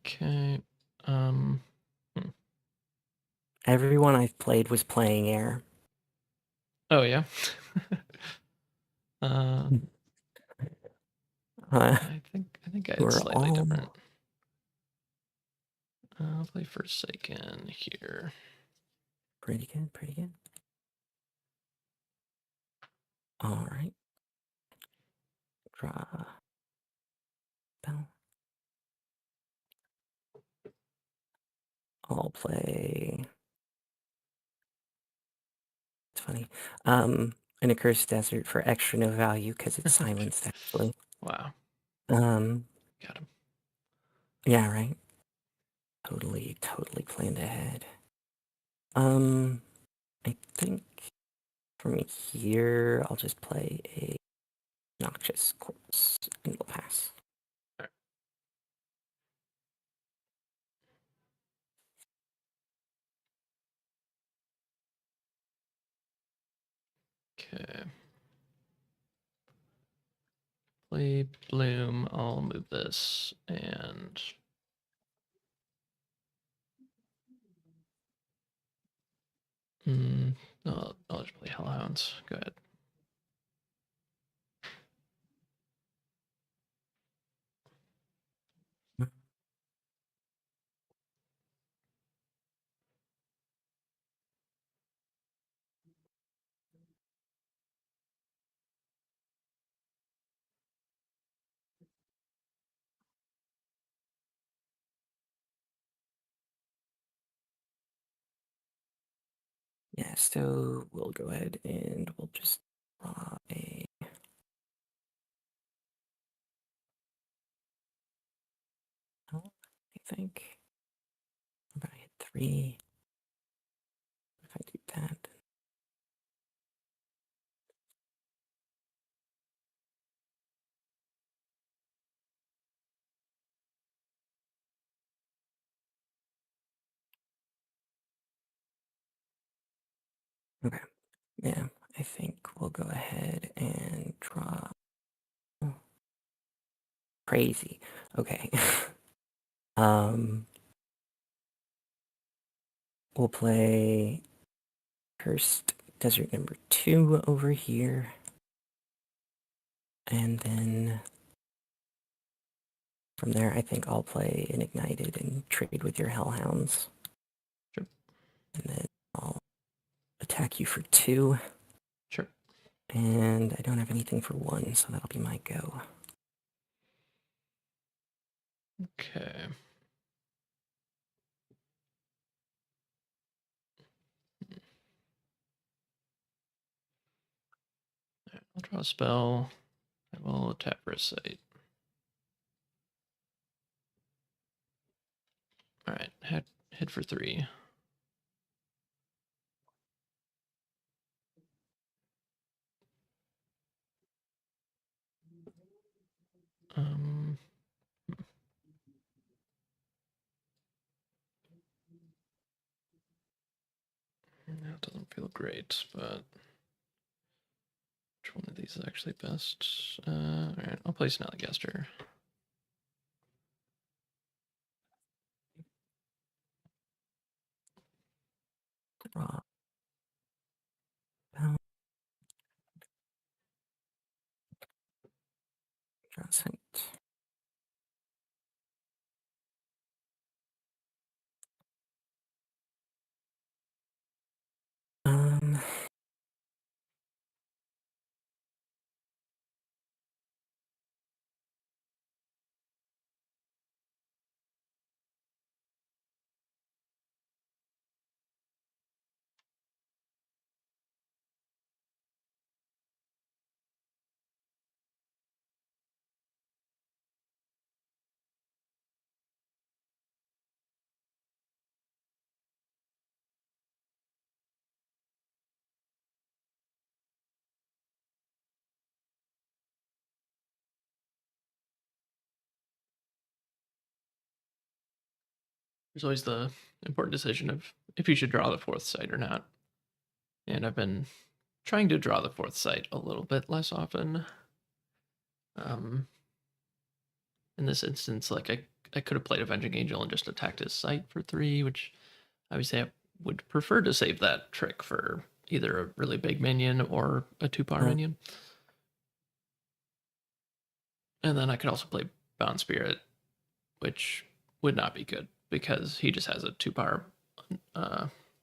Okay. Everyone I've played was playing air. Oh yeah. Uh, I think we're it's slightly all different. I'll play Forsaken here. Pretty good, pretty good. All right. Draw. Spell. I'll play. It's funny. An accursed desert for extra no value because it's silenced actually. Wow. Got him. Yeah, right. Totally planned ahead. I think from here I'll just play a noxious corpse and we'll pass. Okay. Play Bloom. I'll move this and no, I'll just play Hellhounds. Go ahead. Yeah, so we'll go ahead and we'll just draw a. Oh, I think if I hit 3, if I do that. Okay, yeah, I think we'll go ahead and draw. Crazy. Okay. We'll play Cursed Desert number 2 over here. And then from there, I think I'll play an Ignited and trade with your Hellhounds. Sure. And then I'll attack you for 2. Sure. And I don't have anything for 1, so that'll be my go. Okay. I'll draw a spell. I will attack for a site. All right, hit for 3. Um, that doesn't feel great, but which one of these is actually best? All right, I'll play Snallygaster. Draw. Draw site. There's always the important decision of if you should draw the 4th site or not. And I've been trying to draw the 4th site a little bit less often. In this instance, like I could have played Avenging Angel and just attacked his site for 3, which obviously I would prefer to save that trick for either a really big minion or a 2-power minion. And then I could also play Bound Spirit, which would not be good because he just has a 2-power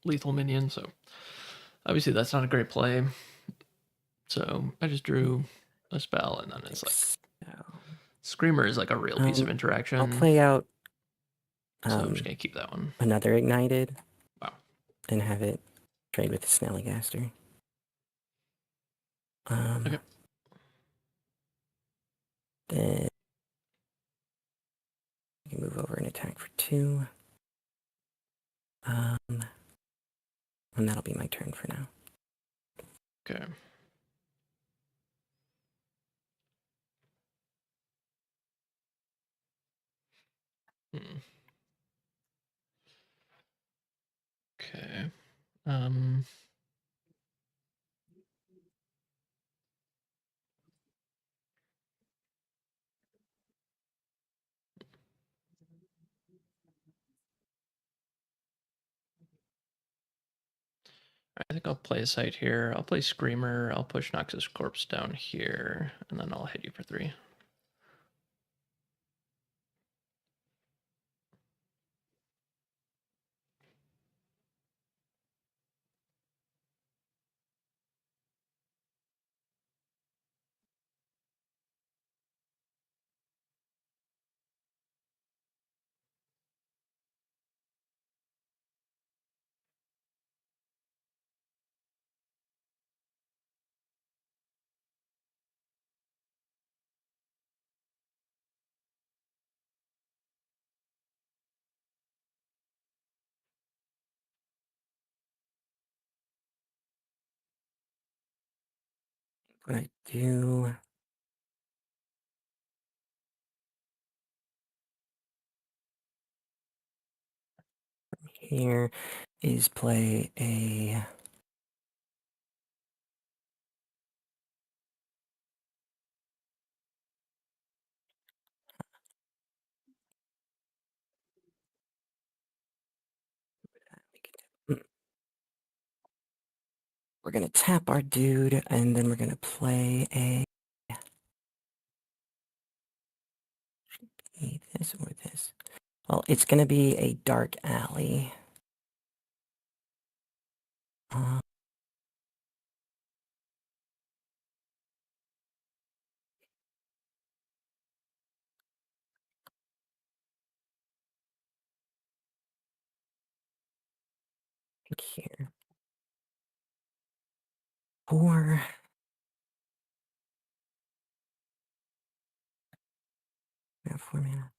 lethal minion. So obviously that's not a great play. So I just drew a spell, and then it's like So, Screamer is like a real piece of interaction. I'll play out so I'm just gonna keep that one. another Ignited. Wow. And have it trade with the Snellygaster. Okay. Then you can move over and attack for 2. And that'll be my turn for now. Okay. Okay. I think I'll play a site here. I'll play Screamer. I'll push Noxus Corpse down here, and then I'll hit you for 3. What I do here is play a we're gonna tap our dude, and then we're gonna play a this or this. Well, it's gonna be a Dark Alley. Here. 4. We have 4 mana.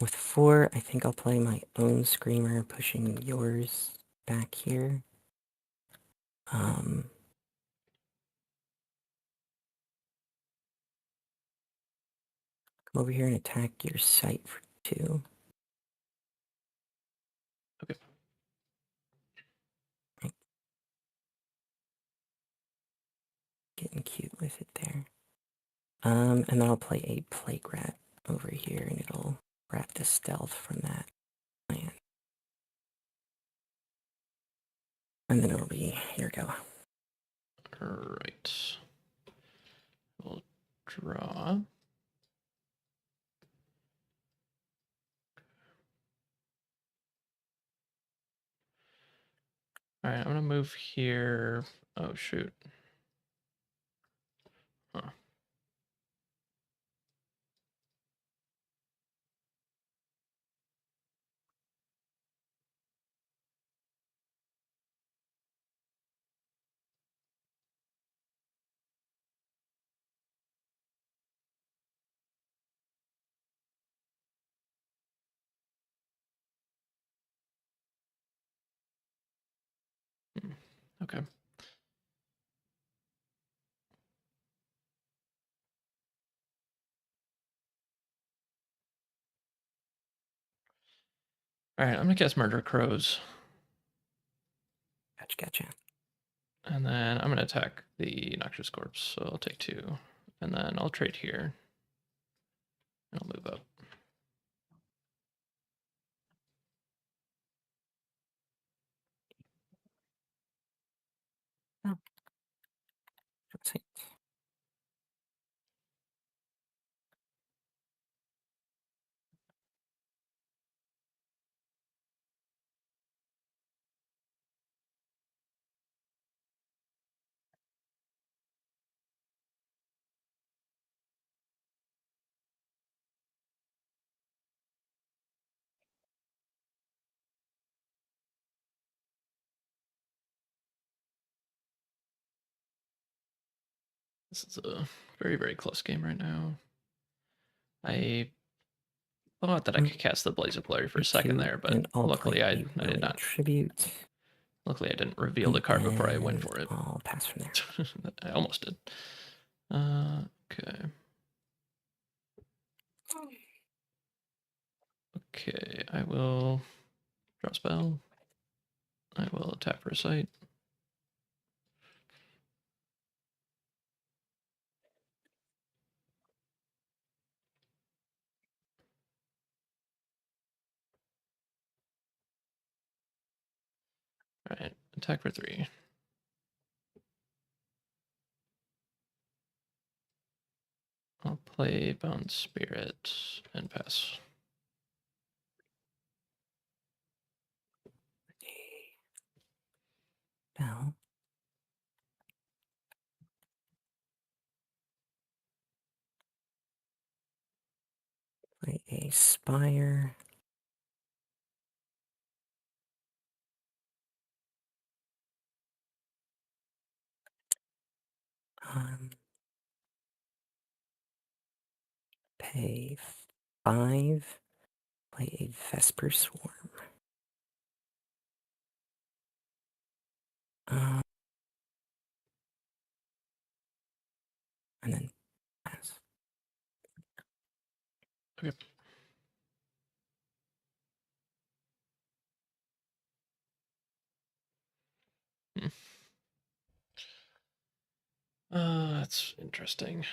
With 4, I think I'll play my own Screamer, pushing yours back here. Come over here and attack your site for 2. Okay. Getting cute with it there. And then I'll play a Plague Rat over here, and it'll wrap the stealth from that land. And then it'll be, here we go. All right. We'll draw. All right, I'm gonna move here. Oh shoot. Huh. Okay. All right, I'm gonna cast Murder Crows, Gotcha. and then I'm gonna attack the Noxious Corpse. So I'll take 2, and then I'll trade here, and I'll move up. Oh. Let's see. This is a very, very close game right now. I thought that I could cast the Blaze of Glory for a second there, but and I'll luckily play I a did willing not. tribute. Luckily, I didn't reveal the and card before I went then for it. I'll pass from there. I almost did. Okay. Okay, I will draw a spell. I will attack for a sight. All right, attack for 3. I'll play Bound Spirit and pass. Now, play a Spire. Pay 5. Play a Vesper Swarm. And then pass. Okay. That's interesting.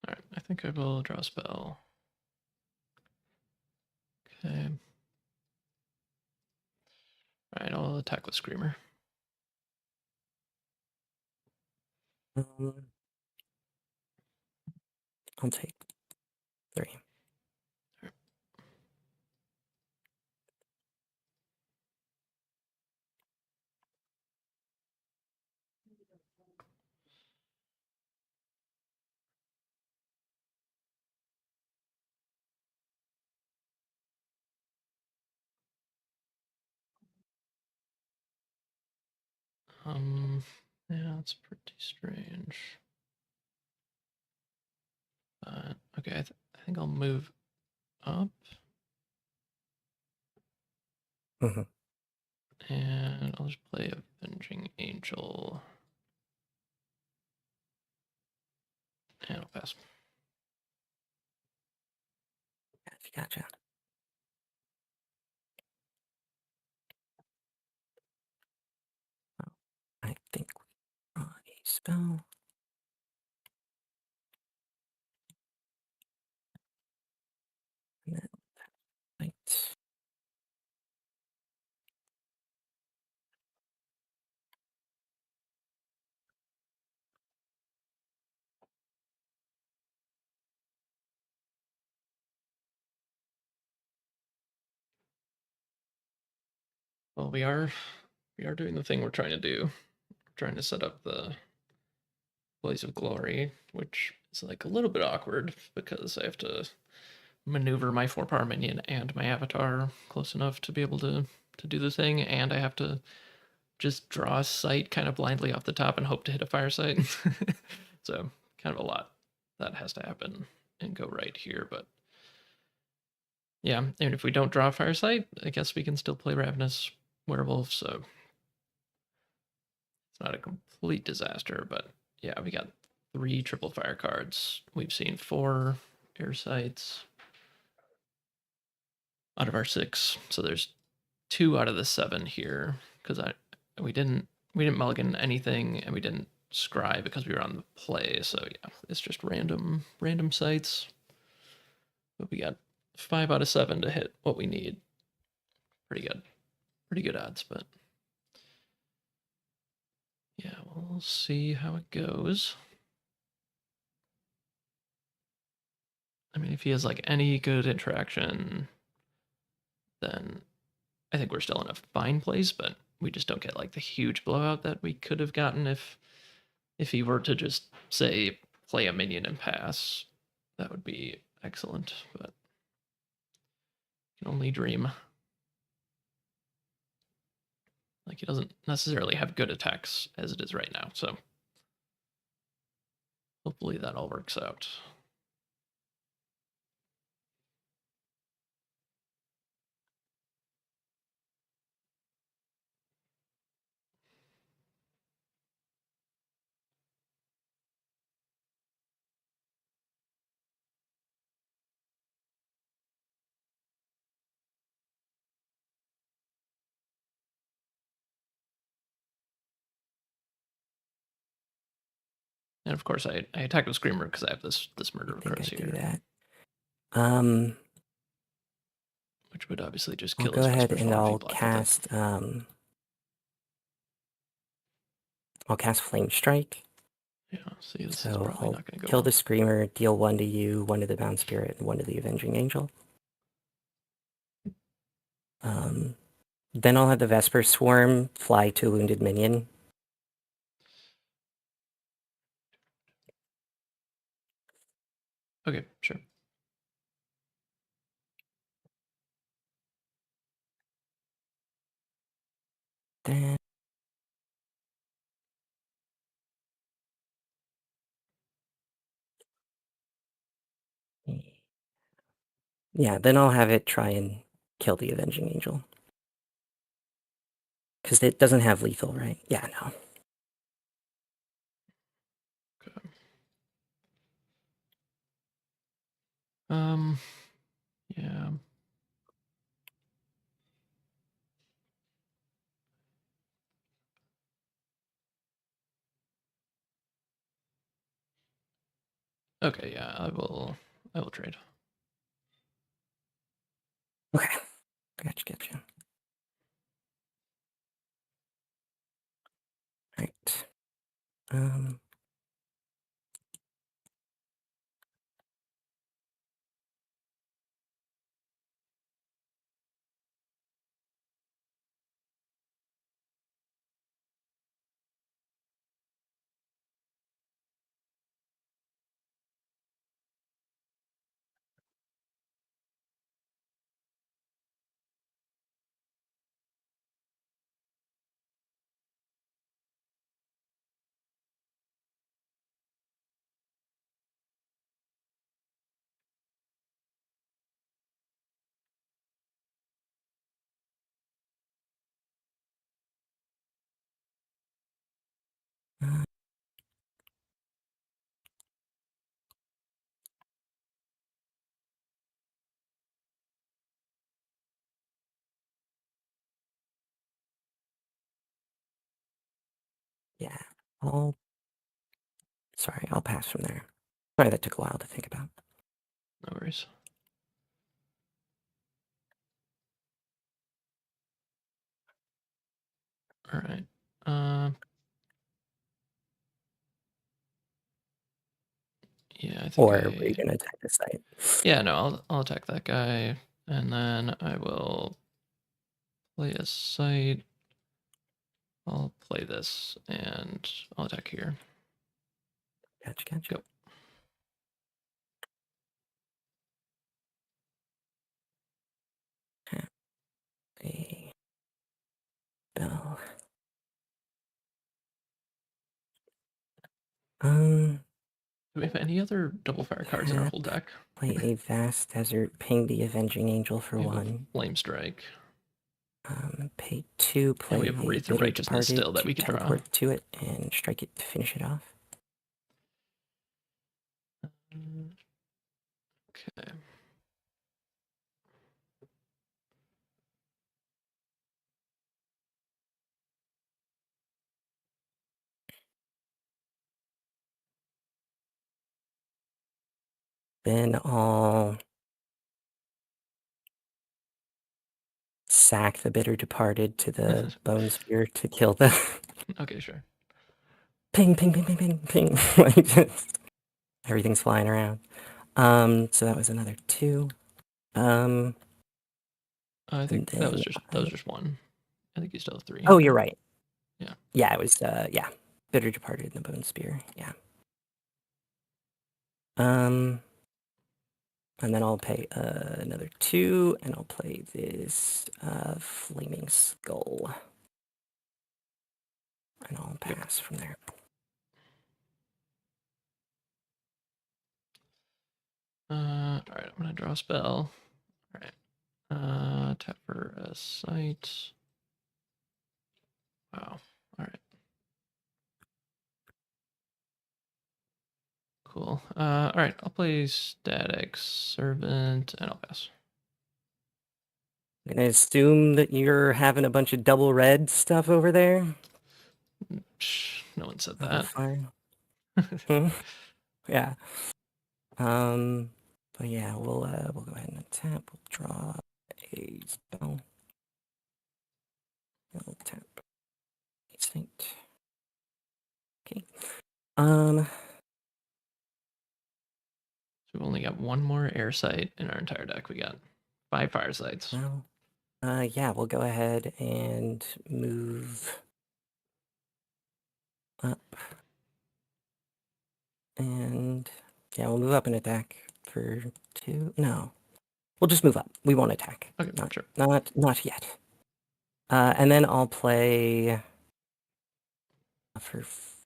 All right, I think I will draw a spell. Okay. All right, I'll attack with Screamer. I'll take 3. Yeah, it's pretty strange. Okay, I think I'll move up. Mhm. And I'll just play Avenging Angel. And I'll pass. Gotcha. I think we draw a spell. And then light. Well, we are doing the thing we're trying to do. We're trying to set up the Blaze of Glory, which is like a little bit awkward because I have to maneuver my 4-power minion and my avatar close enough to be able to do the thing, and I have to just draw a sight kind of blindly off the top and hope to hit a fire sight. So kind of a lot that has to happen and go right here, but yeah, and if we don't draw a fire sight, I guess we can still play Ravenous Werewolf, so it's not a complete disaster, but yeah, we got 3 triple fire cards. We've seen 4 air sights out of our 6, so there's 2 out of the 7 here because we didn't mulligan anything and we didn't scry because we were on the play. So yeah, it's just random sights. But we got 5 out of 7 to hit what we need. Pretty good odds, but We'll see how it goes. I mean, if he has like any good interaction, then I think we're still in a fine place, but we just don't get like the huge blowout that we could have gotten if he were to just say play a minion and pass. That would be excellent, but can only dream. Like he doesn't necessarily have good attacks as it is right now, so hopefully that all works out. And of course, I attack with Screamer because I have this murder of I think crows I do here, that. which would obviously just I'll kill go his ahead Vesper and Swarm if he I'll blocked with it. cast Flame Strike. Yeah, see, this is So probably I'll not going to go kill well. the Screamer, deal 1 to you, 1 to the Bound Spirit, and 1 to the Avenging Angel. Then I'll have the Vesper Swarm fly to a wounded minion. Okay, sure. Then... Yeah, then I'll have it try and kill the Avenging Angel. Because it doesn't have lethal, right? Yeah, no. Okay. Yeah. Okay, yeah, I will trade. Okay. Gotcha. Right. Uh, yeah. I'll pass from there. Sorry, that took a while to think about. No worries. All right. Yeah, I think. Or were you going to attack the site? Yeah, no, I'll attack that guy, and then I will play a site. I'll play this, and I'll attack here. Gotcha. Go. A bell. Do we have any other double fire cards in our whole deck? Play a Vast Desert, ping the Avenging Angel for We have a 1. Flame Strike. Pay 2, play And we have a Wraith of Bitter Righteousness Departed still that we to could draw. teleport to it and strike it to finish it off. Okay. Then I'll sack the Bitter Departed to the Bone Spear to kill them. Okay, sure. ping, ping, ping, ping, ping, ping. Like just everything's flying around. So that was another 2. I think And that was then just one. I think you still have 3. Oh, you're right. Yeah. Yeah, it was yeah. Bitter Departed and the Bone Spear. Yeah. And then I'll pay another 2, and I'll play this Flaming Skull. And I'll pass from there. All right, I'm gonna draw a spell. All right. Tap for a site. Wow. All right. Cool. All right, I'll play Static Servant, and I'll pass. I'm gonna assume that you're having a bunch of double red stuff over there. Psh, no one said Double that. fire. Yeah. But yeah, we'll go ahead and tap. We'll draw a spell. We'll tap a saint. Okay. So we've only got one more air site in our entire deck. We got 5 fire sites. Well, yeah, we'll go ahead and move up. And yeah, we'll move up and attack for 2. No. We'll just move up. We won't attack. Okay, sure. Not yet. And then I'll play for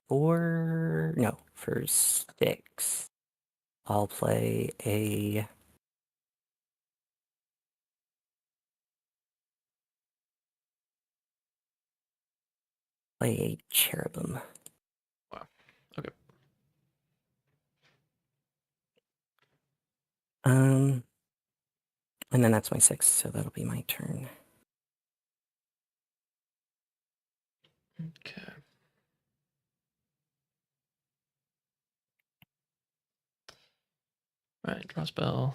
4. No, for 6. I'll play a cherubim. Wow. Okay. And then that's my 6, so that'll be my turn. Okay. All right, draw spell.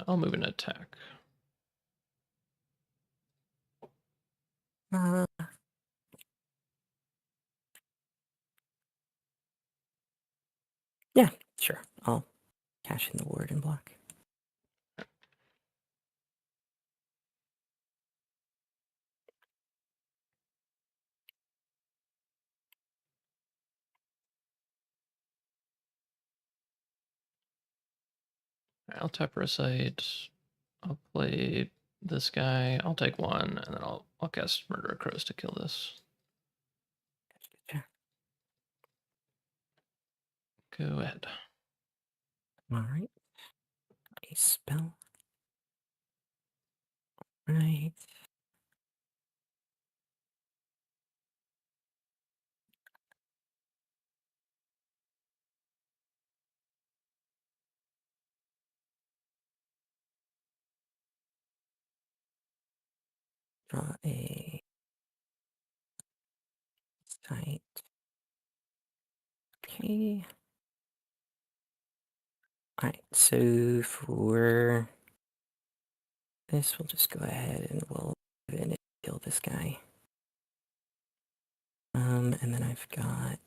I'll move an attack. Uh, yeah, sure. I'll cash in the ward and block. I'll tap for a site. I'll play this guy. I'll take 1, and then I'll cast Murder of Crows to kill this. Gotcha. Go ahead. All right. A spell. Right. Draw a site. Okay. Alright, so for this, we'll just go ahead and we'll kill this guy. And then I've got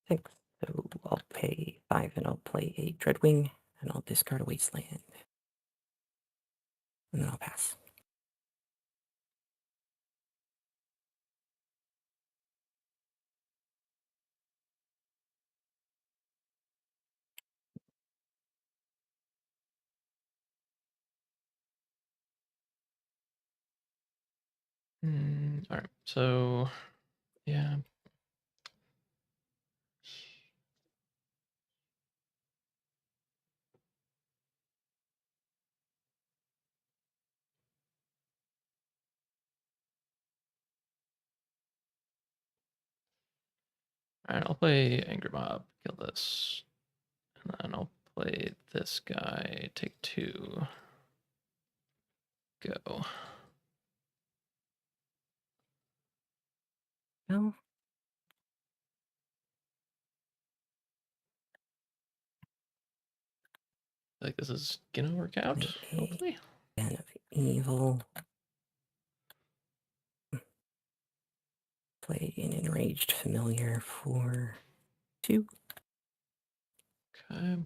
6, so I'll pay 5 and I'll play a Dreadwing, and I'll discard a Wasteland. And then I'll pass. All right. So, yeah. All right. I'll play Angry Mob. Kill this, and then I'll play this guy, take 2. Go. No. Like this is gonna work out, Okay. hopefully. Den of Evil. Play an Enraged Familiar for 2. Okay.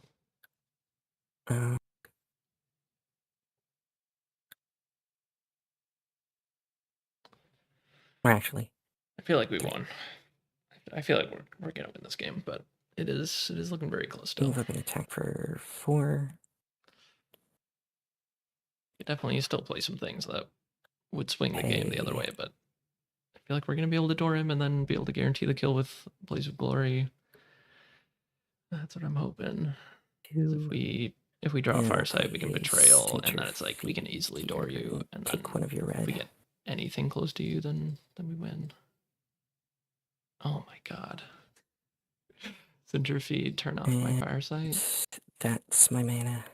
Or actually, I feel like we won. I feel like we're gonna win this game, but it is looking very close still. Eva can attack for 4. You definitely still play some things that would swing the game the other way, but I feel like we're gonna be able to door him and then be able to guarantee the kill with Blaze of Glory. That's what I'm hoping. 2. If we draw a And I'll Firesight, we can play Betrayal, and Center then it's like we can easily door Fear you, and then take one of your if we red. get anything close to you, then we win. Oh my god. Center Feed, turn off my And Firesight. That's my mana.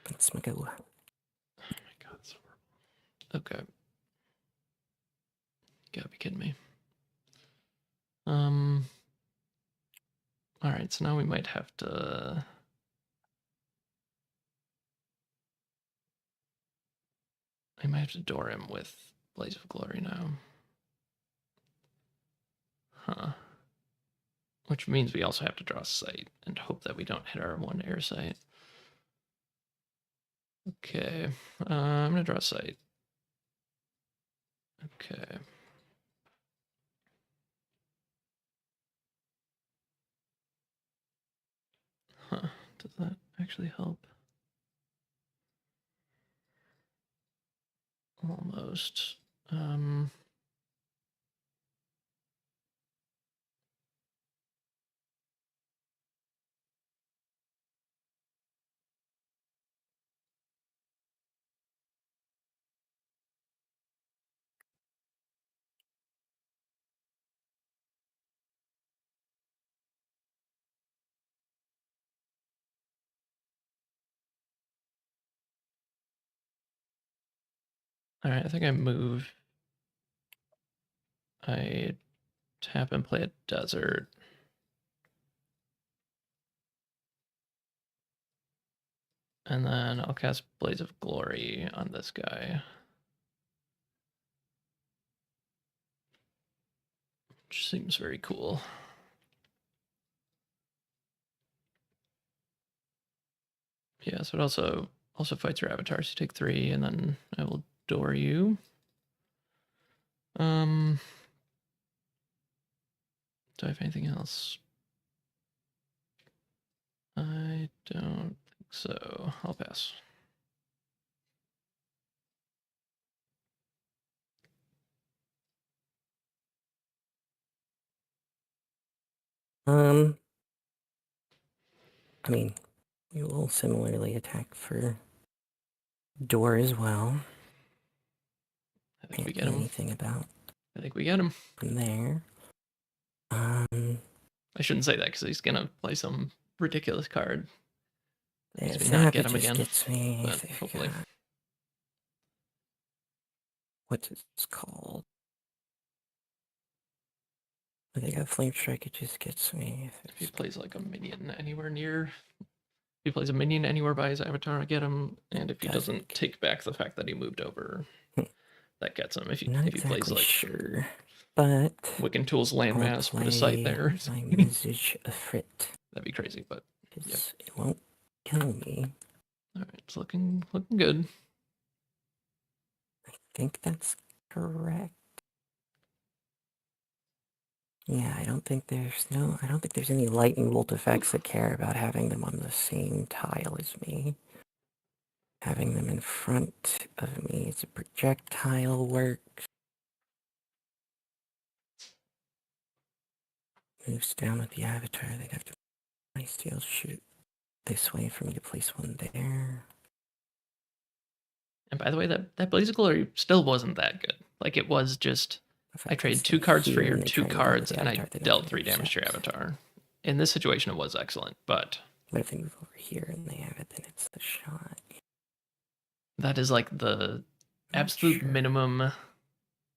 That's my go. Oh my god, that's horrible. Okay. You gotta be kidding me. Alright, so now we might have to... I might have to door him with Blaze of Glory now. Huh. Which means we also have to draw a sight and hope that we don't hit our 1 air sight. Okay, I'm gonna draw a sight. Okay. Huh, does that actually help? Almost. Alright, I think I move. I tap and play a desert. And then I'll cast Blaze of Glory on this guy. Which seems very cool. Yeah, so it also fights your avatar, so you take 3, and then I will door you. Do I have anything else? I don't think so. I'll pass. I mean, we will similarly attack for door as well. I think we Can't get do him. anything about I think we get him. from there. I shouldn't say that because he's gonna play some ridiculous card. There's Makes me not that get that him just again. gets me. But They've hopefully. got- What's it called? I think a Flame Strike, it just gets me. If he plays like a minion anywhere near, if he plays a minion anywhere by his avatar, I get him. And if he doesn't take back the fact that he moved over, that gets him. If he Not plays exactly like sure, but Wiccan Tools landmass, put a site there, my Visage of Frit. that'd be crazy. But yep. It won't kill me. All right, it's looking good. I think that's correct. Yeah, I don't think there's any lightning bolt effects that care about having them on the same tile as me. Having them in front of me, it's a projectile works. Moves down with the avatar, they'd have to steal shoot this way for me to place one there. And by the way, that Blaze of Glory still wasn't that good. Like it was just I traded 2 cards for your 2 cards, and I dealt 3 damage to your avatar. In this situation, it was excellent, but But if they move over here and they have it, then it's the shot. That is like the absolute sure. minimum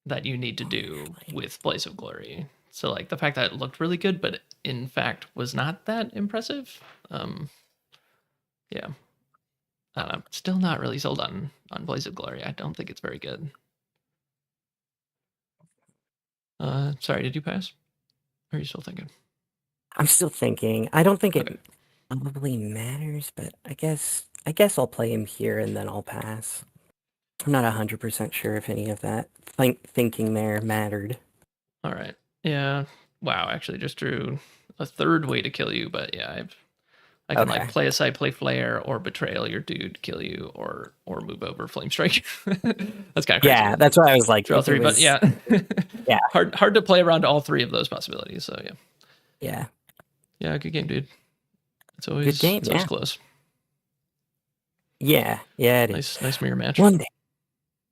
that you need to do with Blaze of Glory. So like the fact that it looked really good, but in fact was not that impressive. Yeah. I don't know. Still not really sold on Blaze of Glory. I don't think it's very good. Sorry, did you pass? Or are you still thinking? I'm still thinking. I don't think it Okay. probably matters, but I guess I'll play him here and then I'll pass. I'm not 100% sure if any of that thinking there mattered. All right. Yeah. Wow, actually just drew a third way to kill you, but yeah, I can like Okay. play aside, play flare, or betrayal your dude, kill you, or move over flame strike. That's kind of crazy. Yeah, that's why I was like, Draw if it three, but was, yeah, yeah, hard to play around all three of those possibilities. So yeah, yeah, good game, dude. It's good always game. Yeah, close. yeah, it is. Nice mirror match. One day.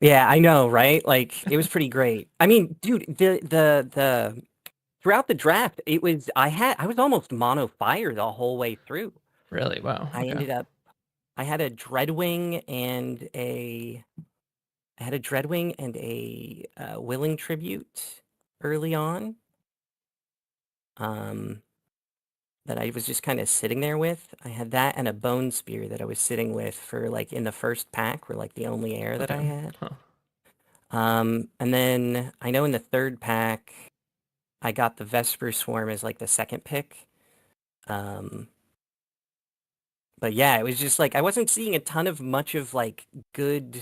Yeah, I know, right? Like it was pretty great. I mean, dude, the throughout the draft, I was almost mono fire the whole way through. Really? Wow. Okay. I had a Dreadwing and a Willing Tribute early on. That I was just kind of sitting there with. I had that and a Bone Spear that I was sitting with for like in the first pack were like the only air that I had. Huh. And then I know in the third pack, I got the Vesper Swarm as like the second pick. But yeah, it was just like I wasn't seeing a ton of much of like good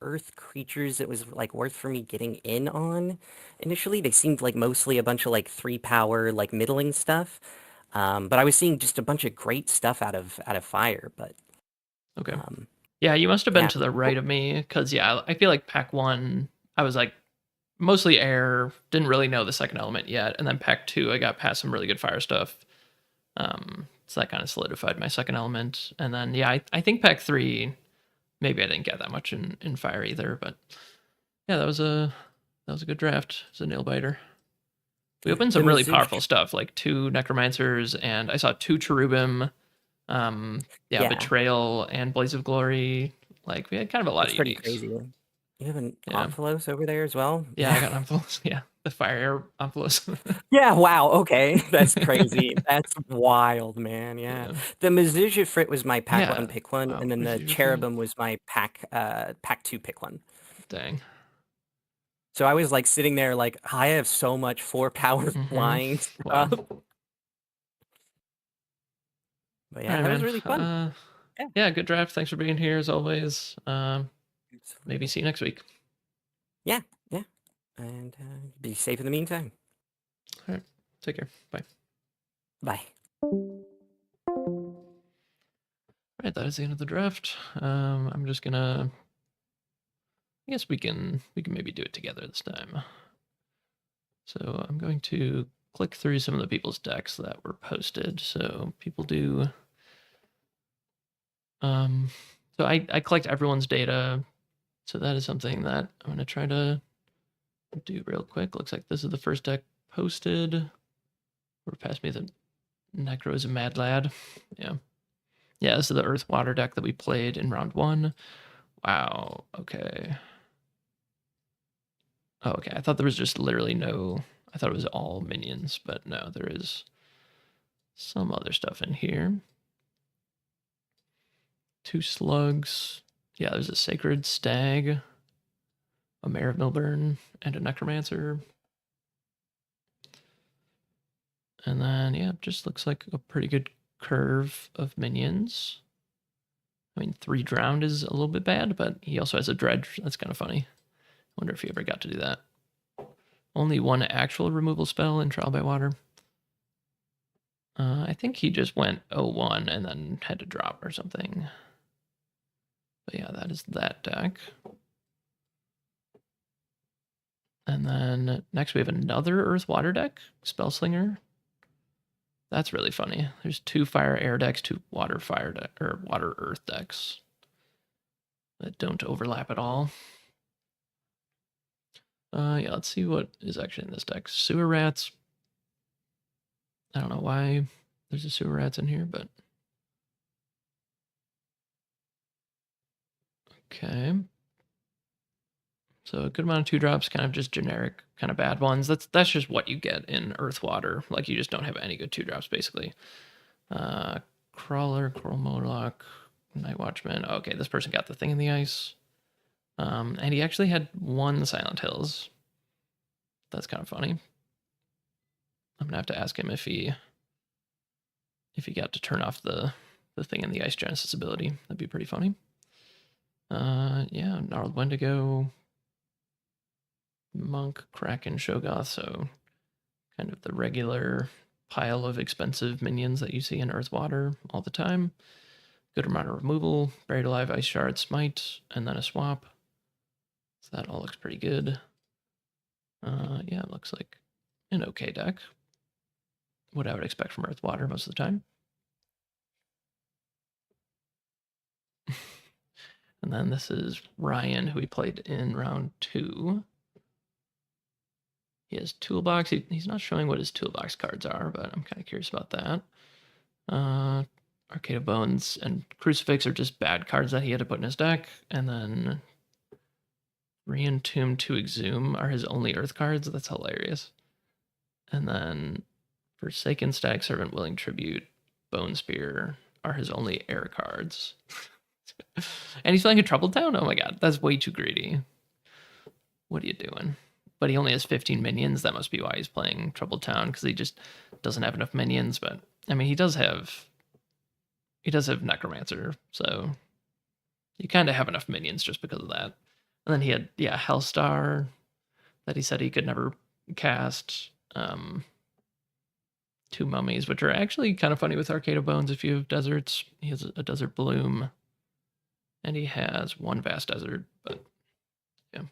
earth creatures that was like worth for me getting in on. Initially, they seemed like mostly a bunch of like 3-power like middling stuff. But I was seeing just a bunch of great stuff out of fire. But Okay. Yeah, you must have been yeah. to the right of me because yeah, I feel like pack 1, I was like mostly air, didn't really know the second element yet, and then pack 2, I got past some really good fire stuff. So that kind of solidified my second element, and then yeah, I think pack 3, maybe I didn't get that much in fire either, but yeah, that was a good draft. It's a nail biter. We opened some really powerful stuff, like 2 necromancers, and I saw 2 cherubim. Yeah. Betrayal and Blaze of Glory. Like we had kind of a lot It's of pretty uniques. crazy. You have an Yeah. Omphalos over there as well? Yeah, I got Omphalos. Yeah, the fire air Omphalos. Yeah, wow, okay. That's crazy. That's wild, man. Yeah. The Mezuzah Frit was my pack 1 pick 1, Wow, and then the Mezuzah Cherubim was my pack 2 pick 1. Dang. So I was like sitting there like I have so much 4-power flying stuff. Wow. But yeah, that was really fun. Yeah, good draft. Thanks for being here as always. Maybe see you next week. Yeah. And be safe in the meantime. All right. Take care. Bye. Bye. All right, that is the end of the draft. I'm just gonna. I guess we can maybe do it together this time. So I'm going to click through some of the people's decks that were posted. So people do. So I collect everyone's data. So that is something that I'm going to try to do real quick. Looks like this is the first deck posted. Or past me the Necro is a mad lad. Yeah. Yeah, this is the Earth Water deck that we played in round 1. Wow. Okay. Oh, okay. I thought there was just literally no. I thought it was all minions, but no, there is some other stuff in here. 2 slugs. Yeah, there's a Sacred Stag, a Mayor of Milburn, and a Necromancer. And then, yeah, just looks like a pretty good curve of minions. I mean, 3 drowned is a little bit bad, but he also has a dredge. That's kind of funny. Wonder if he ever got to do that. Only 1 actual removal spell in Trial by Water. I think he just went 0-1 and then had to drop or something. But yeah, that is that deck. And then next we have another Earth Water deck, Spellslinger. That's really funny. There's 2 fire air decks, 2 water fire or water earth decks that don't overlap at all. Yeah, let's see what is actually in this deck. Sewer rats. I don't know why there's a sewer rats in here, but Okay. So a good amount of 2-drops, kind of just generic, kind of bad ones. That's just what you get in Earth Water. Like, you just don't have any good 2-drops, basically. Crawler, Coral Moloch, Night Watchman. Okay, this person got the thing in the ice. And he actually had 1 Silent Hills. That's kind of funny. I'm gonna have to ask him if he got to turn off the thing in the ice Genesis ability. That'd be pretty funny. Yeah, Gnarled Wendigo, Monk, Kraken, Shogoth, so kind of the regular pile of expensive minions that you see in Earthwater all the time. Good amount of removal, Buried Alive, Ice Shard, Smite, and then a swap. So that all looks pretty good. Yeah, it looks like an okay deck. What I would expect from Earthwater most of the time. And then this is Ryan, who we played in round 2. He has Toolbox. He's not showing what his Toolbox cards are, but I'm kind of curious about that. Arcade of Bones and Crucifix are just bad cards that he had to put in his deck. And then Re-Entomb to Exhume are his only Earth cards. That's hilarious. And then Forsaken, Stag Servant, Willing Tribute, Bone Spear are his only air cards. And he's playing a Troubled Town? Oh my god, that's way too greedy. What are you doing? But he only has 15 minions. That must be why he's playing Troubled Town, because he just doesn't have enough minions. But I mean, he does have Necromancer, so you kind of have enough minions just because of that. And then he had Hellstar that he said he could never cast. 2 Mummies, which are actually kind of funny with Arcade of Bones. If you have deserts, he has a Desert Bloom, and he has 1 Vast Desert. But yeah.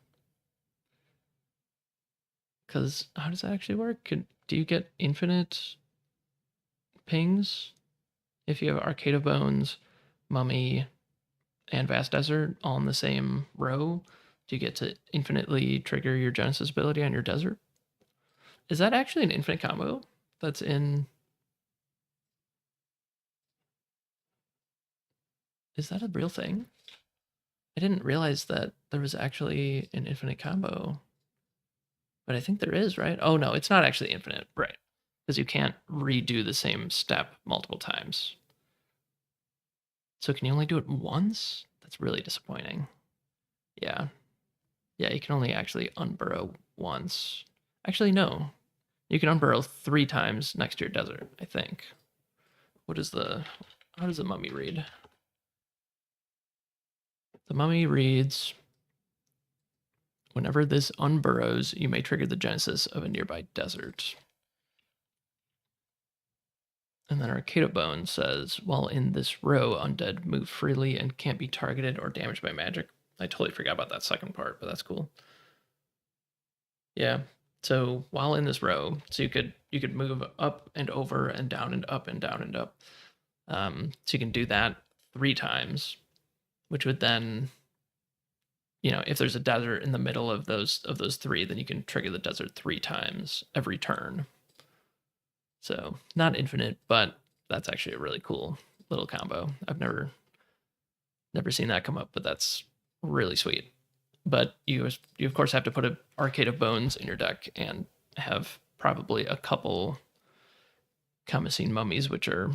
Because how does that actually work? Do you get infinite pings if you have Arcade of Bones, Mummy, and Vast Desert all in the same row? Do you get to infinitely trigger your Genesis ability on your desert? Is that actually an infinite combo that's in... Is that a real thing? I didn't realize that there was actually an infinite combo. But I think there is, right? Oh, no, it's not actually infinite, right? Because you can't redo the same step multiple times. So can you only do it once? That's really disappointing. Yeah. Yeah, you can only actually unburrow once. Actually, no. You can unburrow 3 times next to your desert, I think. How does the mummy read? The mummy reads, whenever this unburrows, you may trigger the genesis of a nearby desert. And then Arcade of Bones says, while in this row, undead move freely and can't be targeted or damaged by magic. I totally forgot about that second part, but that's cool. Yeah. So while in this row, so you could move up and over and down and up and down and up. So you can do that 3 times, which would then, if there's a desert in the middle of those 3, then you can trigger the desert 3 times every turn. So not infinite, but that's actually a really cool little combo. I've never seen that come up, but that's really sweet. But you of course have to put an Arcade of Bones in your deck and have probably a couple Khamseen mummies, which are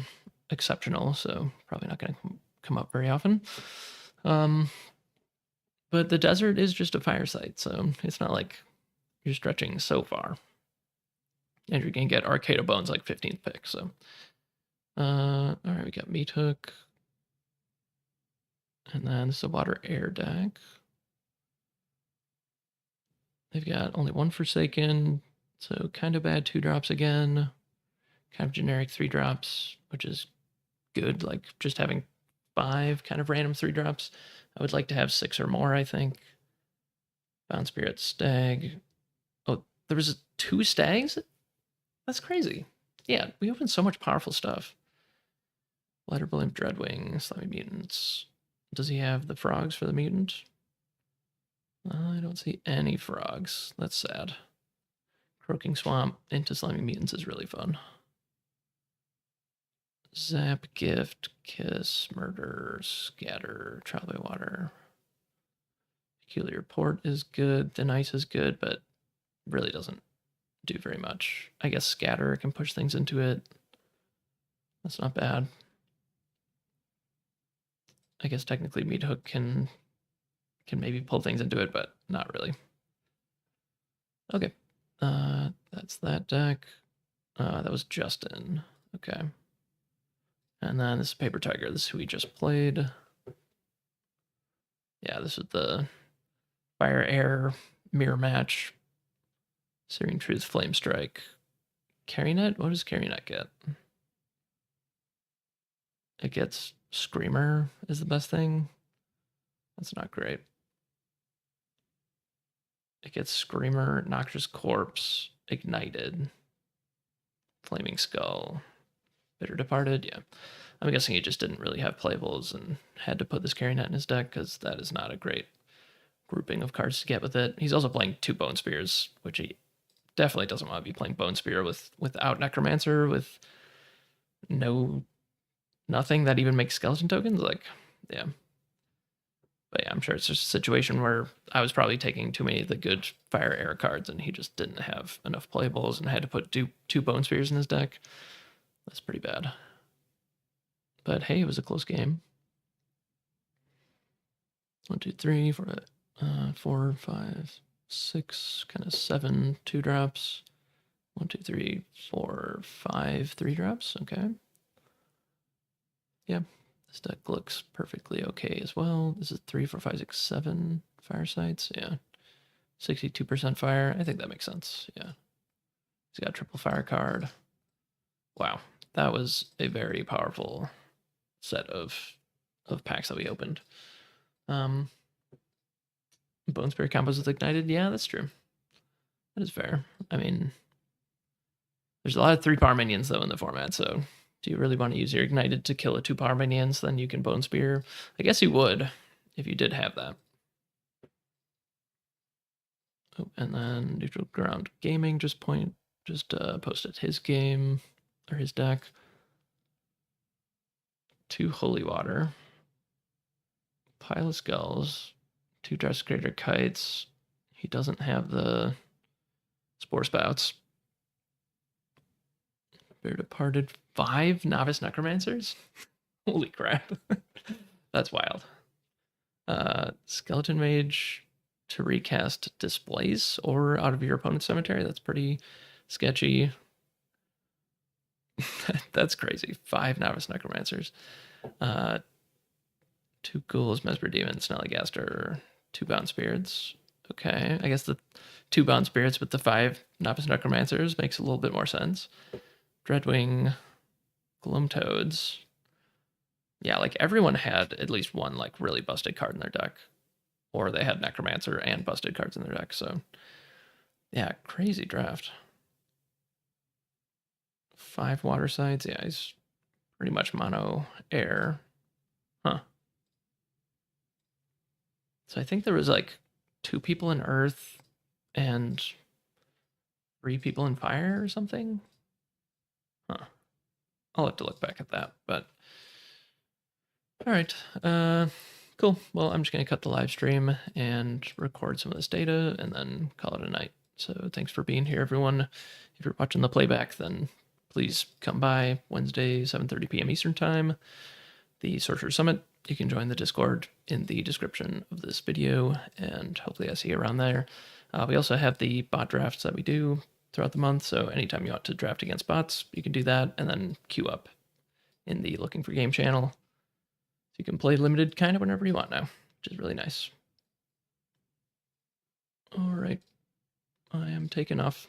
exceptional, so probably not going to come up very often. But the desert is just a fire site, so it's not like you're stretching so far. And you're going to get Arcade of Bones like 15th pick, so. All right, we got Meat Hook. And then this is a water air deck. They've got only 1 Forsaken, so kind of bad 2-drops again. Kind of generic 3-drops, which is good. Like just having 5 kind of random 3-drops. I would like to have 6 or more, I think. Bound Spirit, Stag. Oh, there was 2 Stags? That's crazy. Yeah, we opened so much powerful stuff. Lighter Blimp, Dreadwing, Slimy Mutants. Does he have the frogs for the mutant? I don't see any frogs. That's sad. Croaking Swamp into Slimy Mutants is really fun. Zap, Gift, Kiss, Murder, Scatter, Trial by Water. Peculiar Port is good. Thin Ice is good, but really doesn't do very much. I guess Scatter can push things into it. That's not bad. I guess technically Meat Hook can maybe pull things into it, but not really. Okay. That's that deck. That was Justin. Okay. And then this is Paper Tiger. This is who we just played. Yeah, this is the Fire Air Mirror Match. Searing Truth, Flame Strike. Carrynet? What does Carrynet get? It gets Screamer is the best thing. That's not great. It gets Screamer, Noxious Corpse, Ignited, Flaming Skull, Bitter Departed. Yeah. I'm guessing he just didn't really have playables and had to put this Carrynet in his deck because that is not a great grouping of cards to get with it. He's also playing 2 Bone Spears, which he definitely doesn't want to be playing Bone Spear without Necromancer, with nothing that even makes skeleton tokens. Like, yeah. But yeah, I'm sure it's just a situation where I was probably taking too many of the good Fire Air cards and he just didn't have enough playables and had to put 2 Bone Spears in his deck. That's pretty bad. But hey, it was a close game. 1, 2, 3, 4, 5, 6, kind of 7 2-drops. 1, 2, 3, 4, 5 3-drops. Okay. Yeah, this deck looks perfectly okay as well. This is 3, 4, 5, 6, 7 fire sites. Yeah, 62% fire. I think that makes sense. Yeah, he's got a triple fire card. Wow, that was a very powerful set of packs that we opened. Bone Spirit combos with Ignited. Yeah, that's true. That is fair. I mean, there's a lot of 3-power minions though in the format, so do you really want to use your Ignited to kill a 2-power minions? Then you can Bone Spear. I guess you would if you did have that. Oh, and then Neutral Ground Gaming just posted his game or his deck. 2 Holy Water, Pile of Skulls, 2 Desecrator Kites. He doesn't have the Spore Spouts. Bitter Departed, 5 Novice Necromancers. Holy crap. That's wild. Skeleton Mage to recast Displace or out of your opponent's cemetery. That's pretty sketchy. That's crazy. 5 Novice Necromancers. 2 Ghouls, Mesmer Demon, Snallygaster, 2 Bound Spirits. Okay, I guess the 2 Bound Spirits with the 5 Novice Necromancers makes a little bit more sense. Dreadwing, Gloomtoads. Yeah, like everyone had at least one like really busted card in their deck. Or they had Necromancer and busted cards in their deck, so yeah, crazy draft. 5 water sites, yeah, he's pretty much mono air. Huh. So I think there was like 2 people in earth and 3 people in fire or something. Huh. I'll have to look back at that, but all right. Cool. Well, I'm just going to cut the live stream and record some of this data and then call it a night. So thanks for being here, everyone. If you're watching the playback, then please come by Wednesday, 7:30 p.m. Eastern Time, the Sorcery Summit. You can join the Discord in the description of this video, and hopefully I see you around there. We also have the bot drafts that we do throughout the month, so anytime you want to draft against bots, you can do that and then queue up in the Looking for Game channel. You can play limited kind of whenever you want now, which is really nice. All right, I am taking off.